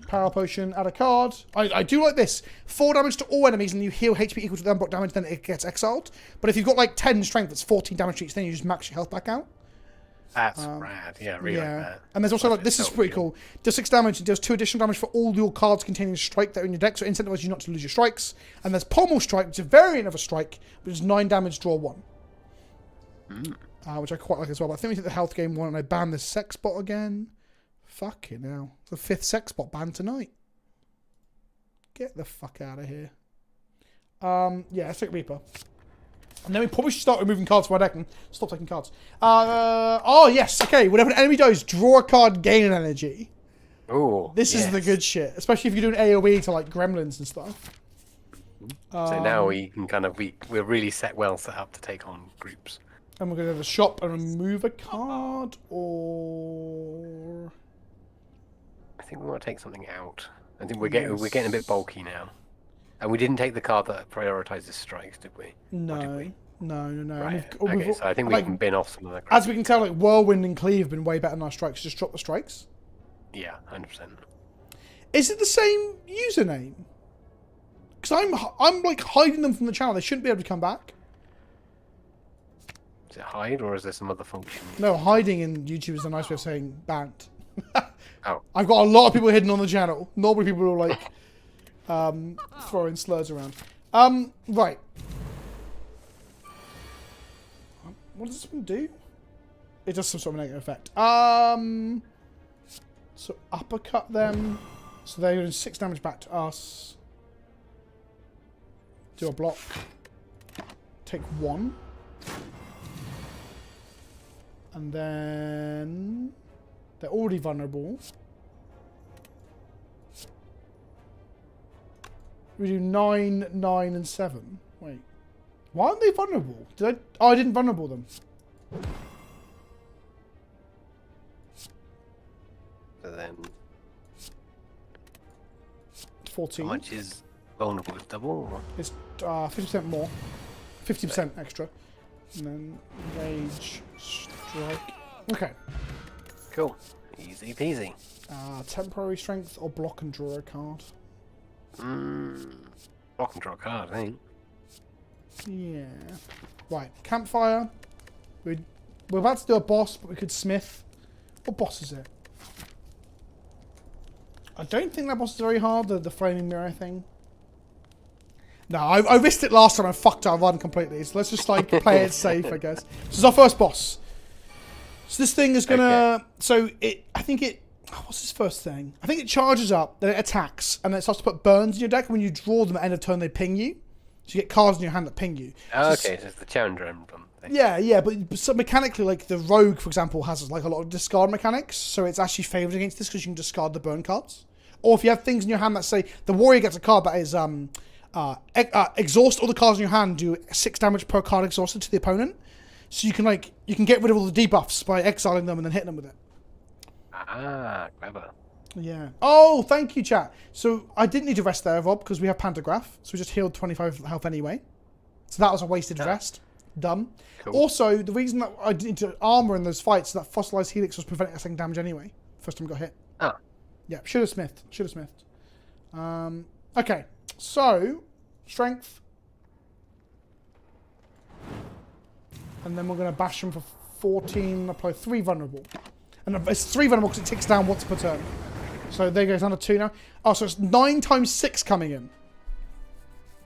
Power potion, add a card. I do like this. 4 damage to all enemies and you heal HP equal to the unblocked damage, then it gets exiled. But if you've got like 10 strength, that's 14 damage to each, then you just max your health back out. That's rad. Yeah, really like that. And there's also like, this is pretty cool. Deals 6 damage and deals 2 additional damage for all your cards containing a strike that are in your deck, so it incentivizes you not to lose your strikes. And there's Pommel Strike, which is a variant of a strike, which is 9 damage, draw 1. Which I quite like as well. But I think we take the health game one and I ban the sex bot again. Fucking hell. The 5th sex bot banned tonight. Get the fuck out of here. Yeah, let's take Reaper. And then we probably should start removing cards from our deck and stop taking cards. Oh, yes. Okay, whenever an enemy dies, draw a card, gain an energy. Oh, This is the good shit. Especially if you're doing AoE to like gremlins and stuff. So now we can kind of, we're really well set up to take on groups. And we're going to go to the shop and remove a card, or... I think we want to take something out. I think we're getting a bit bulky now. And we didn't take the card that prioritizes strikes, did we? No. Or did we? No. Right. And Okay, so I think we like, can bin off some of the. as we can tell, like Whirlwind and Cleave have been way better than our strikes. Just drop the strikes. Yeah, 100%. Is it the same username? Because I'm like hiding them from the channel. They shouldn't be able to come back. Is it hide or is there some other function? No, hiding in YouTube is a nice way of saying banned. Oh. I've got a lot of people hidden on the channel. Normally people are like throwing slurs around. Right. What does this one do? It does some sort of negative effect. So uppercut them. So they're doing 6 damage back to us. Do a block. Take 1. And then they're already vulnerable. We do 9, 9, and 7. Wait. Why aren't they vulnerable? Did I? Oh, I didn't vulnerable them. So then, 14. how much is vulnerable with double? Or? It's 50% more. 50% extra. And then rage, strike. Okay. Cool. Easy peasy. Temporary strength or block and draw a card. Block and draw a card, I think. Yeah. Right. Campfire. We're about to do a boss, but we could smith. What boss is it? I don't think that boss is very hard, the flaming mirror thing. No, I risked it last time and fucked our run completely. So let's just like play it safe, I guess. This is our first boss. So this thing is gonna. Okay. So I think it. What's this first thing? I think it charges up, then it attacks, and then it starts to put burns in your deck. And when you draw them at the end of turn, they ping you. So you get cards in your hand that ping you. Oh, okay, so it's the Challenger emblem thing. Yeah, but so mechanically, like the Rogue, for example, has like a lot of discard mechanics. So it's actually favoured against this because you can discard the burn cards. Or if you have things in your hand that say the Warrior gets a card that is exhaust all the cards in your hand, do 6 damage per card exhausted to the opponent. So you can get rid of all the debuffs by exiling them and then hitting them with it. Ah, clever. Yeah. Oh, thank you, chat. So I didn't need to rest there, Rob, because we have Pantograph. So we just healed 25 health anyway. So that was a wasted rest. Done. Cool. Also, the reason that I didn't need to armor in those fights is that Fossilized Helix was preventing us taking damage anyway. First time we got hit. Ah. Yeah, should have smithed. Okay, so strength. And then we're going to bash them for 14, apply 3 vulnerable. And it's 3 vulnerable because it ticks down once per turn. So there goes down to 2 now. Oh, so it's 9 times 6 coming in.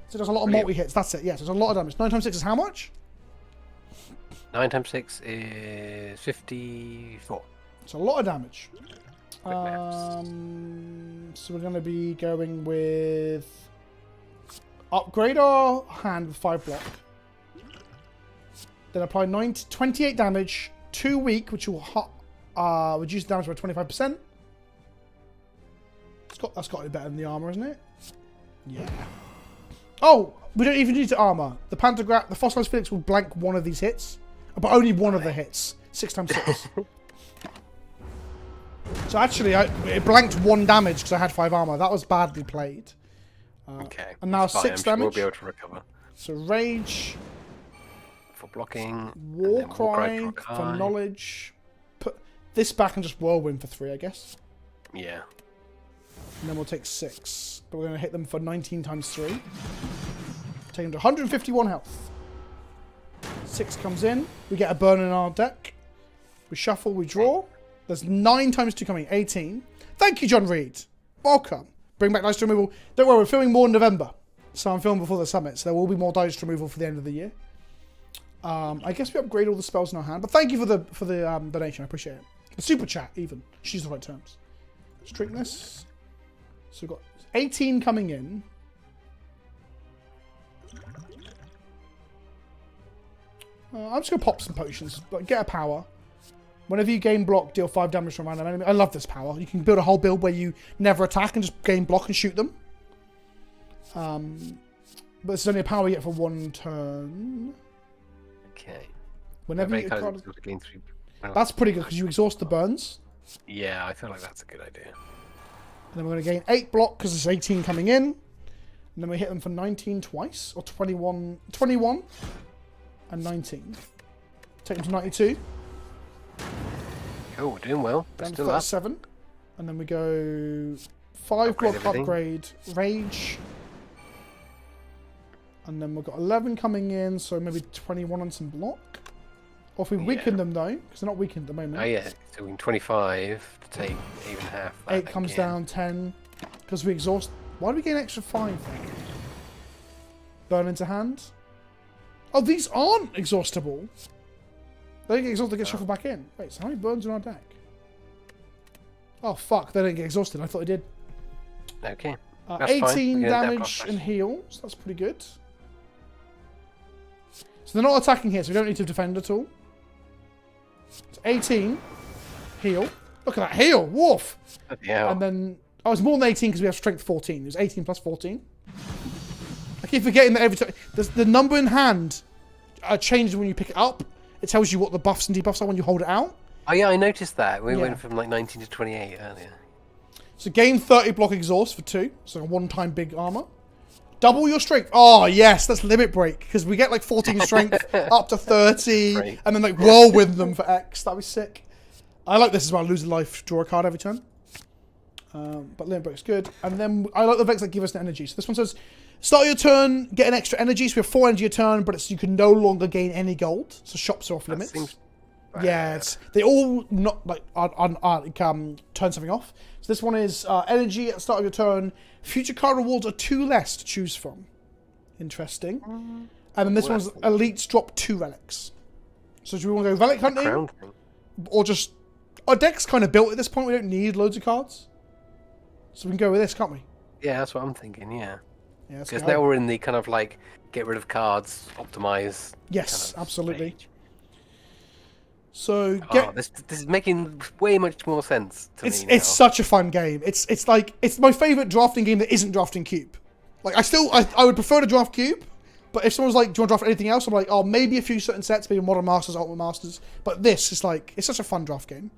So there's a lot of multi-hits. That's it, yes. There's a lot of damage. 9 times 6 is how much? 9 times 6 is 54. It's a lot of damage. Quick maths. So we're going to be going with... Upgrade our hand with 5 block. Then apply 28 damage, 2 weak, which will reduce the damage by 25%. That's got to be better than the armor, isn't it? Yeah. Oh, we don't even need to armor. The Pantograph, the Fossilized Phoenix will blank one of these hits, but only one of the hits. 6 times 6. So actually, it blanked 1 damage because I had 5 armor. That was badly played. Okay. And now fine. 6 damage. We'll be able to recover. So rage. For blocking. Warcry for knowledge. Put this back and just Whirlwind for 3, I guess. Yeah. And then we'll take 6. But we're going to hit them for 19 times 3. Take them to 151 health. 6 comes in. We get a burn in our deck. We shuffle, we draw. There's 9 times 2 coming, 18. Thank you, John Reed. Welcome. Bring back dice removal. Don't worry, we're filming more in November. So I'm filming before the summit. So there will be more dice removal for the end of the year. I guess we upgrade all the spells in our hand. But thank you for the donation. I appreciate it. The super chat, even. She's the right terms. Let's drink this. So we've got 18 coming in. I'm just going to pop some potions. But get a power. Whenever you gain block, deal 5 damage from a random enemy. I love this power. You can build a whole build where you never attack and just gain block and shoot them. But it's only a power you get for 1 turn. Okay. Whenever you gain 3. That's pretty good because you exhaust the burns. Yeah, I feel like that's a good idea. And then we're going to gain 8 block because there's 18 coming in. And then we hit them for 19 twice. Or 21. 21. and 19. Take him to 92. Cool, we're doing well. We're Down to still up. 37. And then we go 5 block upgrade, rage. And then we've got 11 coming in, so maybe 21 on some block. Or if we weaken them though, because they're not weakened at the moment. Oh yeah, so we can 25 to take even half. 8 comes down, 10. Because we exhaust. Why do we get an extra 5 then? Burn into hand. Oh, these aren't exhaustible. They don't get exhausted, they get shuffled back in. Wait, so how many burns in our deck? Oh fuck, they don't get exhausted. I thought they did. Okay. 18 damage and heal, so that's pretty good. So they're not attacking here, so we don't need to defend at all. It's 18 heal. Look at that heal, woof. Yeah. And then it's more than 18 because we have strength 14. It was 18 plus 14. I keep forgetting that every time the number in hand changes when you pick it up. It tells you what the buffs and debuffs are when you hold it out. Oh yeah, I noticed that. We went from like 19 to 28 earlier. So gain 30 block exhaust for 2. So a one-time big armor. Double your strength. Oh yes, that's limit break because we get like 14 strength up to 30, and then like whirlwind them for X. That'd be sick. I like this as well. Lose a life, draw a card every turn. But limit break's good. And then I like the Vex that give us an energy. So this one says, start your turn, get an extra energy. So we have 4 energy a turn, but you can no longer gain any gold. So shops are off limits. Yeah, they all not like turn something off. So this one is energy at the start of your turn. Future card rewards are 2 less to choose from. Interesting. And then this one's elites drop 2 relics. So do we want to go relic hunting, or just our deck's kind of built at this point? We don't need loads of cards, so we can go with this, can't we? Yeah, that's what I'm thinking. Yeah. Because now we're in the kind of like get rid of cards, optimize. Yes, kind of absolutely. stage. So this is making way much more sense to me now. It's such a fun game. It's my favorite drafting game that isn't drafting cube. Like I would prefer to draft cube, but if someone's like, do you want to draft anything else? I'm like, oh, maybe a few certain sets, maybe Modern Masters, Ultimate Masters. But this is like, it's such a fun draft game.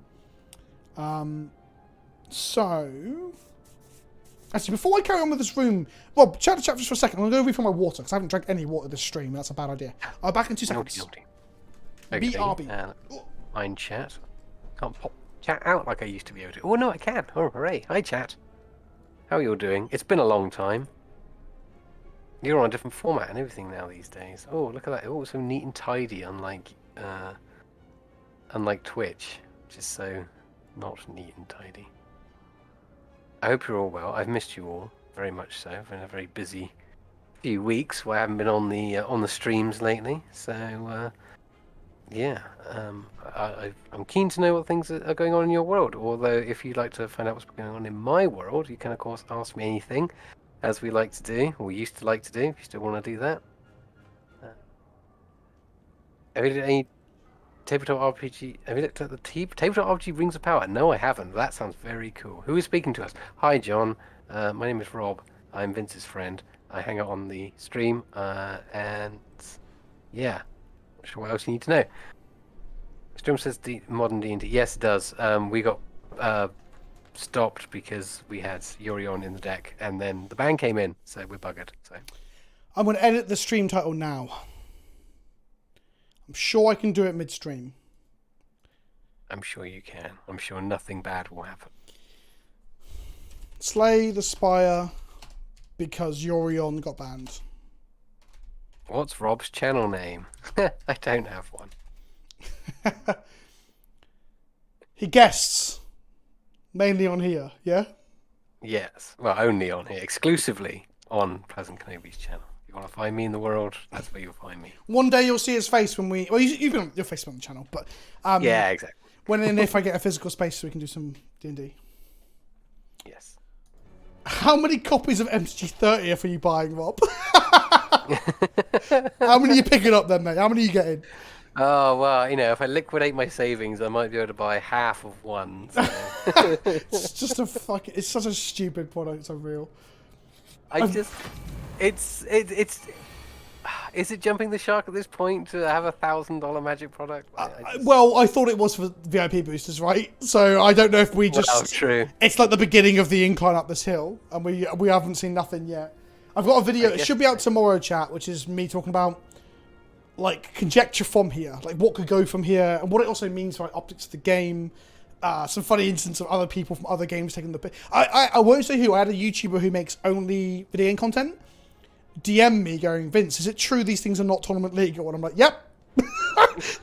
So actually, before I carry on with this room, well, chat just for a second. I'm going to refill my water because I haven't drank any water this stream. That's a bad idea. I'll be back in 2 seconds. Okay. BRB. Mind chat. Can't pop chat out like I used to be able to. Oh no, I can. Oh hooray! Hi chat. How are you all doing? It's been a long time. You're on a different format and everything now these days. Oh, look at that! Oh, so neat and tidy, unlike Twitch, which is so not neat and tidy. I hope you're all well. I've missed you all very much so. I've been a very busy few weeks where I haven't been on the streams lately. So yeah, I'm keen to know what things are going on in your world. Although if you'd like to find out what's going on in my world, you can of course ask me anything, as we like to do, or used to like to do. If you still want to do that. Have you done any tabletop RPG? Have you looked at the tabletop RPG Rings of Power? No, I haven't. That sounds very cool. Who is speaking to us? Hi, John. My name is Rob. I'm Vince's friend. I hang out on the stream, and yeah. Not sure what else you need to know. Storm says modern D&T. Yes, it does. We got stopped because we had Yorion in the deck, and then the ban came in, so we're buggered. So I'm going to edit the stream title now. I'm sure I can do it mid-stream. I'm sure you can. I'm sure nothing bad will happen. Slay the Spire because Yorion got banned. What's Rob's channel name? I don't have one. He guests. Mainly on here, yeah? Yes. Well, only on here. Exclusively on PleasantKenobi's channel. If you want to find me in the world, that's where you'll find me. One day you'll see his face when we... Well, you've been on your face on the channel, but... yeah, exactly. When and if I get a physical space so we can do some D&D. Yes. How many copies of MTG30 are you buying, Rob? How many are you picking up then, mate? How many are you getting? Oh, well, you know, if I liquidate my savings, I might be able to buy half of one. So. It's just a fucking... It's such a stupid product, it's unreal. It's... Is it jumping the shark at this point to have $1,000 magic product? Well, I thought it was for VIP boosters, right? So I don't know if we just... Well, true. It's like the beginning of the incline up this hill, and we haven't seen nothing yet. I've got a video, it should be out tomorrow, chat, which is me talking about like conjecture from here, like what could go from here, and what it also means for like, optics of the game. Some funny instances of other people from other games taking the piss. I won't say who. I had a YouTuber who makes only video game content DM me going, Vince, is it true these things are not tournament legal? And I'm like, yep.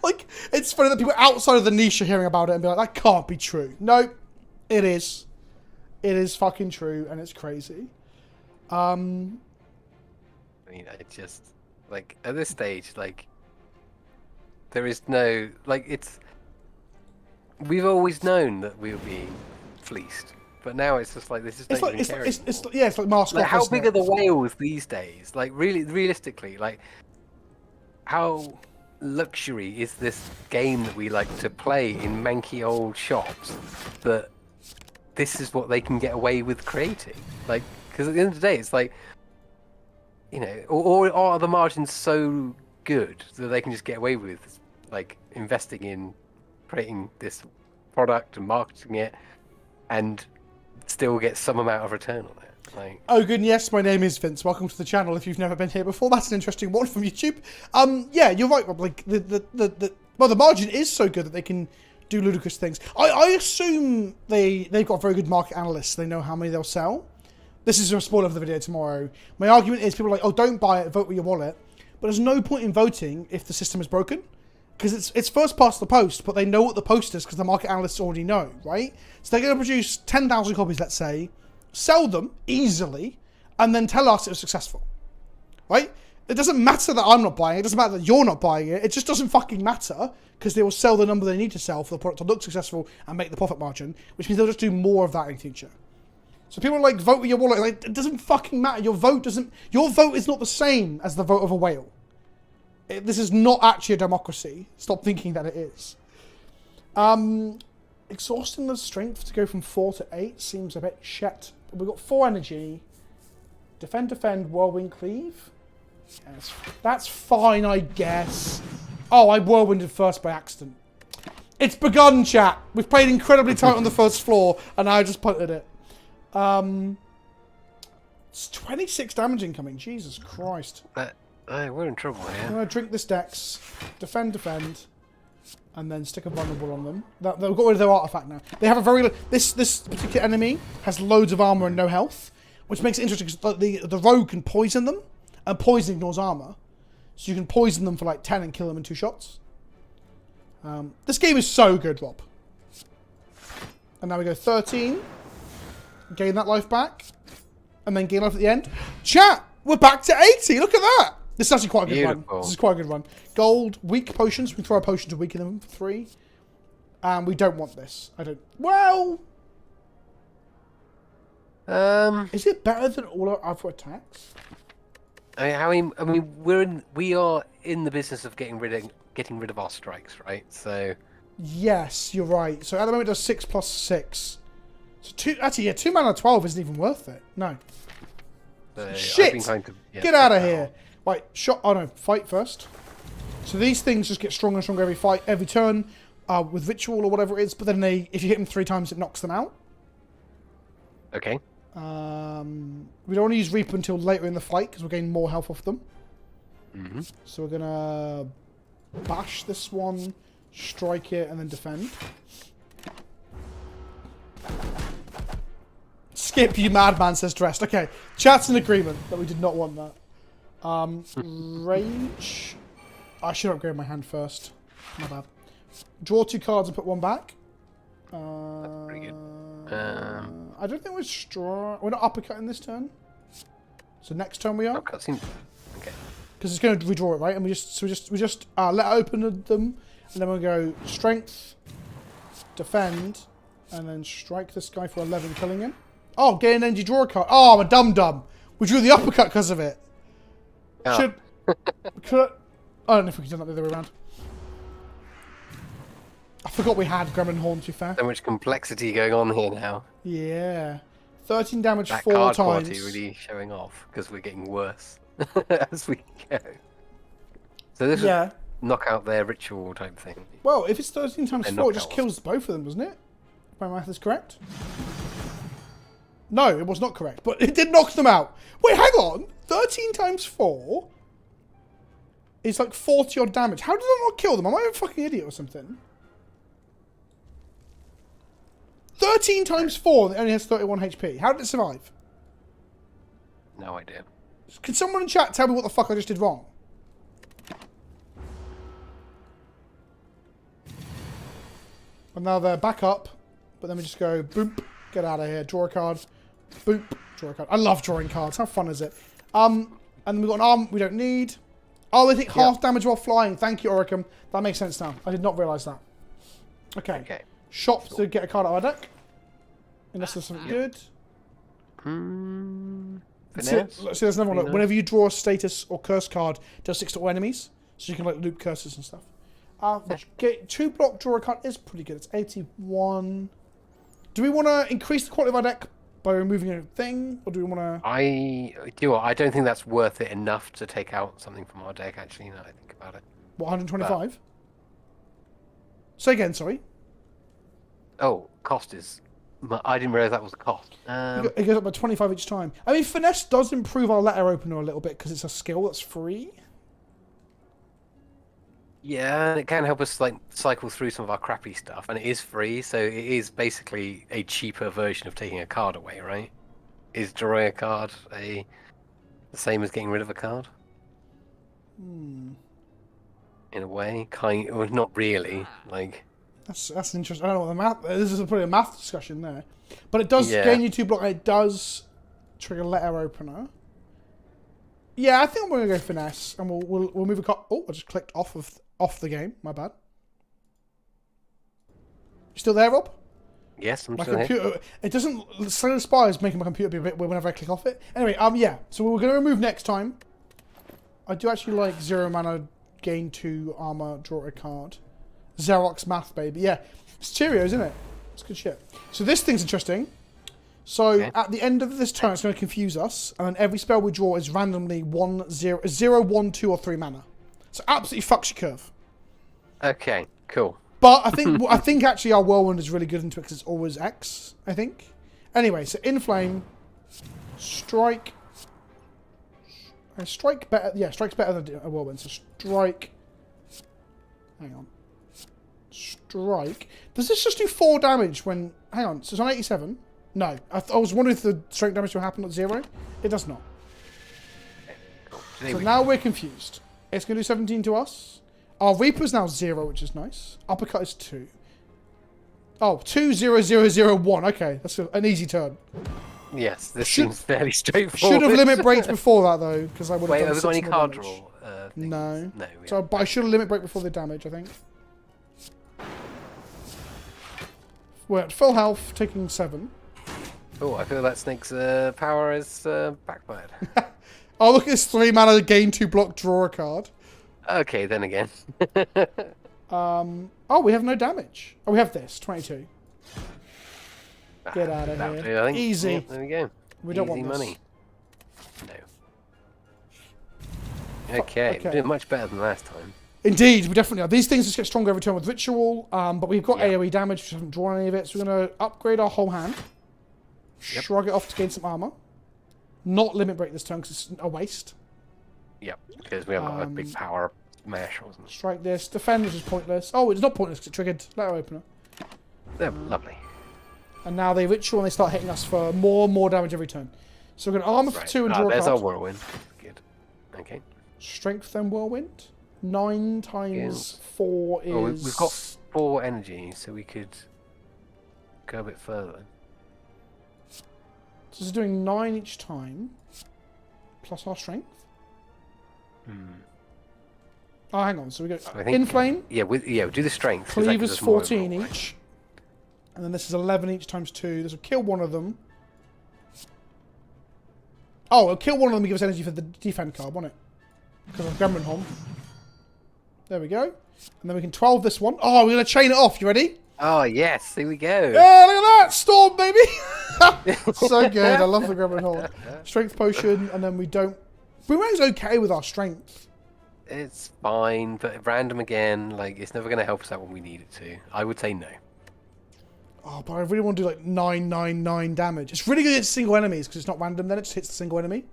Like, it's funny that people outside of the niche are hearing about it and be like, that can't be true. No, it is. It is fucking true, and it's crazy. I mean, I just, like, at this stage, like, there is no, like, it's, we've always known that we were being fleeced, but now it's just like, this is not even caring. It's like Mask like, how big are the whales these days? Like, really, realistically, like, how luxury is this game that we like to play in manky old shops that this is what they can get away with creating? Like, because at the end of the day, it's like, you know, or are the margins so good that they can just get away with, like, investing in creating this product and marketing it and still get some amount of return on it? Like, oh, good. Yes, my name is Vince. Welcome to the channel. If you've never been here before, that's an interesting one from YouTube. Yeah, you're right, Rob. Like the margin is so good that they can do ludicrous things. I assume they've got very good market analysts. They know how many they'll sell. This is a spoiler of the video tomorrow. My argument is people are like, oh, don't buy it, vote with your wallet. But there's no point in voting if the system is broken. Because it's first past the post, but they know what the post is because the market analysts already know, right? So they're going to produce 10,000 copies, let's say, sell them easily, and then tell us it was successful, right? It doesn't matter that I'm not buying it. It doesn't matter that you're not buying it. It just doesn't fucking matter because they will sell the number they need to sell for the product to look successful and make the profit margin, which means they'll just do more of that in future. So people are like, vote with your wallet. Like, it doesn't fucking matter. Your vote is not the same as the vote of a whale. This is not actually a democracy. Stop thinking that it is. Exhausting the strength to go from 4 to 8 seems a bit shit. But we've got 4 energy. Defend, whirlwind, cleave. Yes, that's fine, I guess. Oh, I whirlwinded first by accident. It's begun, chat. We've played incredibly tight on the first floor, and I just punted it. It's 26 damage incoming. Jesus Christ. we're in trouble here. I'm going to drink this Dex, defend, and then stick a vulnerable on them. They've got rid of their artifact now. They have a very... This particular enemy has loads of armor and no health, which makes it interesting because the rogue can poison them, and poison ignores armor. So you can poison them for like 10 and kill them in 2 shots. This game is so good, Rob. And now we go 13. Gain that life back. And then gain life at the end. Chat! We're back to 80! Look at that! This is actually quite a good run. This is quite a good run. Gold, weak potions. We can throw a potion to weaken them for 3. And we don't want this. I don't... Well... Is it better than all our other attacks? I mean, we are in the business of getting rid of our strikes, right? So yes, you're right. So at the moment it does 6 plus 6. So 2 mana 12 isn't even worth it. No. Shit! Get out of here. Right, shot. Oh no, fight first. So these things just get stronger and stronger every turn with ritual or whatever it is. But then if you hit them 3 times, it knocks them out. Okay. We don't want to use Reaper until later in the fight because we're getting more health off them. Mm-hmm. So we're gonna bash this one, strike it, and then defend. Skip, you madman, says Dressed. Okay, chat's in agreement that we did not want that. Rage. I should upgrade my hand first. My bad. Draw 2 cards and put 1 back. That's pretty good. I don't think we're strong. We're not uppercutting this turn. So next turn we are. Okay. Because it's going to redraw it, right? And we just let it open them, and then we'll go strength, defend, and then strike this guy for 11, killing him. Oh, get an energy draw card. Oh, I'm a dum-dum. We drew the uppercut because of it. Oh. I don't know if we can do that the other way around. I forgot we had Gremlin Horn, to be fair. So much complexity going on here now. Yeah. 13 damage that 4 card times. Quality really showing off because we're getting worse as we go. So this is knock out their ritual type thing. Well, if it's 13 times 4, it just kills both of them, doesn't it? If my math is correct. No, it was not correct, but it did knock them out. Wait, hang on. 13 times 4? is like 40 odd damage. How did I not kill them? Am I a fucking idiot or something? 13 times 4 and it only has 31 HP. How did it survive? No idea. Can someone in chat tell me what the fuck I just did wrong? And now they're back up. But then we just go, boop, get out of here. Draw a card. Boop, draw a card. I love drawing cards. How fun is it? And then we've got an arm we don't need. Oh, they take half damage while flying. Thank you, Oricum. That makes sense now. I did not realise that. Okay. Shop to get a card out of our deck. Unless there's something good. Finesse? See, there's another one. Look, whenever you draw a status or curse card, it does 6 to all enemies. So you can like loop curses and stuff. Get 2 block, draw a card is pretty good. It's 81. Do we want to increase the quality of our deck by removing a thing? Or do we want to... I don't think that's worth it enough to take out something from our deck, actually, now that I think about it. What, 125? Say again, sorry. Oh, cost is... I didn't realise that was a cost. It goes up by 25 each time. I mean, Finesse does improve our letter opener a little bit because it's a skill that's free. Yeah, it can help us like cycle through some of our crappy stuff, and it is free, so it is basically a cheaper version of taking a card away, right? Is drawing a card the same as getting rid of a card? In a way, or not really. Like that's interesting. I don't know what the math. This is probably a math discussion there, but it does gain you 2 block. And it does trigger letter opener. Yeah, I think I'm going to go Finesse, and we'll move a card. Oh, I just clicked off the game. My bad. You still there, Rob? Yes, I'm my still computer, here. It doesn't. Slender Spire is making my computer be a bit weird whenever I click off it. Anyway, yeah. So we're going to remove next time. I do actually like 0 mana, gain 2 armor, draw a card. Xerox math, baby. Yeah, it's Cheerios, isn't it? It's good shit. So this thing's interesting. So at the end of this turn, it's going to confuse us, and then every spell we draw is randomly 0, 1, 2, or 3 mana. So absolutely fucks your curve. Okay, cool. But I think actually our Whirlwind is really good into it because it's always X, I think. Anyway, so Inflame, Strike. And Strike better. Yeah, Strike's better than a Whirlwind. So Strike. Hang on. Strike. Does this just do 4 damage when... Hang on, so it's on 87? No. I was wondering if the strength damage will happen at 0. It does not. So now we're confused. It's going to do 17 to us. Our Reaper's now 0, which is nice. Uppercut is 2. Oh, 2, 0, 0, 0, 1. Okay, that's an easy turn. Yes, this seems fairly straightforward. Should have limit breaks before that, though, because I would have done have we got any card damage. draw? No. No. So, but I should have limit break before the damage, I think. We're at full health, taking 7. Oh, I feel that snake's power is backfired. Oh, look at this 3 mana, gain 2 block, draw a card. Okay, then again. Oh, we have no damage. Oh, we have this, 22. Get out of here. Do, I think. Easy. Yeah, there we go. We don't want money. this. No. Okay, we're doing much better than last time. Indeed, we definitely are. These things just get stronger every turn with Ritual, but we've got AoE damage, we haven't drawn any of it, so we're going to upgrade our whole hand. Shrug it off to gain some armor. Not limit break this turn because it's a waste. Yep, because we have a big power mash or something. Strike this. Defend, which is pointless. Oh, it's not pointless because it triggered letter opener. They're lovely. And now they Ritual and they start hitting us for more damage every turn. So we're going to armor for 2 and draw a there's card. our Whirlwind. Good. Okay. Strength then Whirlwind. 9 times 4 is... Oh, we've got 4 energy, so we could go a bit further. So this is doing 9 each time, plus our strength. Oh, hang on. So we go Inflame. Yeah, do the strength. Cleave is 14 each. And then this is 11 each times 2. This will kill one of them. Oh, it'll kill one of them and give us energy for the defend card, won't it? Because of Gremlin Home. There we go. And then we can 12 this one. Oh, we're going to chain it off. You ready? Oh, yes. Here we go. Yeah, look at that. Storm, baby. So good. I love the Gremlin Home. Strength potion. And then we don't... Boomerang's okay with our strength. It's fine, but random again, like, it's never going to help us out when we need it to. I would say no. Oh, but I really want to do like 999 damage. It's really good against single enemies because it's not random then, it just hits the single enemy.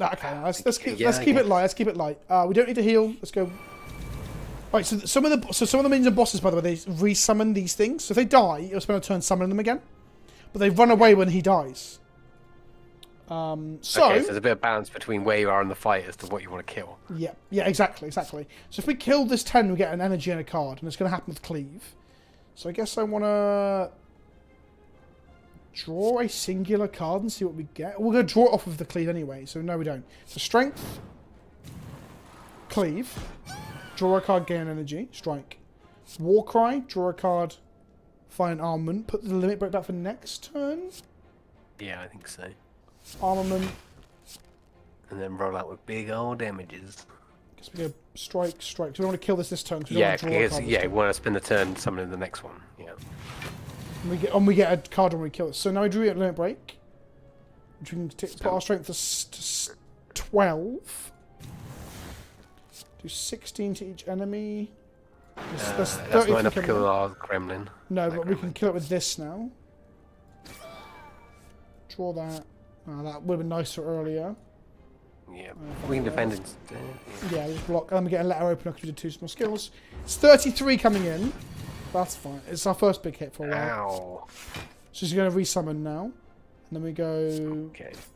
Okay, let's keep it light. Let's keep it light. We don't need to heal. Let's go. Right, so some of the minions and bosses, by the way, they resummon these things. So if they die, you'll spend a turn summoning them again. But they run away when he dies. Okay, so there's a bit of balance between where you are in the fight as to what you want to kill. Yeah, exactly. So if we kill this 10, we get an energy and a card, and it's going to happen with Cleave. So I guess I want to draw a singular card and see what we get. We're going to draw it off of the Cleave anyway, so no, we don't. So Strength, Cleave, draw a card, gain energy, strike. Warcry, draw a card, find armament, put the limit break back for next turn. Yeah, I think so. Armament. And then roll out with big old damages. Guess we go strike. So we don't want to kill this turn. Yeah, we want to spend the turn summoning the next one. Yeah. And we get a card when we kill it. So now we drew it limit break. Which we can put our strength to 12. Do 16 to each enemy. That's not enough to kill our gremlin. No, but we can kill it with this now. Draw that. That would have been nicer earlier. Yeah, we can defend instead. Yeah, just block. And then we get a letter opener because we did 2 small skills. It's 33 coming in. That's fine. It's our first big hit for a while. Ow. So she's going to resummon now. And then we go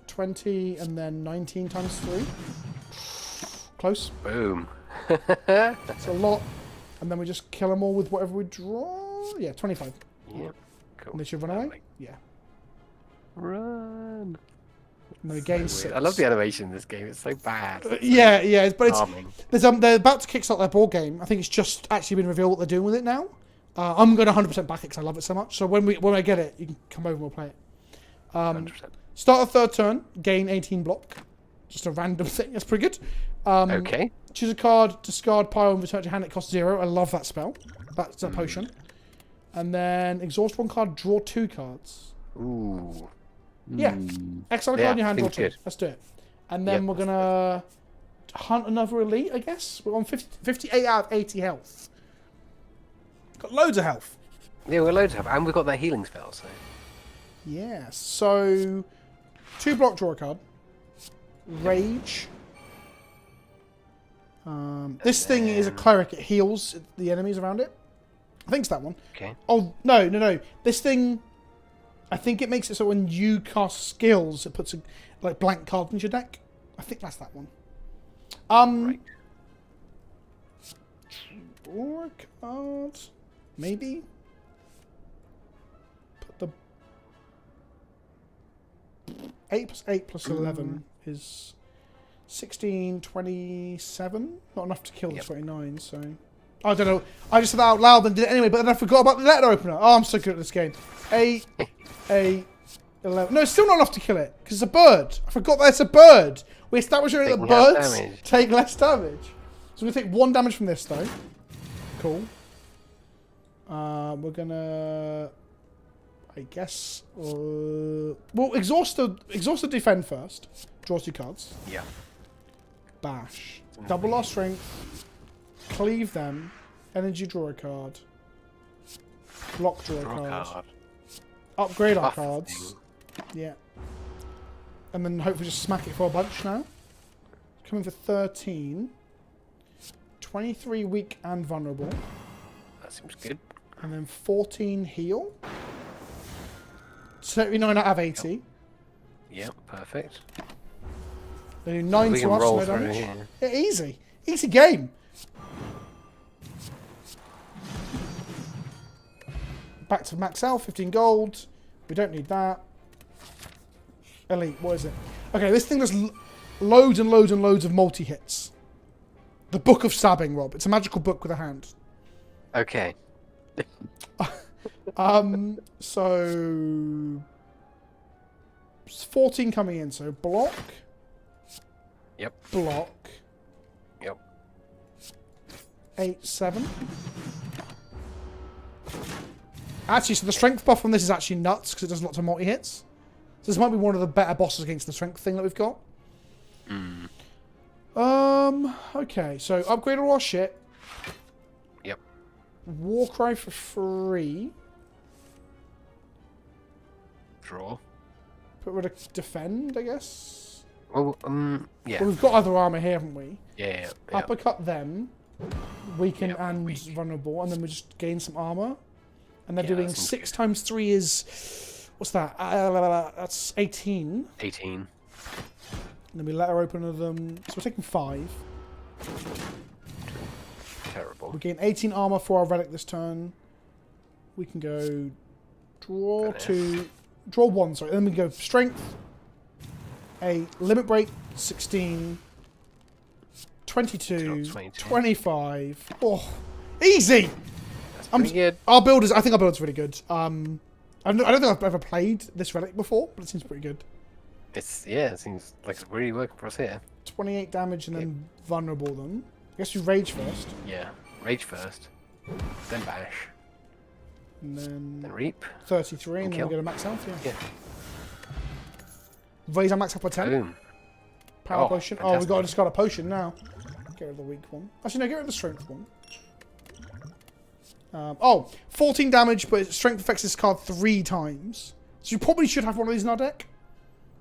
20 and then 19 times 3. Close. Boom. That's a lot. And then we just kill them all with whatever we draw. Yeah, 25. Yep. Cool. And they should run away? Yeah. Run. And then we gain 6. I love the animation in this game. It's so bad. Yeah, but it's charming. They're about to kickstart their board game. I think it's just actually been revealed what they're doing with it now. I'm going to 100% back it because I love it so much. So when I get it, you can come over and we'll play it. 100%. Start a third turn, gain 18 block. Just a random thing. That's pretty good. Okay. Choose a card, discard pile, and return to your hand. It costs 0. I love that spell. That's a potion. And then exhaust 1 card, draw 2 cards. Ooh. Yeah. Exile a card in your hand, draw 2. Let's do it. And then we're going to hunt another elite, I guess. We're on 58 out of 80 health. Got loads of health. Yeah, we've got loads of health. And we've got that healing spell, so. Yeah, so 2 block, draw a card. Rage. This thing is a cleric. It heals the enemies around it. I think it's that one. Okay. Oh, no. This thing, I think it makes it so when you cast skills, it puts a blank card into your deck. I think that's that one. Right. Draw a card. Maybe. Put the 8 plus 8 plus 11 is 16, 27. Not enough to kill the 29, so. I don't know. I just said that out loud and did it anyway, but then I forgot about the letter opener. Oh, I'm so good at this game. 8, 8, 11. No, it's still not enough to kill it, because it's a bird. I forgot that it's a bird. We established earlier that birds take less damage. So we're going to take 1 damage from this, though. Cool. We're going to, I guess, we'll exhaust the defend first. Draw 2 cards. Yeah. Bash. Double our strength. Cleave them. Energy, draw a card. Block, draw a card. Upgrade our cards. Yeah. And then hopefully just smack it for a bunch now. Coming for 13. 23 weak and vulnerable. That seems good. And then 14 heal. 79 out of 80. Yep, perfect. They do 9 to us, no damage. Yeah, easy. Easy game. Back to max health, 15 gold. We don't need that. Elite, what is it? Okay, this thing does loads and loads and loads of multi-hits. The Book of Stabbing, Rob. It's a magical book with a hand. Okay. So 14 coming in, so block. Yep. Block. Yep. 8, 7. Actually, so the strength buff on this is actually nuts because it does lots of multi-hits. So this might be one of the better bosses against the strength thing that we've got. Okay, so upgrade all our shit. Yep. Warcry for free. Draw. Put rid of defend, I guess. Well, yeah. Well, we've got other armor here, haven't we? Yeah. Uppercut them, weaken Yeah, and weak. vulnerable, and then we just gain some armor. And they're Yeah, doing that seems 6 good. times 3 is... What's that? That's 18. 18. And then we let her open of them. So we're taking 5. Terrible. We gain 18 armor for our relic this turn. We can go draw Goodness. 2, draw 1, sorry. Then we go strength, a limit break, 16, 22, 22. 25. Oh, easy! That's pretty good. Our build is, I think our build's really good. I don't think I've ever played this relic before, but it seems pretty good. It seems like it's really working for us here. 28 damage and then vulnerable them. I guess we rage first. Yeah. Rage first. Then bash. And Then then reap. 33, and then kill. we go to max health, yeah. Yeah. Raise our max health by 10. Boom. Power Oh, potion. Oh, fantastic. we've got to discard a potion now. Get rid of the weak one. Actually, no, get rid of the strength one. 14 damage, but strength affects this card 3 times. So you probably should have one of these in our deck.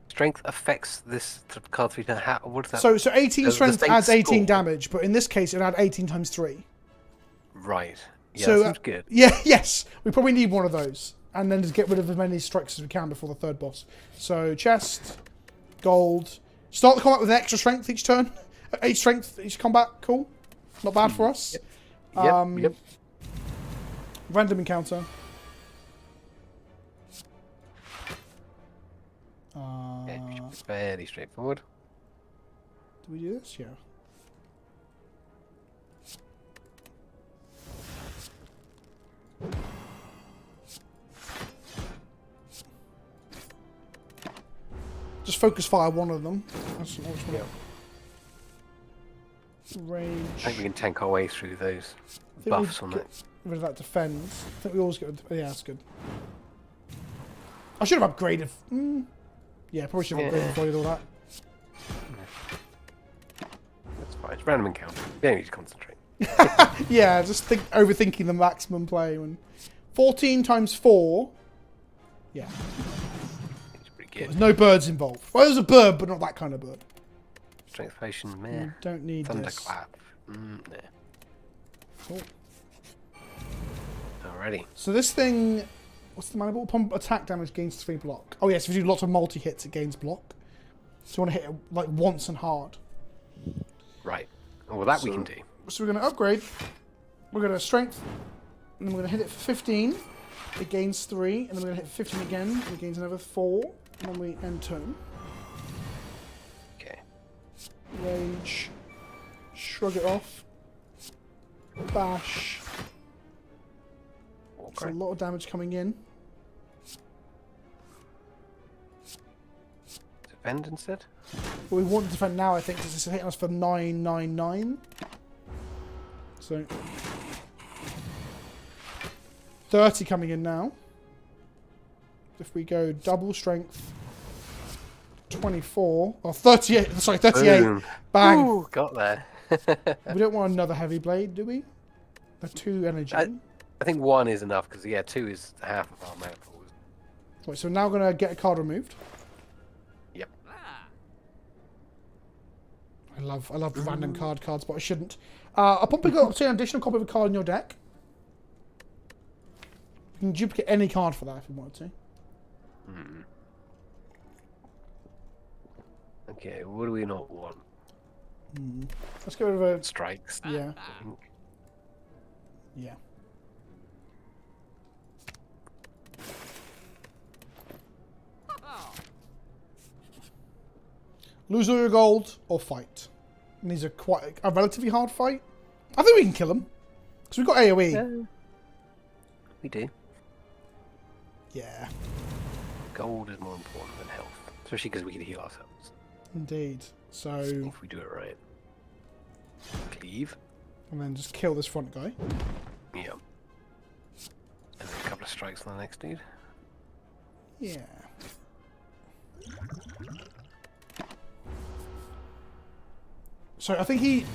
Strength affects this card 3 times. What is that? So 18 The strength strength adds 18 score. damage, but in this case it would add 18 times 3. Right. Yeah, So, that seems good. Yeah, yes. We probably need one of those. And then just get rid of as many strikes as we can before the third boss. So chest, gold. Start the combat with extra strength each turn. 8 strength each combat. Cool. Not bad for us. Yep. Random encounter. Yeah, it should be fairly straightforward. Do we do this? Yeah. Just focus fire one of them. That's what I Yep. Rage. I think we can tank our way through those I think we buffs on get that. rid of that defense. I think we always get. Yeah, that's good. I should have upgraded. Yeah, probably should have upgraded before I did all that. That's fine. It's random encounter. You don't need to concentrate. Yeah, just overthinking the maximum play. 14 times 4. Yeah. It's pretty There's good. no birds involved. Well, there's a bird, but not that kind of bird. Strength potion, meh. Don't need this. Thunderclap. Nah. Cool. Alrighty. So this thing, what's the mana ball? Pump attack damage gains 3 block. Oh yes, if you do lots of multi hits, it gains block. So you want to hit it like once and hard. Right. Well, that we can do. So we're going to upgrade. We're going to strength, and then we're going to hit it for 15. It gains 3, and then we're going to hit 15 again, and it gains another 4. And then we end turn. Okay. Rage. Shrug it off. Bash. There's a Okay. lot of damage coming in. Defend instead? But we want to defend now, I think, because it's hitting us for 999. So 30 coming in now. If we go double strength, 24 or 38. Sorry, 38. Boom. Bang. Ooh, got there. We don't want another heavy blade, do we? The 2 energy. I think 1 is enough because 2 is half of our mana pool. Right, so now we're gonna get a card removed. Yep. I love random cards, but I shouldn't. I'll probably go up to an additional copy of a card in your deck. You can duplicate any card for that if you wanted to. Okay, what do we not want? Let's get rid of a... Strikes. Yeah, I think. yeah. Lose all your gold or fight. And these are quite a relatively hard fight. I think we can kill them. Because we've got AoE. We do. Yeah, Gold is more important than health. Especially because we can heal ourselves. indeed. So, If we do it right. Cleave. and then just kill this front guy. Yeah. And then a couple of strikes on the next dude. Yeah. So I think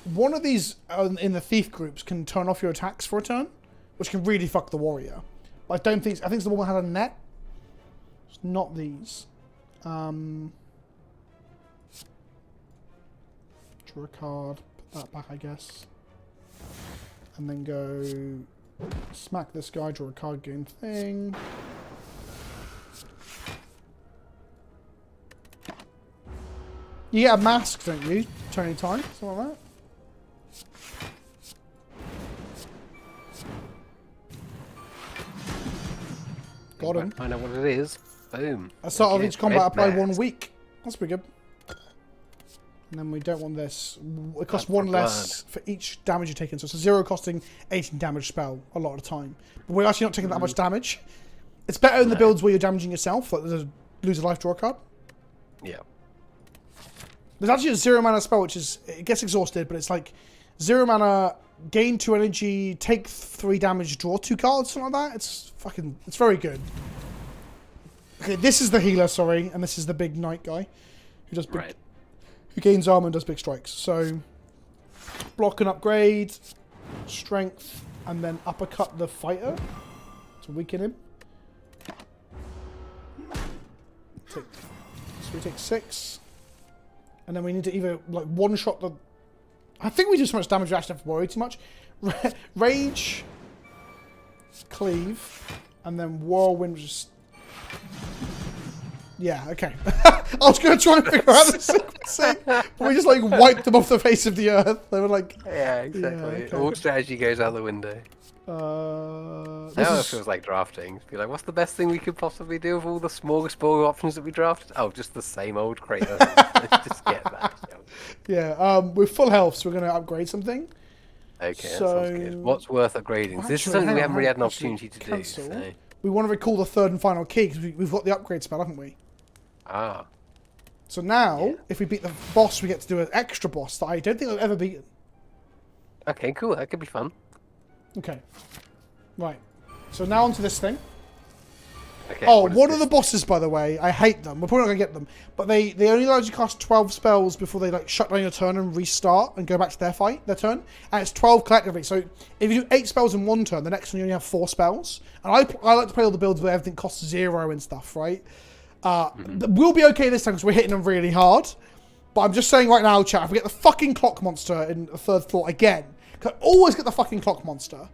one of these in the thief groups can turn off your attacks for a turn, which can really fuck the warrior. But I think it's the one that had a net. It's not these. Draw a card. Put that back, I guess. And then go smack this guy, draw a card, gain thing. You get a mask, don't you? Turning time, something like that. Got him. Find out what it is. Boom. A start of each combat apply mask. 1 week. That's pretty good. And then we don't want this. It costs That's 1 for less for each damage you're taking. So it's a 0 costing 18 damage spell a lot of the time. But we're actually not taking that much damage. It's better in the builds where you're damaging yourself, like there's a lose a life, draw a card. Yeah. There's actually a 0 mana spell, which is, it gets exhausted, but it's like 0 mana, gain 2 energy, take 3 damage, draw 2 cards, something like that. It's very good. Okay, this is the healer, sorry, and this is the big knight guy who does big, who gains armor and does big strikes. So, block and upgrade, strength, and then uppercut the fighter to weaken him. So we take 6. And then we need to either like one-shot the... I think we do so much damage we actually have to worry too much. Rage, cleave, and then whirlwind just... Yeah, okay. I was going to try and figure out the sequencing, but we just like wiped them off the face of the earth. They were like... Yeah, exactly. Yeah, okay. All strategy goes out the window. Now it feels like drafting. Be like, what's the best thing we could possibly do with all the smorgasbord options that we drafted? Oh, just the same old crater. Let's just get that. Yeah, we're full health, so we're going to upgrade something. Okay, So- that sounds good. What's worth upgrading? This is Actually, something we hang haven't on, really had an actually, opportunity to do. cancel. So. We want to recall the 3rd and final key, because we've got the upgrade spell, haven't we? Ah, So now, if we beat the boss, we get to do an extra boss that I don't think I've ever beaten. okay, cool. That could be fun. Okay. Right. So now onto this thing. Okay. Oh, what is what are this? the bosses, by the way? I hate them. We're probably not going to get them. But they only allow you to cast 12 spells before they like shut down your turn and restart and go back to their turn. And it's 12 collectively. So if you do 8 spells in one turn, the next one you only have 4 spells. And I like to play all the builds where everything costs 0 and stuff, right? We'll be okay this time because we're hitting them really hard. But I'm just saying right now, chat, if we get the fucking clock monster in the 3rd floor again, because I always get the fucking clock monster.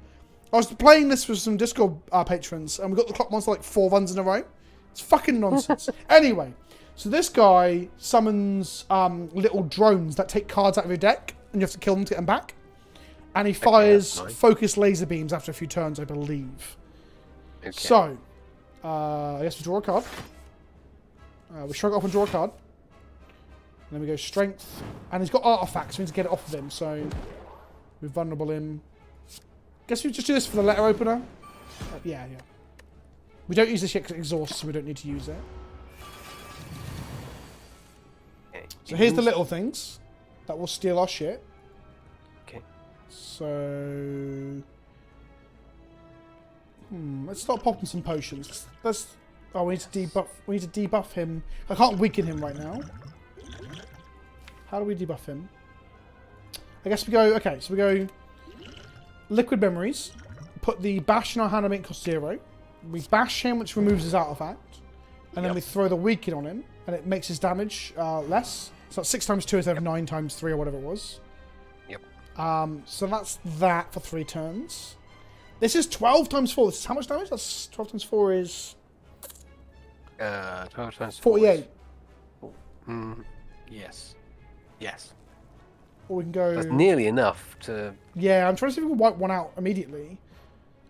I was playing this with some Discord patrons, and we got the clock monster like 4 runs in a row. It's fucking nonsense. Anyway, so this guy summons little drones that take cards out of your deck, and you have to kill them to get them back. And he fires focused laser beams after a few turns, I believe. Okay. So, I guess we draw a card. We shrug it off and draw a card. And then we go strength. And he's got artifacts, so we need to get it off of him. So, we vulnerable him. Guess we just do this for the letter opener. Yeah. We don't use this yet because it exhausts, so we don't need to use it. Okay. So here's the little things that will steal our shit. Okay. So... let's start popping some potions. Oh, we need to debuff. We need to debuff him. I can't weaken him right now. How do we debuff him? I guess we go... Okay, so we go... Liquid Memories. Put the bash in our hand and make it cost 0. We bash him, which removes his artifact. And then we throw the weaken on him. And it makes his damage less. So that's 6 times 2 instead of 9 times 3 or whatever it was. Yep. So that's that for 3 turns. This is 12 times 4. This is how much damage? That's 12 times 4 is... 12 times 48. Yes. Yes. Or we can go... That's nearly enough to... Yeah, I'm trying to see if we can wipe one out immediately.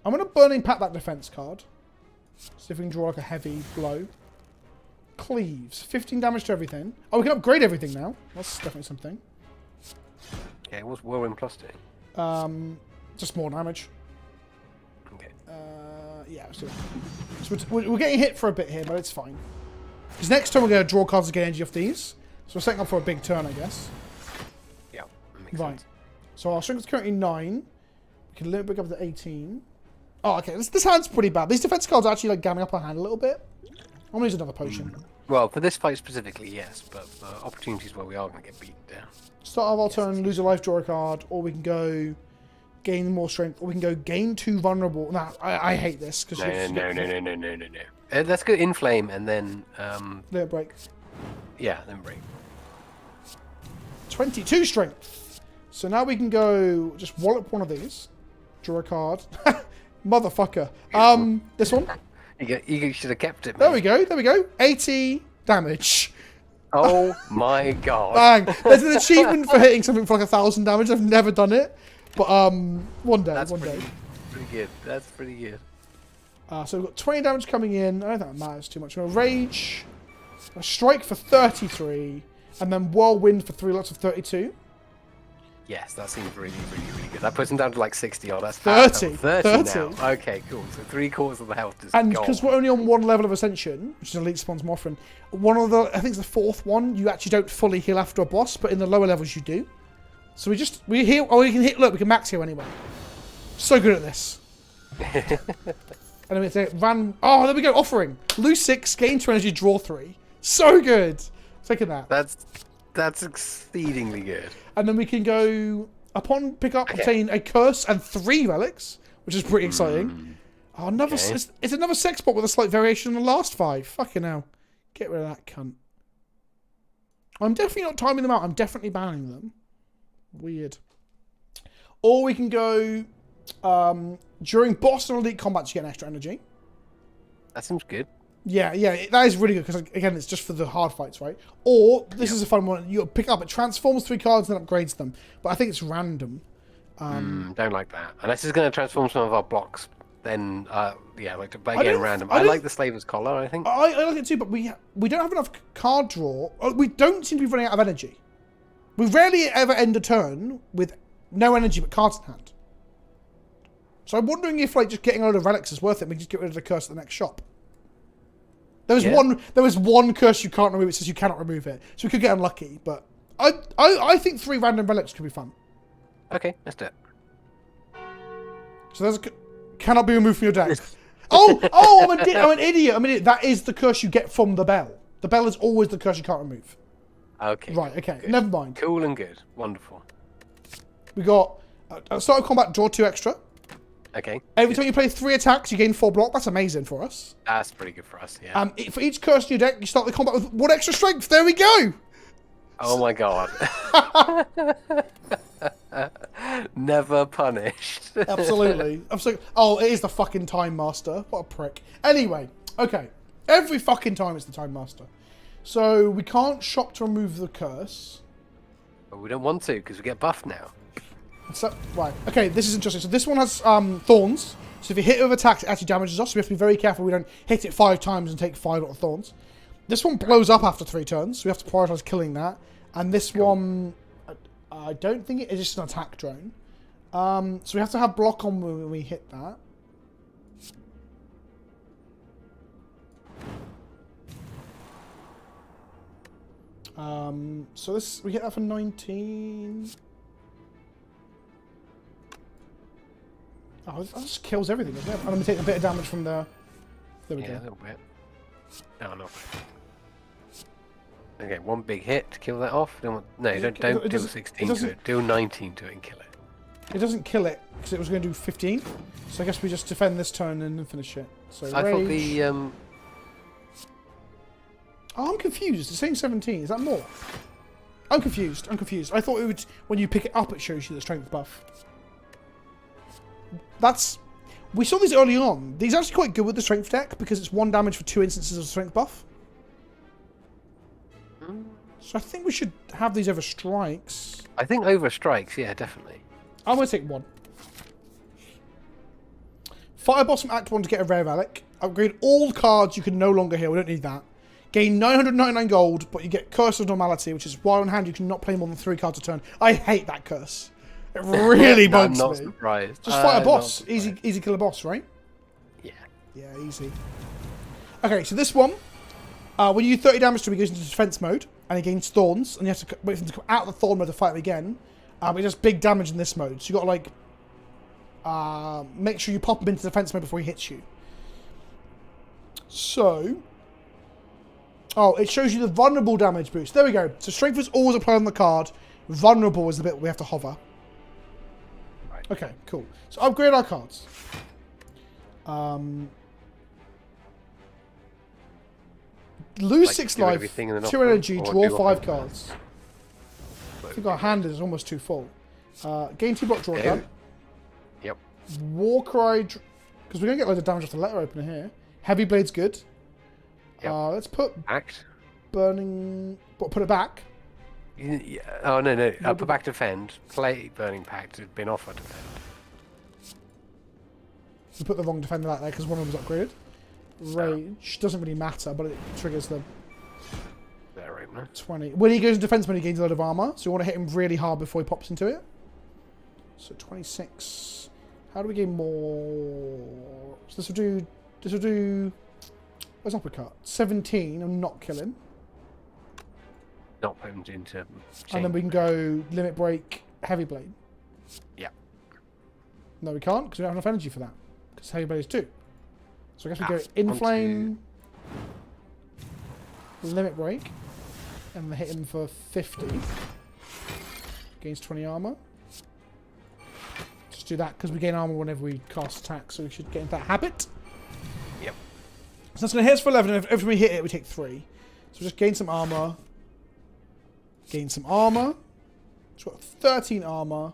I'm going to Burning Pat that defense card. See if we can draw like a heavy blow. Cleaves. 15 damage to everything. Oh, we can upgrade everything now. That's definitely something. Okay, what's Whirlwind Plus doing? Just more damage. Okay. Yeah, let's do that. So we're getting hit for a bit here, but it's fine. Because next turn we're going to draw cards to get energy off these. So we're setting up for a big turn, I guess. Yeah, makes Right. sense. So our strength is currently 9. We can limit back up to 18. Oh, okay. This hand's pretty bad. These defense cards are actually like gamming up our hand a little bit. I'm going to use another potion. Well, for this fight specifically, yes, but opportunities where we are going to get beaten down. Start of our turn, lose a life, draw a card, or we can go gain more strength, or we can go gain 2 vulnerable. Nah, I hate this. Cause No. Let's go Inflame and then... Let it break. Yeah, then break. 22 strength. So now we can go just wallop one of these. Draw a card. Motherfucker. This one. You should have kept it, There mate. we go. There we go. 80 damage. Oh my god. Bang. There's an achievement for hitting something for like 1,000 damage. I've never done it. But one day. That's one day. pretty good. That's pretty good. So we've got 20 damage coming in. I don't think that matters too much. I'm going to rage. A strike for 33. And then whirlwind for 3 lots of 32. Yes, that seems really good. That puts him down to like 60 odd. That's 30. 30 now. Okay, cool. So 3/4 of the health is And gone. because we're only on one level of ascension, which is elite spawns more often, one of the, I think it's the 4th one, you actually don't fully heal after a boss, but in the lower levels you do. So we heal, oh, we can hit, look, we can max heal anyway. So good at this. And then we say, oh, there we go, offering. Lose 6, gain 2 energy, draw 3. So good. Taking that. That's exceedingly good. And then we can go, upon pick up, obtain a curse and 3 relics, which is pretty exciting. Oh, another, it's another sex bot with a slight variation on the last 5. Fucking hell. Get rid of that cunt. I'm definitely not timing them out. I'm definitely banning them. Weird. Or we can go, during boss and elite combats, you get an extra energy. That seems good. Yeah, that is really good because, again, it's just for the hard fights, right? Or, this is a fun one, you pick up, it transforms 3 cards and then upgrades them. But I think it's random. Don't like that. Unless it's going to transform some of our blocks, then, yeah, but again, random. I like the Slaver's Collar, I think. I like it too, but we don't have enough card draw. We don't seem to be running out of energy. We rarely ever end a turn with no energy but cards in hand. So I'm wondering if, like, just getting a load of relics is worth it. We can just get rid of the curse at the next shop. There was one curse you can't remove. It says you cannot remove it, so we could get unlucky. But I think 3 random relics could be fun. Okay, let's do it. So there's cannot be removed from your deck. I'm an idiot. That is the curse you get from the bell. The bell is always the curse you can't remove. Okay. Right. Okay. Good. Never mind. Cool and good. Wonderful. We got start of combat. Draw 2 extra. Okay. Every time you play 3 attacks, you gain 4 block. That's amazing for us. That's pretty good for us, yeah. For each curse in your deck, you start the combat with 1 extra strength. There we go. Oh my god. Never punished. Absolutely. Oh, it is the fucking Time Master. What a prick. Anyway, okay. Every fucking time it's the Time Master. So we can't shop to remove the curse. But we don't want to because we get buffed now. So, right. Okay, this is interesting. So this one has thorns. So if you hit it with attacks, it actually damages us. So we have to be very careful we don't hit it 5 times and take 5 lot of thorns. This one blows up after 3 turns, so we have to prioritize killing that. And this one, I don't think it is just an attack drone. So we have to have block on when we hit that. So this, we hit that for 19. Oh, that just kills everything, doesn't it? I'm going to take a bit of damage from there. There we go. A little bit. No, not. Okay, 1 big hit to kill that off. Don't do 16 to it. Do 19 to it and kill it. It doesn't kill it because it was going to do 15. So I guess we just defend this turn and then finish it. So I thought the Oh, I'm confused. It's saying 17. Is that more? I'm confused. I thought it would, when you pick it up, it shows you the strength buff. We saw these early on. These are actually quite good with the strength deck because it's 1 damage for 2 instances of strength buff. So I think we should have these over strikes. I think over strikes, yeah, definitely. I'm going to take 1. Fire boss from Act 1 to get a rare relic. Upgrade all cards you can no longer heal. We don't need that. Gain 999 gold, but you get Curse of Normality, which is while in hand you cannot play more than 3 cards a turn. I hate that curse. It really bugs me. I'm not surprised. Just fight a boss. Easy kill a boss, right? Yeah. Yeah, easy. Okay, so this one, when you do 30 damage to him, he goes into defense mode, and he gains thorns, and you have to wait for him to come out of the thorn mode to fight him again. But he does big damage in this mode, so you got to like make sure you pop him into defense mode before he hits you. So, it shows you the vulnerable damage boost. There we go. So strength is always applied on the card. Vulnerable is the bit where we have to hover. Right. Okay, cool. So upgrade our cards. Lose 6 life, 2 energy, draw 5 cards. think our hand is almost too full. Gain 2 block, draw a card. Yep. War Cry, because we're going to get loads of damage off the letter opener here. Heavy Blade's good. Yep. Let's put Act. Burning... What, put it back? Yeah. Oh, no. Put back defend. Play Burning Pact. Had been offered defend. We put the wrong defender out there because one of them was upgraded. Rage doesn't really matter, but it triggers the There, opener. 20. When he goes in defense mode, he gains a lot of armor, so we want to hit him really hard before he pops into it. So 26. How do we gain more? So this will do. Where's uppercut? 17 and not kill him. Not put him into. And then we can go limit break, heavy blade. Yeah. No, we can't because we don't have enough energy for that. Because heavy blade is 2. So I guess we go inflame, limit break, and hit him for 50. Gains 20 armor. Just do that because we gain armor whenever we cast attack, so we should get into that habit. Yep. So that's going to hit us for 11, and every time we hit it, we take 3. So just gain some armor. Gain some armor. So we've got 13 armor.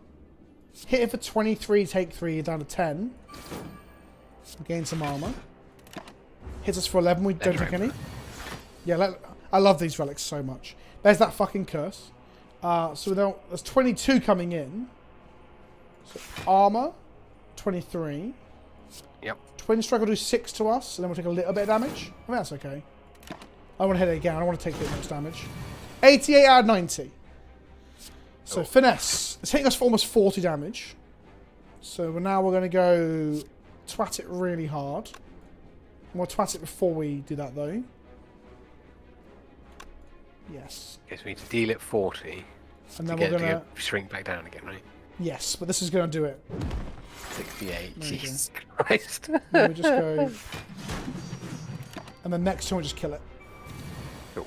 Hit it for 23, take 3, down to 10. Gain some armor. Hits us for 11, we don't take any. Yeah, I love these relics so much. There's that fucking curse. So there's 22 coming in. So armor, 23. Yep. Twin Strike will do 6 to us, and then we'll take a little bit of damage. I mean, that's okay. I want to hit it again. I want to take a bit much damage. 88 out of 90. So finesse. It's hitting us for almost 40 damage. So now we're going to go twat it really hard. We'll twat it before we do that though. Yes. Okay, so we need to deal it 40. And then we're going to shrink back down again, right? Yes, but this is going to do it. 68. Jesus Christ. Then we just go. And then next turn we just kill it. Cool.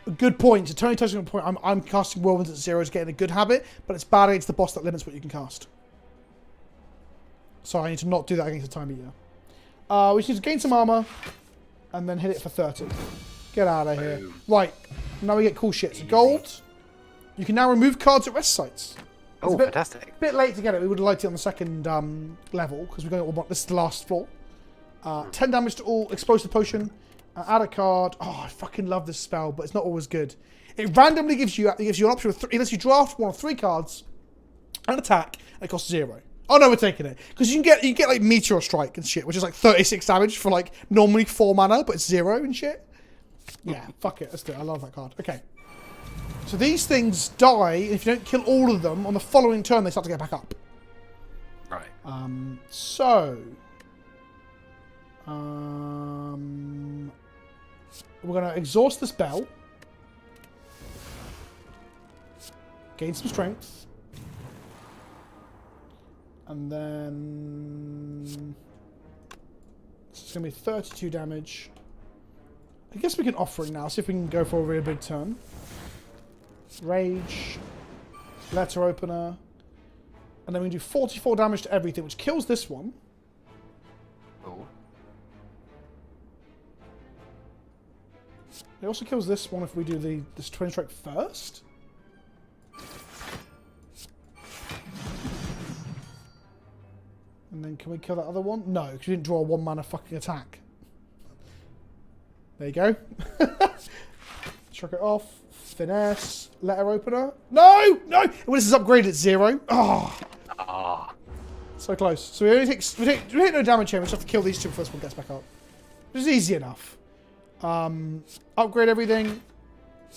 A good point. So Tony touching on a point. I'm casting whirlwinds at 0 to get in a good habit, but it's bad against the boss that limits what you can cast. So I need to not do that against the time eater. We just need to gain some armor and then hit it for 30. Get out of here. Right. Now we get cool shit. So gold. You can now remove cards at rest sites. Oh, fantastic. A bit late to get it. We would have liked it on the second level because we're going to this is the last floor. 10 damage to all. Explosive potion. Add a card. Oh, I fucking love this spell, but it's not always good. It randomly gives you an option of unless you draft one of 3 cards and attack, and it costs 0. Oh no, we're taking it because you can get like Meteor Strike and shit, which is like 36 damage for like normally 4 mana, but it's 0 and shit. Yeah, fuck it. Let's do it. I love that card. Okay. So these things die, and if you don't kill all of them, on the following turn they start to get back up. Right. We're going to exhaust the spell. Gain some strength. And then this is going to be 32 damage. I guess we can Offering now, see if we can go for a really big turn. Rage. Letter Opener. And then we do 44 damage to everything, which kills this one. Oh. It also kills this one if we do this Twin Strike first. And then can we kill that other one? No, because we didn't draw a 1 mana fucking attack. There you go. Chuck it off. Finesse. Letter Opener. No! No! Well, this is upgraded at 0. Oh. Ah. So close. So we only take no damage here. We just have to kill these 2 before this one gets back up. Which is easy enough. Upgrade everything.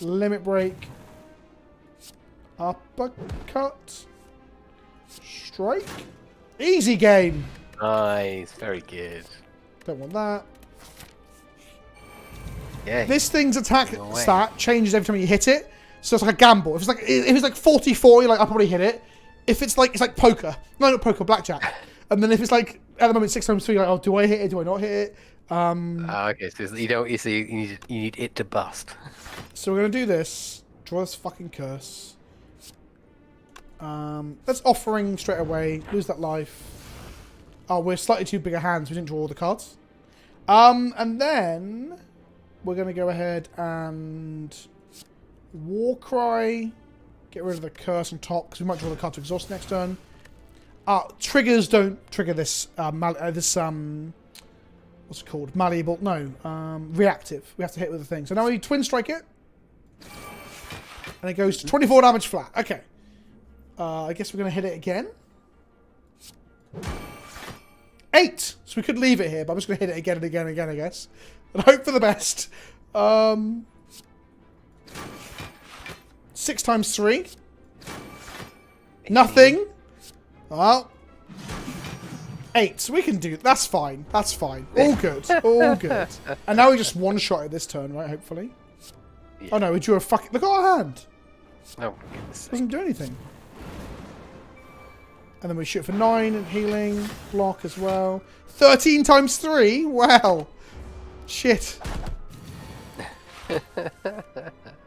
Limit break. Uppercut. Strike. Easy game. Nice. Very good. Don't want that. Yeah. This thing's attack stat changes every time you hit it. So it's like a gamble. If it's like 44, you're like, I'll probably hit it. If it's like poker. No, not poker, blackjack. And then if it's like at the moment 6 times 3, you're like, oh, do I hit it? Do I not hit it? Okay, so you need it to bust. So we're gonna do this. Draw this fucking curse. Let's Offering straight away. Lose that life. Oh, we're slightly too big a hands. We didn't draw all the cards. And then we're gonna go ahead and Warcry. Get rid of the curse on top because we might draw the card to exhaust next turn. Triggers don't trigger this. What's it called? Malleable? No. Reactive. We have to hit with the thing. So now we twin strike it. And it goes to 24 damage flat. Okay. I guess we're going to hit it again. 8! So we could leave it here, but I'm just going to hit it again and again and again, I guess. And hope for the best. 6 times 3. Nothing. Well. 8. So we can do... That's fine. That's fine. All good. All good. And now we just one-shot it this turn, right? Hopefully. Yeah. Oh no, we drew a fucking... Look at our hand. Oh my goodness. Doesn't do anything. And then we shoot for 9 and healing. Block as well. 13 times 3? Wow. Shit.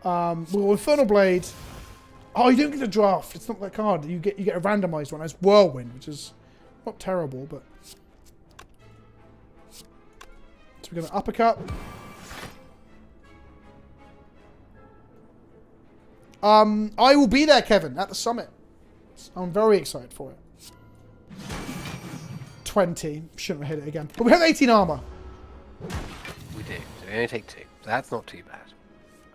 Well, Infernal Blade... Oh, you don't get a draft. It's not that card. You get a randomized one. It's Whirlwind, which is not terrible, but... So we're going to uppercut. I will be there, Kevin, at the summit. I'm very excited for it. 20. Shouldn't have hit it again. But we have 18 armor. We do. So we only take 2. So that's not too bad.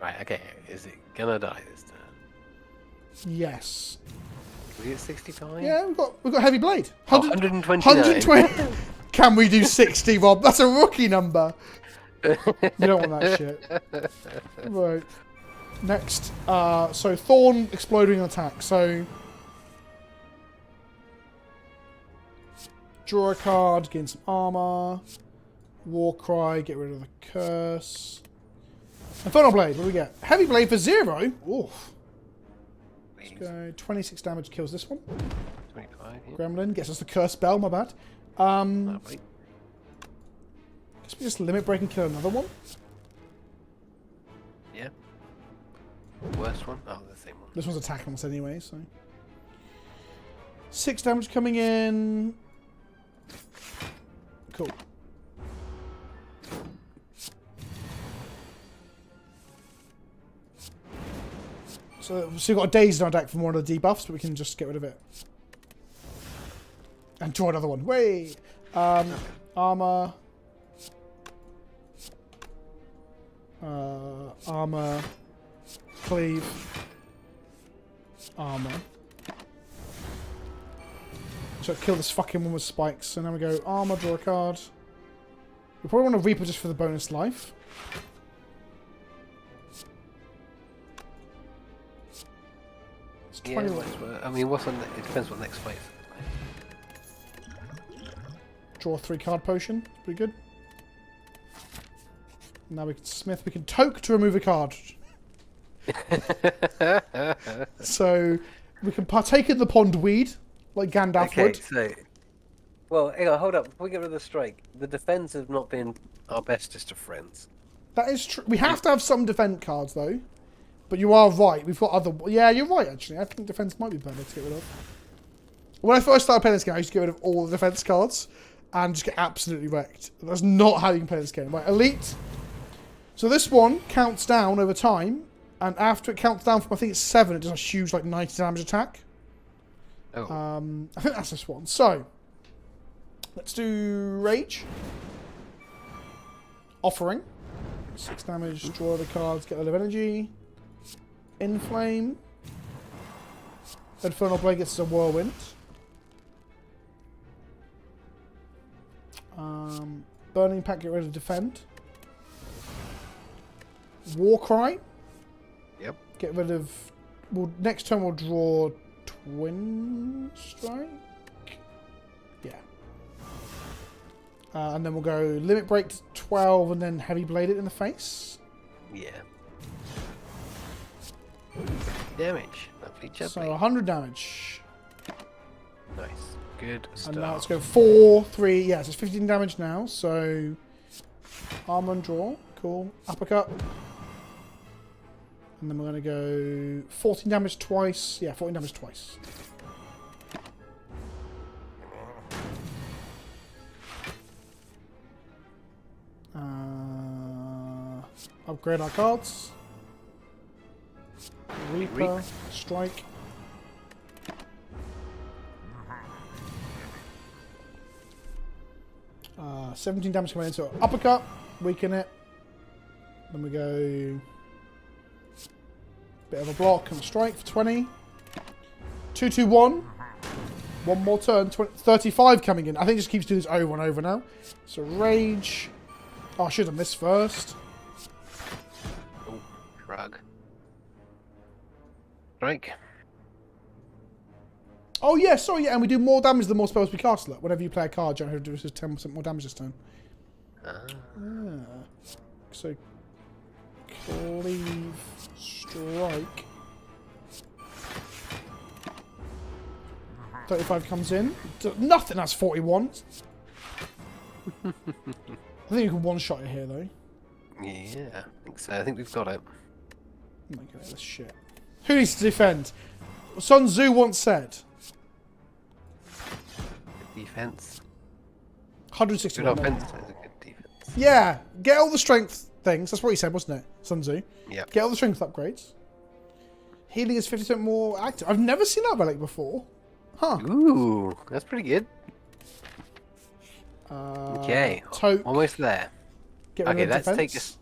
Right, okay. Is it gonna die this turn? Yes. We get 65? Yeah, we've got heavy blade. 129. 120. Can we do 60, Rob? That's a rookie number. You don't want that shit. Right. Next. So Thorn exploding attack. So draw a card, gain some armor. Warcry, get rid of the curse. Infernal Blade, what do we get? Heavy Blade for 0. Oof. Let's go. 26 damage kills this one. 25. Yeah. Gremlin gets us the curse spell, my bad. Wait. Guess we just limit break and kill another one. Yeah. Worst one? Oh, the same one. This one's attacking us anyway, so. 6 damage coming in. Cool. So we've got a Daze in our deck from one of the debuffs, but we can just get rid of it. And draw another one. Way! Armor. Armor. Cleave. Armor. So kill this fucking one with spikes. So now we go armor, draw a card. We probably want to Reaper just for the bonus life. It's 20 I mean, what's on? It depends what next fight. Draw a 3-card potion. Pretty good. Now we can Smith. We can Toke to remove a card. So we can partake in the pond weed, like Gandalf would. So, well, hang on, hold up. Before we get rid of the strike, the defense have not been our bestest of friends. That is true. We have to have some defense cards, though. But you are right. We've got other... Yeah, you're right, actually. I think defense might be better to get rid of. When I first started playing this game, I used to get rid of all the defense cards and just get absolutely wrecked. That's not how you can play this game. Right, Elite. So this one counts down over time, and after it counts down from, I think it's 7, it does a huge, like, 90 damage attack. Oh. I think that's this one. So, let's do Rage. Offering. 6 damage, draw the cards, get a lot of energy. Inflame. Infernal Blade gets us a Whirlwind. Burning Pack, get rid of Defend. Warcry. Yep. Get rid of... Well, next turn we'll draw Twin Strike. Yeah. And then we'll go Limit Break to 12 and then Heavy Blade it in the face. Yeah. Damage. Lovely jubbly. So 100 damage. Nice. Good stuff. And now let's go 4, 3. Yeah, so it's 15 damage now. So armor and draw. Cool. Uppercut. And then we're going to go 14 damage twice. Yeah, 14 damage twice. Upgrade our cards. Reaper. Strike. Uh, 17 damage coming into uppercut. Weaken it. Then we go... Bit of a block and a strike for 20. 2-2-1. One more turn. 35 coming in. I think it just keeps doing this over and over now. So rage. Oh, I should have missed first. Oh, shrug. Strike. Oh, yeah, sorry, yeah, and we do more damage the more spells we cast. Look, whenever you play a card, you have to do 10% more damage this turn. So, cleave, strike. 35 comes in. Nothing, that's 41. I think you can one-shot it here, though. Yeah, I think so. I think we've got it. Oh my god, this shit. Who needs to defend? Sun Tzu once said. Good defense. 161. Good offense is a good defense. Yeah, get all the strength things. That's what he said, wasn't it? Sun Tzu. Yeah. Get all the strength upgrades. Healing is 50% more active. I've never seen that relic before. Huh. Ooh, that's pretty good. Okay, Toke. almost there. Get rid Okay, of let's defense. take this.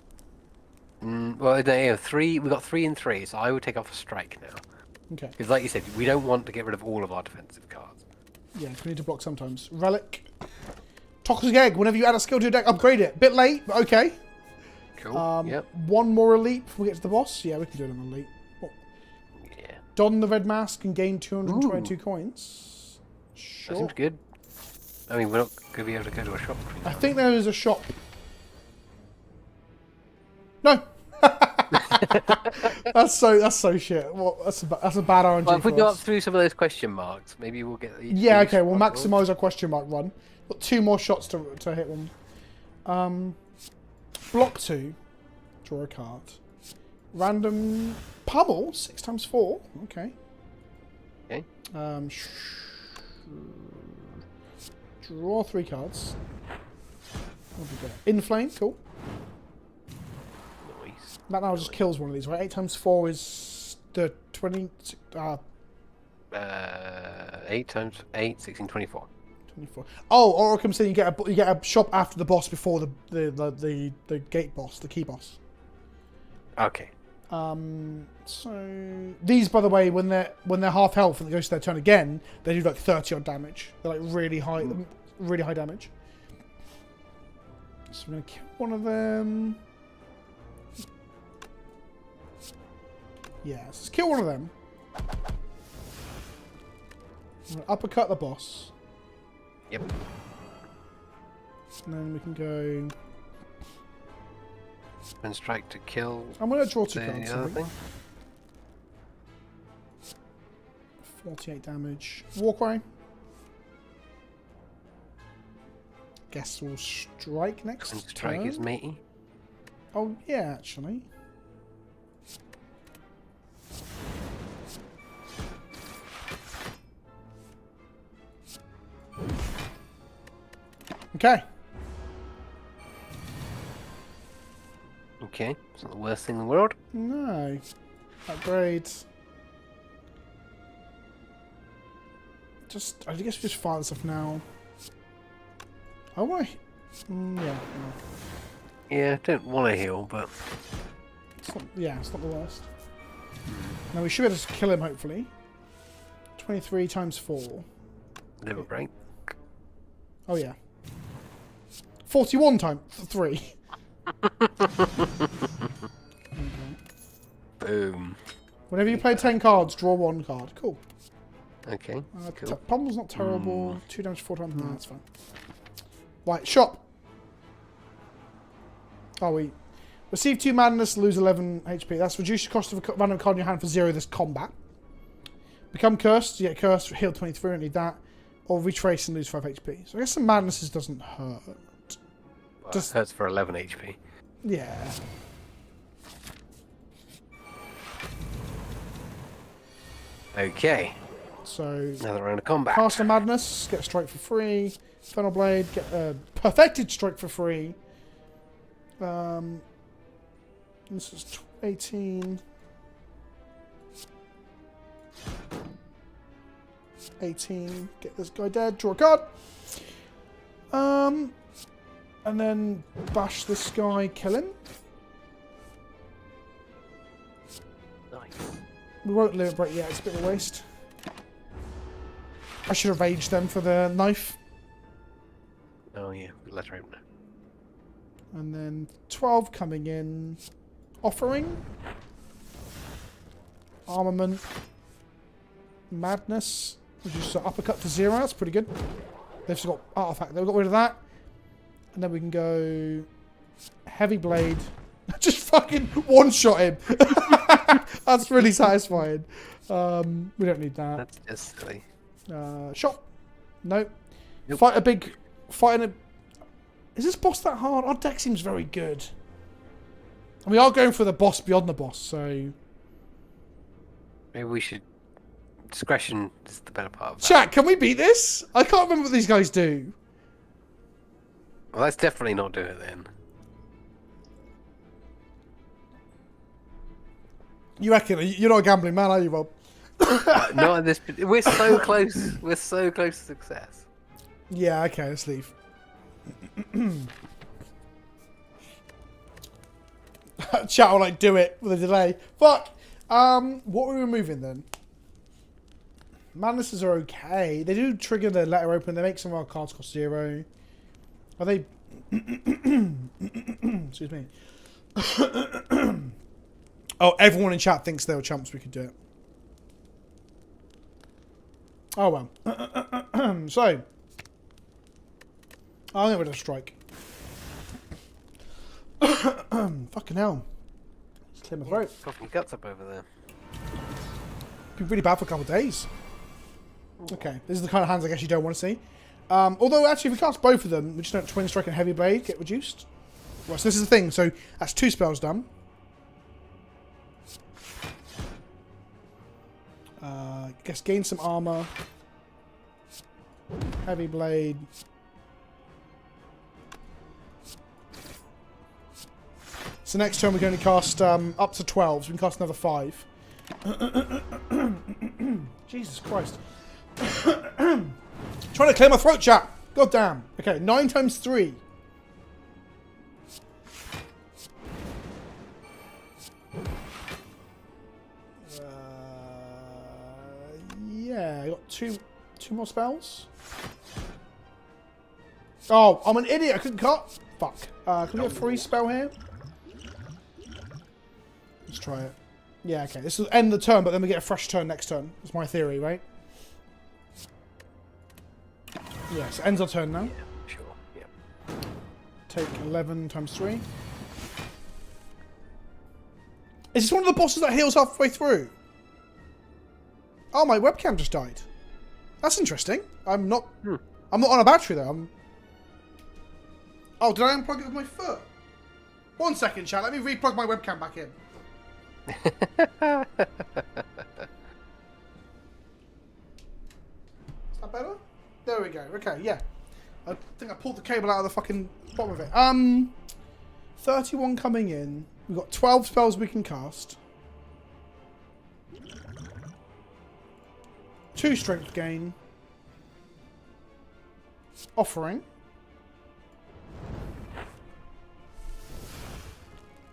Well, no, yeah, 3. We got 3 and 3, so I would take off a strike now. Okay. Because, like you said, we don't want to get rid of all of our defensive cards. Yeah, we need to block sometimes. Relic. Toxic Egg. Whenever you add a skill to your deck, upgrade it. Bit late, but okay. Cool. Yep. One more elite before we get to the boss. Yeah, we can do it on elite. Oh. Yeah. Don the red mask and gain 222 coins. That Sure. seems good. I mean, we're not going to be able to go to a shop. I think there is a shop. No. that's so shit. Well, that's a bad RNG. Well, if we for go us. up through some of those question marks, maybe we'll get. Yeah, okay. We'll maximise our question mark run. Got 2 more shots to hit one. Block 2. Draw a card. Random pummel 6 times 4. Okay. Okay. Draw 3 cards. What do we get? Inflame. Cool. Nice. That now just kills one of these, right? 8 times 4 is the 20. 8 times 8, 16, 24. 24. Oh, or it comes in, you get a shop after the boss before the gate boss, the key boss. Okay. So these, by the way, when they're half health and it goes to their turn again, they do like 30 odd damage. They're like really high damage. So we're gonna kill one of them. Yeah, let's kill one of them. I'm gonna uppercut the boss. Yep. And then we can go. And strike to kill. I'm gonna draw 2 the cards. other thing. 48 damage. Walkway. Guess we'll strike next And strike turn. is matey. Oh yeah, actually. Okay. Okay, it's not the worst thing in the world. No. Upgrades. I guess we just fire stuff now. Oh, why? Yeah. No. Yeah, don't want to heal, but It's not the worst. Now we should be able to kill him, hopefully. 23 times 4. liver break. Oh, yeah. 41 times 3. Boom. Whenever you play 10 cards, draw 1 card. Cool. Okay, cool. Pummel's not terrible. 2 damage 4 times. No, that's fine. Right, shop. Oh, we receive 2 madness, lose 11 HP. That's reduced the cost of a random card in your hand for 0 this combat. Become cursed. You get cursed. Heal 23. Don't need that. Or retrace and lose 5 HP. So I guess the madnesses doesn't hurt. Well, Just- it hurts for 11 HP. Yeah. Okay, So another round of combat. cast a madness. Get a strike for free. Infernal blade. Get a perfected strike for free. This is 18. 18. Get this guy dead. Draw a card. And then bash this guy, kill him. Nice. We won't limit break yet, it's a bit of a waste. I should have raged them for the knife. Oh yeah, letter opener. And then 12 coming in. Offering. Armament. Madness. Which is uppercut to 0. That's pretty good. They've still got artifact. They've got rid of that. And then we can go heavy blade. Just fucking one-shot him. That's really satisfying. We don't need that. That's just silly. Shot. Nope. Nope. Fight a big... Fighting a... Is this boss that hard? Our deck seems very good. And we are going for the boss beyond the boss, so... Maybe we should... Discretion is the better part of that. Chat, can we beat this? I can't remember what these guys do. Well, let's definitely not do it then. You reckon? You're not a gambling man, are you, Rob? Not at this... We're so close. We're so close to success. Yeah, okay, let's leave. Chat will like do it with a delay. Fuck. What are we removing then? Madnesses are okay. They do trigger the letter open. They make some of our cards cost 0. Are they? Excuse me. Oh, everyone in chat thinks they were chumps. We could do it. Oh well. So, I'm going to strike. Fucking hell. Let's clear my throat. Coughing your guts up over there. Been really bad for a couple of days. Okay, this is the kind of hands I guess you don't want to see. Although, actually, if we cast both of them, we just don't Twin Strike and Heavy Blade get reduced. Right, so this is the thing. So, that's 2 spells done. I guess gain some armor. Heavy Blade. So next turn we can only cast up to 12, so we can cast another 5. Jesus Christ. Trying to clear my throat, chat. God damn. Okay, 9 times 3. Yeah, I got two more spells. Oh, I'm an idiot. I couldn't cut. Fuck. Can we get a free spell here? Let's try it. Yeah, okay. This will end the turn, but then we get a fresh turn next turn. That's my theory, right? Yes, it ends our turn now. Yeah, sure. Yeah. Take 11 times 3. Is this one of the bosses that heals halfway through? Oh, my webcam just died. That's interesting. I'm not on a battery though. Oh, did I unplug it with my foot? 1 second, chat. Let me replug my webcam back in. Is that better? There we go. Okay, yeah. I think I pulled the cable out of the fucking bottom of it. 31 coming in. We've got 12 spells we can cast. 2 strength gain. Offering.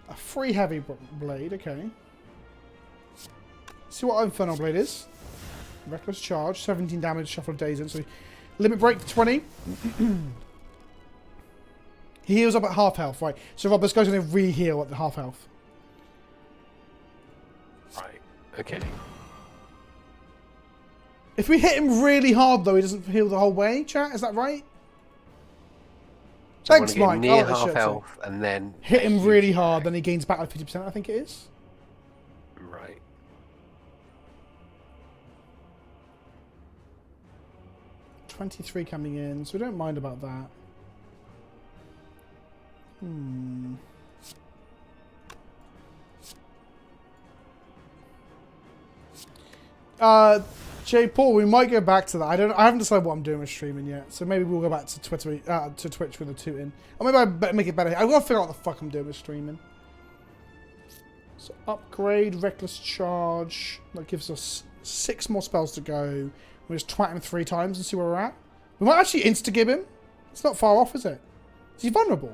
A free heavy blade, okay. See what Infernal Blade is. Reckless Charge, 17 damage, shuffle of days in. So limit break to 20. He heals up at half health, right. So Rob, this guy's going to re-heal at the half health. Right, okay. If we hit him really hard, though, he doesn't heal the whole way, chat? Is that right? So Thanks, Mike. Near this half shit, health, and then hit him really hard, then he gains back like 50%, I think it is. Right. 23 coming in, so we don't mind about that. Jay Paul, we might go back to that. I haven't decided what I'm doing with streaming yet, so maybe we'll go back to Twitter, to Twitch with a 2 in, or maybe I better make it better. I've got to figure out what the fuck I'm doing with streaming. So upgrade, reckless charge, that gives us 6 more spells to go. We'll just twat him 3 times and see where we're at. We might actually insta-gib him. It's not far off, is it? Is he vulnerable?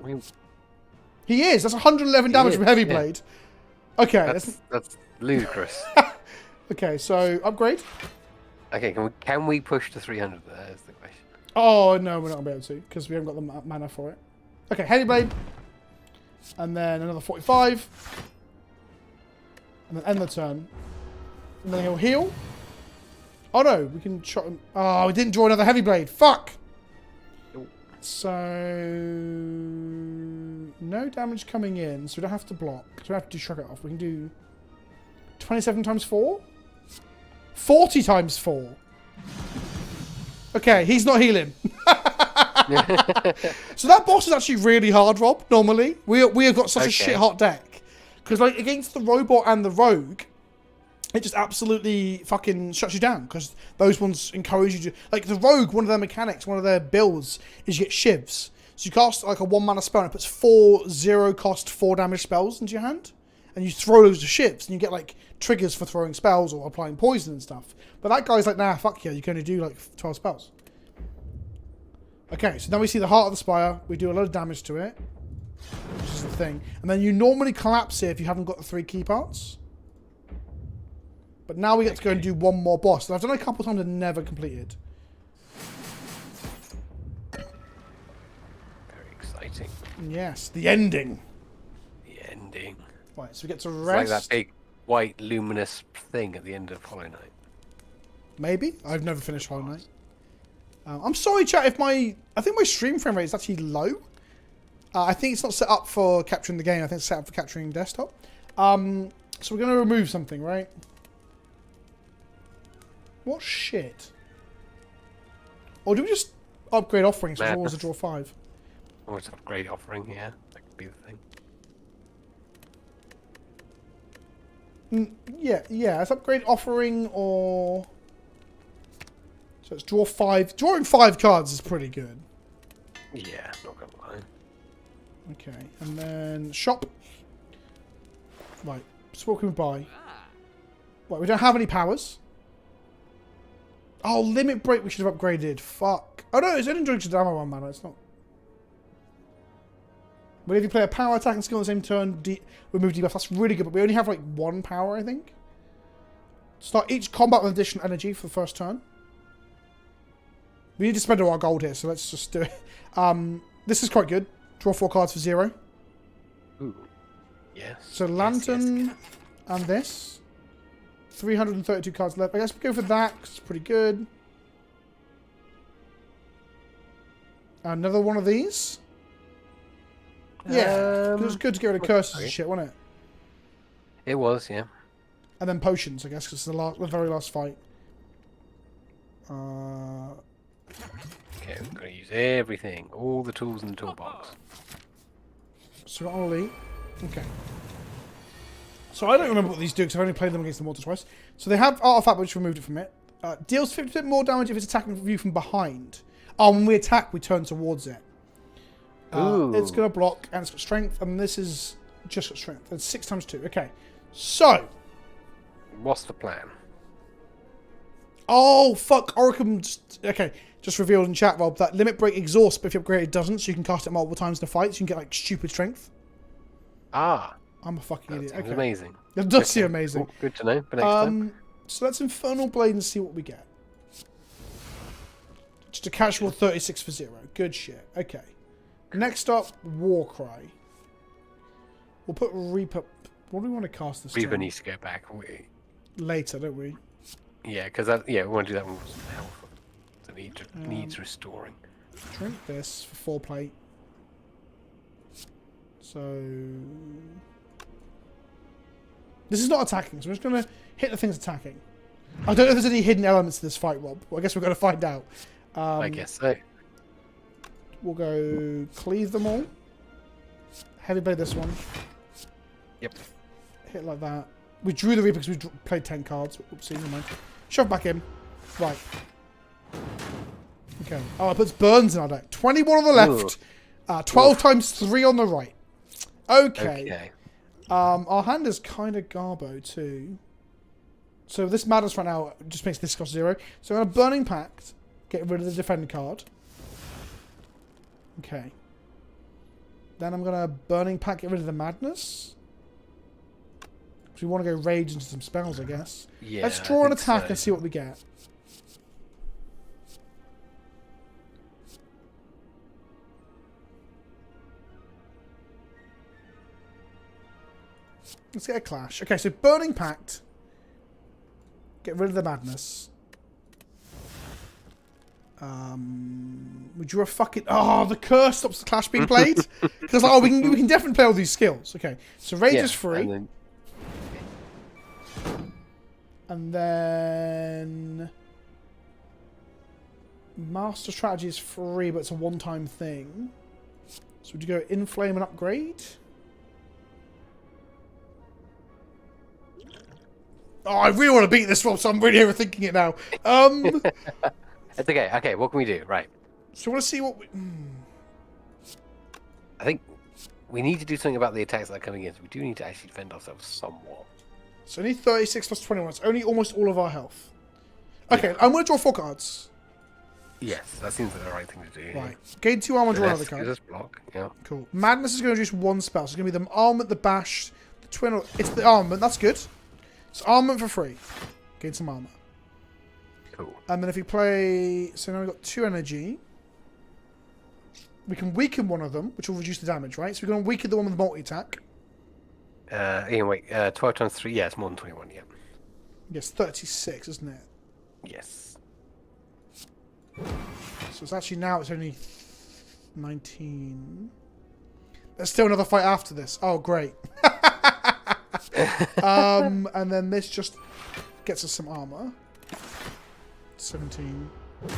He is. That's 111 damage from Heavy Blade. Okay. That's ludicrous. Okay, so upgrade. Okay, can we push to 300? That's the question. Oh, no, we're not going to be able to, because we haven't got the mana for it. Okay, Heavy Blade. And then another 45. And then end the turn. And then he'll heal. Oh, no, we can shot him. Oh, we didn't draw another Heavy Blade. Fuck! So... no damage coming in, so we don't have to block. So we don't have to shrug it off. We can do 27 times 4? 40 times 4. Okay, he's not healing. So that boss is actually really hard, Rob, normally. We have got such a shit hot deck. Because like against the robot and the rogue, it just absolutely fucking shuts you down. Because those ones encourage you to... like the rogue, one of their mechanics, one of their builds is you get shivs. So you cast like a 1 mana spell and it puts 4 0 cost 4 damage spells into your hand. And you throw loads of shivs and you get like triggers for throwing spells or applying poison and stuff. But that guy's like, nah, fuck yeah, you can only do like 12 spells. Okay, so now we see the heart of the Spire. We do a lot of damage to it, which is the thing. And then you normally collapse it if you haven't got the 3 key parts. But now we get to go and do one more boss. And I've done it a couple times and never completed. Very exciting. Yes, the ending. The ending. Right, so we get to It's rest. like that big white luminous thing at the end of Hollow Knight. Maybe. I've never finished Hollow Knight. I'm sorry, chat, if I think my stream frame rate is actually low. I think it's not set up for capturing the game. I think it's set up for capturing desktop. So we're going to remove something, right? What shit? Or do we just upgrade offerings for always a draw 5? Or it's upgrade offering, yeah. That could be the thing. Yeah, it's upgrade offering or... so it's draw 5. Drawing 5 cards is pretty good. Yeah, not gonna lie. Okay, and then shop. Right, so what can we buy? Right, we don't have any powers. Oh, limit break we should have upgraded. Fuck. Oh no, it's only drinks to ammo 1 mana, it's not. But if you play a power attack and skill on the same turn, remove debuff, that's really good, but we only have like 1 power, I think. Start each combat with additional energy for the first turn. We need to spend all our gold here, so let's just do it. This is quite good. Draw 4 cards for 0. Ooh. Yes. So Lantern and this. 332 cards left. I guess we go for that, because it's pretty good. Another one of these. Yeah, it was good to get rid of curses and shit, wasn't it? It was, yeah. And then potions, I guess, because it's the very last fight. Okay, we're going to use everything. All the tools in the toolbox. So we're on elite. Okay. So I don't remember what these do, because I've only played them against the mortar twice. So they have Artifact, which removed it from it. Deals 50% more damage if it's attacking you from behind. Oh, when we attack, we turn towards it. It's going to block, and it's got strength, and this is just got strength. It's 6 times 2. Okay. So. What's the plan? Oh, fuck. Oricum just revealed in chat, Rob, that limit break exhausts, but if you upgrade it doesn't, so you can cast it multiple times in a fight, so you can get, like, stupid strength. Ah. I'm a fucking idiot. Okay. Amazing. It does seem amazing. Cool. Good to know for next time. So let's Infernal Blade and see what we get. Just a casual 36 for 0. Good shit. Okay. Next up, Warcry. We'll put Reaper... what do we want to cast this Reaper turn? needs to go back. Later, don't we? Yeah, because we want to do that one with some health. So needs restoring. Drink this for 4 plate. So... this is not attacking, so we're just going to hit the things attacking. I don't know if there's any hidden elements to this fight, Rob. Well, I guess we're going to find out. I guess so. We'll go cleave them all. Heavy blade this one. Yep. Hit like that. We drew the Reaper because we played 10 cards. Oopsie, never mind. Shove back in. Right. Okay. Oh, it puts burns in our deck. 21 on the left. 12 times 3 on the right. Okay. Our hand is kind of garbo too. So this Madness right now just makes this cost 0. So I'm going to Burning Pact, get rid of the Defend card. Okay. Then I'm going to Burning Pact, get rid of the Madness. Because we want to go Rage into some spells, I guess. Yeah, Let's draw an attack and see what we get. Let's get a Clash. Okay, so Burning Pact. Get rid of the Madness. We drew a fucking... Oh, the curse stops the Clash being played. Because like, oh, we can definitely play all these skills. Okay, so Rage is free. And then... Master Strategy is free, but it's a one-time thing. So would you go Inflame and upgrade? Oh, I really want to beat this one, so I'm really overthinking it now. It's okay. Okay, what can we do? Right. So I want to see what we... I think we need to do something about the attacks that are coming in. So we do need to actually defend ourselves somewhat. So only 36 plus 21. It's only almost all of our health. Okay, yeah. I'm going to draw 4 cards. Yes, that seems like the right thing to do. Right. Gain 2 armor, draw another card. Just block. Yeah. Cool. Madness is going to reduce 1 spell. So it's going to be the Armament, the Bash, the Twin... It's the Armament. That's good. It's Armament for free. Gain some armor. Cool. And then if we play... So now we've got 2 energy. We can weaken one of them, which will reduce the damage, right? So we're going to weaken the one with the multi-attack. Anyway, 12 times 3. Yeah, it's more than 21, yeah. Yes, 36, isn't it? Yes. So it's actually now it's only 19. There's still another fight after this. Oh, great. And then this just gets us some armor. 17. Oh,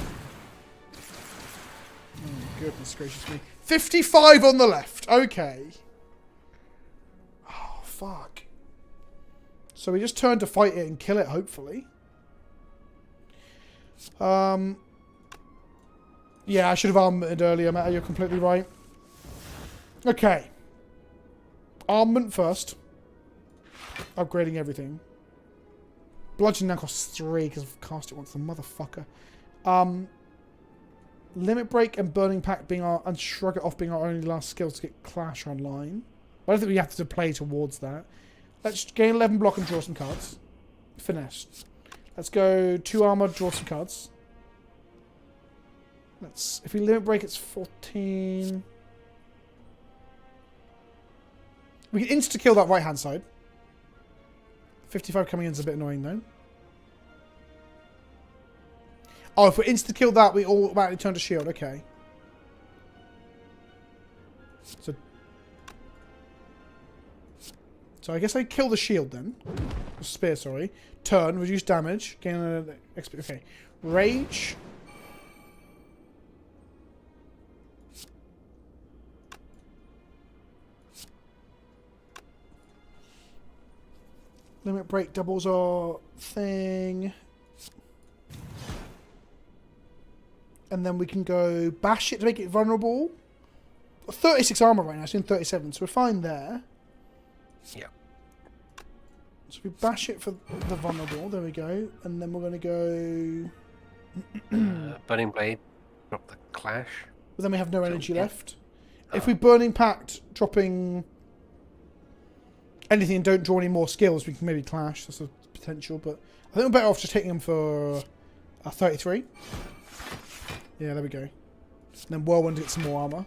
goodness gracious me. 55 on the left. Okay. Oh, fuck. So we just turn to fight it and kill it, hopefully. Yeah, I should have armored earlier, Matt. You're completely right. Okay. Armament first. Upgrading everything. Bludgeon now costs 3 because I've cast it once. The motherfucker. Limit Break and Burning Pact being our... And Shrug It Off being our only last skills to get Clash online. I don't think we have to play towards that. Let's gain 11 block and draw some cards. Finesse. Let's go 2 armor, draw some cards. Let's... If we Limit Break, it's 14... We can insta-kill that right-hand side. 55 coming in is a bit annoying, though. Oh, if we insta-kill that, we automatically turn to shield. Okay. So I guess I kill the shield, then. Spear, sorry. Turn, reduce damage. Gain an XP. Okay. Rage. Limit Break doubles our thing. And then we can go bash it to make it vulnerable. 36 armor right now, it's in 37, so we're fine there. Yeah. So we bash it for the vulnerable, there we go. And then we're going to go... Burning Blade, drop the Clash. But then we have no energy left. If we Burning Pact, dropping... anything and don't draw any more skills, we can maybe Clash. That's a potential, but I think we're better off just hitting them for 33. Yeah, there we go. And then Whirlwind gets some more armor.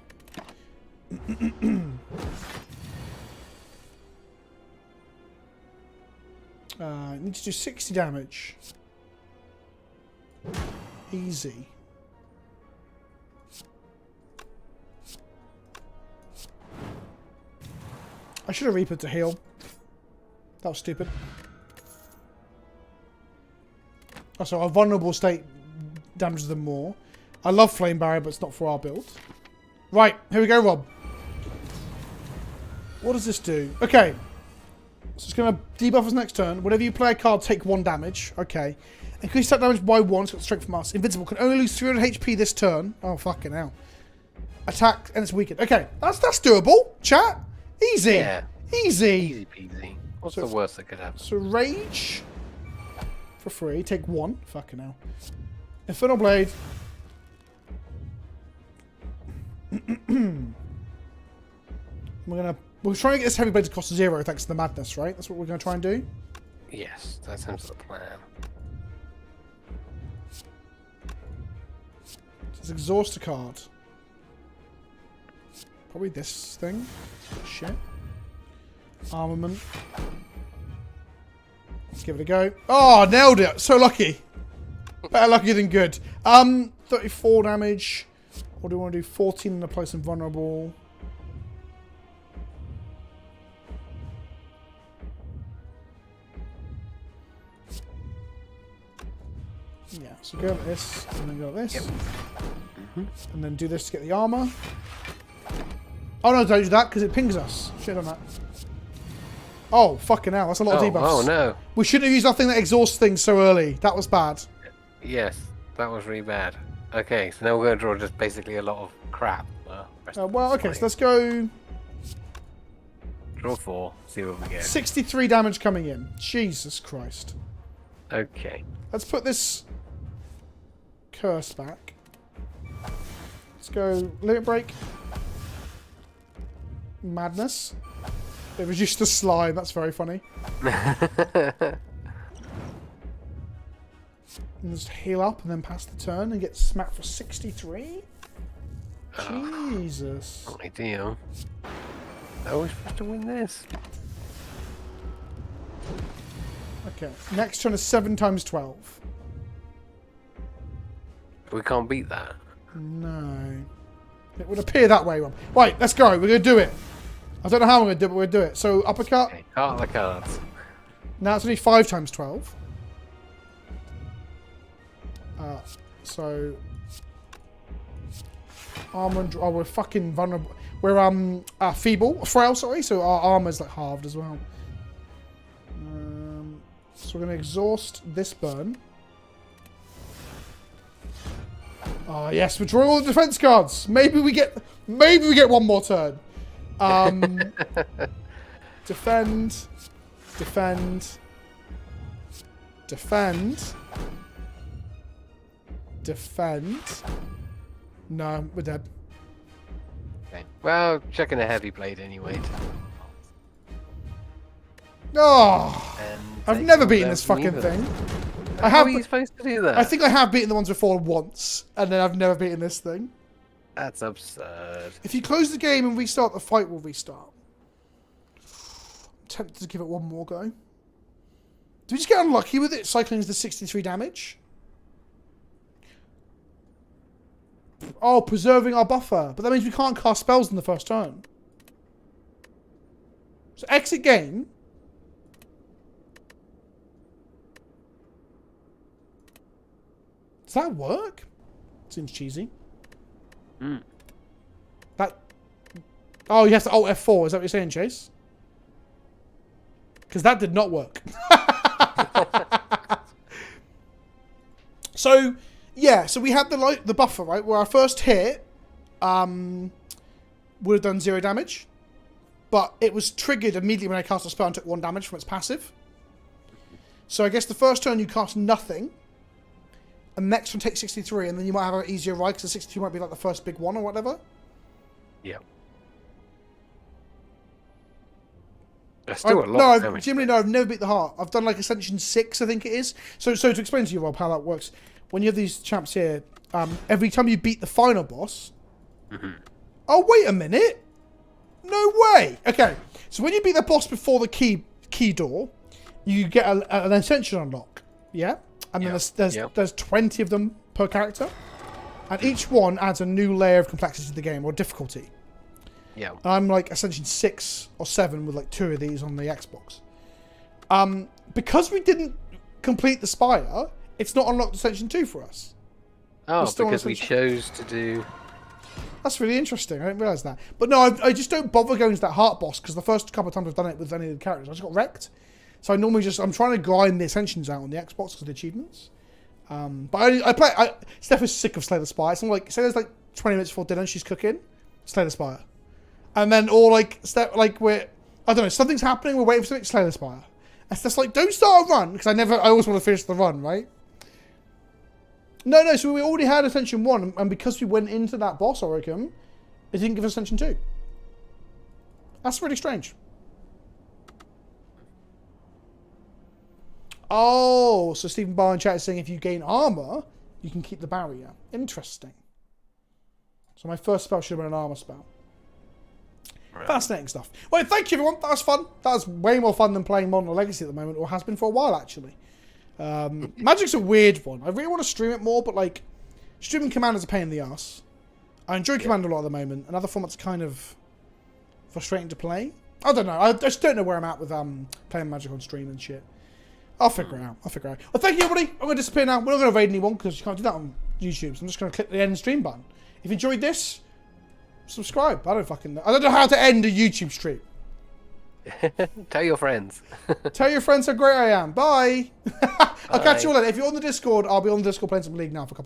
Need to do 60 damage. Easy. I should have Reaper to heal. That was stupid. Also, our vulnerable state damages them more. I love Flame Barrier, but it's not for our build. Right, here we go, Rob. What does this do? Okay. So it's going to debuff us next turn. Whenever you play a card, take 1 damage. Okay. Increase that damage by 1. It's got strength from us. Invincible. Can only lose 300 HP this turn. Oh, fucking hell. Attack, and it's weakened. Okay. That's doable. Chat. Easy. Yeah. Easy. Easy peasy. What's the worst that could happen? So Rage. for free. Take 1. Fucking hell. Infernal Blade. We're trying to get this heavy blade to cost 0 thanks to the madness, right? That's what we're gonna try and do. Yes, that sounds like the plan. Let's exhaust a card. Probably this thing. Shit. Armament. Let's give it a go. Oh, nailed it! So lucky. Better lucky than good. 34 damage. What do we want to do? 14 and apply some vulnerable. Yeah, so go like this, and then go like this. Yep. And then do this to get the armor. Oh no, don't do that, because it pings us. Shit on that. Oh, fucking hell, that's a lot of debuffs. Oh no. We shouldn't have used that thing that exhausts things so early. That was bad. Yes, that was really bad. Okay, so now we're going to draw just basically a lot of crap. Well, okay, so let's go... Draw 4, see what we get. 63 damage coming in. Jesus Christ. Okay. Let's put this curse back. Let's go limit break. Madness. It reduced the slime. That's very funny. And just heal up and then pass the turn and get smacked for 63? Jesus. Not ideal. Are we supposed to win this? Okay. Next turn is 7 times 12. We can't beat that. No. It would appear that way, Rob. Right, let's go. We're going to do it. I don't know how we're going to do it, but we're going to do it. So, uppercut. Okay, cart the cards. Now it's only 5 times 12. So... Armor and... Oh, we're fucking vulnerable. We're, frail, sorry. So our armor's, like, halved as well. So we're going to exhaust this burn. Oh, yes. We're drawing all the defense cards. Maybe we get one more turn. Defend. Defend. Defend. Defend. No, we're dead. Okay. Well, checking a heavy blade anyway. Oh! And I've never beaten this fucking thing. How are you supposed to do that? I think I have beaten the ones before once, and then I've never beaten this thing. That's absurd. If you close the game and restart, the fight will restart. I'm tempted to give it one more go. Did we just get unlucky with it, cycling the 63 damage? Oh, preserving our buffer. But that means we can't cast spells in the first turn. So exit game. Does that work? Seems cheesy. Mm. That... Oh, you have to Alt F4. Is that what you're saying, Chase? Because that did not work. So, yeah. So we had the buffer, right? Where our first hit would have done 0 damage. But it was triggered immediately when I cast a spell and took 1 damage from its passive. So I guess the first turn you cast nothing. And next one takes 63, and then you might have an easier ride, because the 62 might be like the first big one or whatever. Yeah. That's still a lot of damage. Generally, no, I've never beat the heart. I've done like Ascension 6, I think it is. So to explain to you, Rob, how that works. When you have these champs here, every time you beat the final boss... Mm-hmm. Oh, wait a minute! No way! Okay, so when you beat the boss before the key door, you get an Ascension unlock. Yeah? And then there's 20 of them per character. And each one adds a new layer of complexity to the game, or difficulty. Yeah. And I'm like Ascension 6 or 7 with like 2 of these on the Xbox. Because we didn't complete the Spire, it's not unlocked Ascension 2 for us. Oh, because we chose to do... That's really interesting. I didn't realise that. But no, I just don't bother going to that heart boss, because the first couple of times I've done it with any of the characters, I just got wrecked. So I normally I'm trying to grind the Ascensions out on the Xbox because of the achievements. But Steph is sick of Slay the Spire. It's not like, say there's like 20 minutes before dinner and she's cooking, Slay the Spire. And then, or like, I don't know, something's happening, we're waiting for something, Slay the Spire. It's just like, don't start a run, because I always want to finish the run, right? No, so we already had Ascension 1, and because we went into that boss, I reckon, it didn't give us Ascension 2. That's really strange. Oh, so Stephen Barr in chat is saying if you gain armor, you can keep the barrier. Interesting. So my first spell should have been an armor spell. Right. Fascinating stuff. Well, thank you everyone. That was fun. That was way more fun than playing Modern Legacy at the moment, or has been for a while actually. Magic's a weird one. I really want to stream it more, but like, streaming Commander's a pain in the ass. I enjoy Commander a lot at the moment. Another format's kind of frustrating to play. I don't know. I just don't know where I'm at with playing Magic on stream and shit. I'll figure it out. Well, thank you, everybody. I'm going to disappear now. We're not going to raid anyone because you can't do that on YouTube. So I'm just going to click the end stream button. If you enjoyed this, subscribe. I don't fucking know. I don't know how to end a YouTube stream. Tell your friends. Tell your friends how great I am. Bye. I'll catch you all later. If you're on the Discord, I'll be on the Discord playing some League now for a couple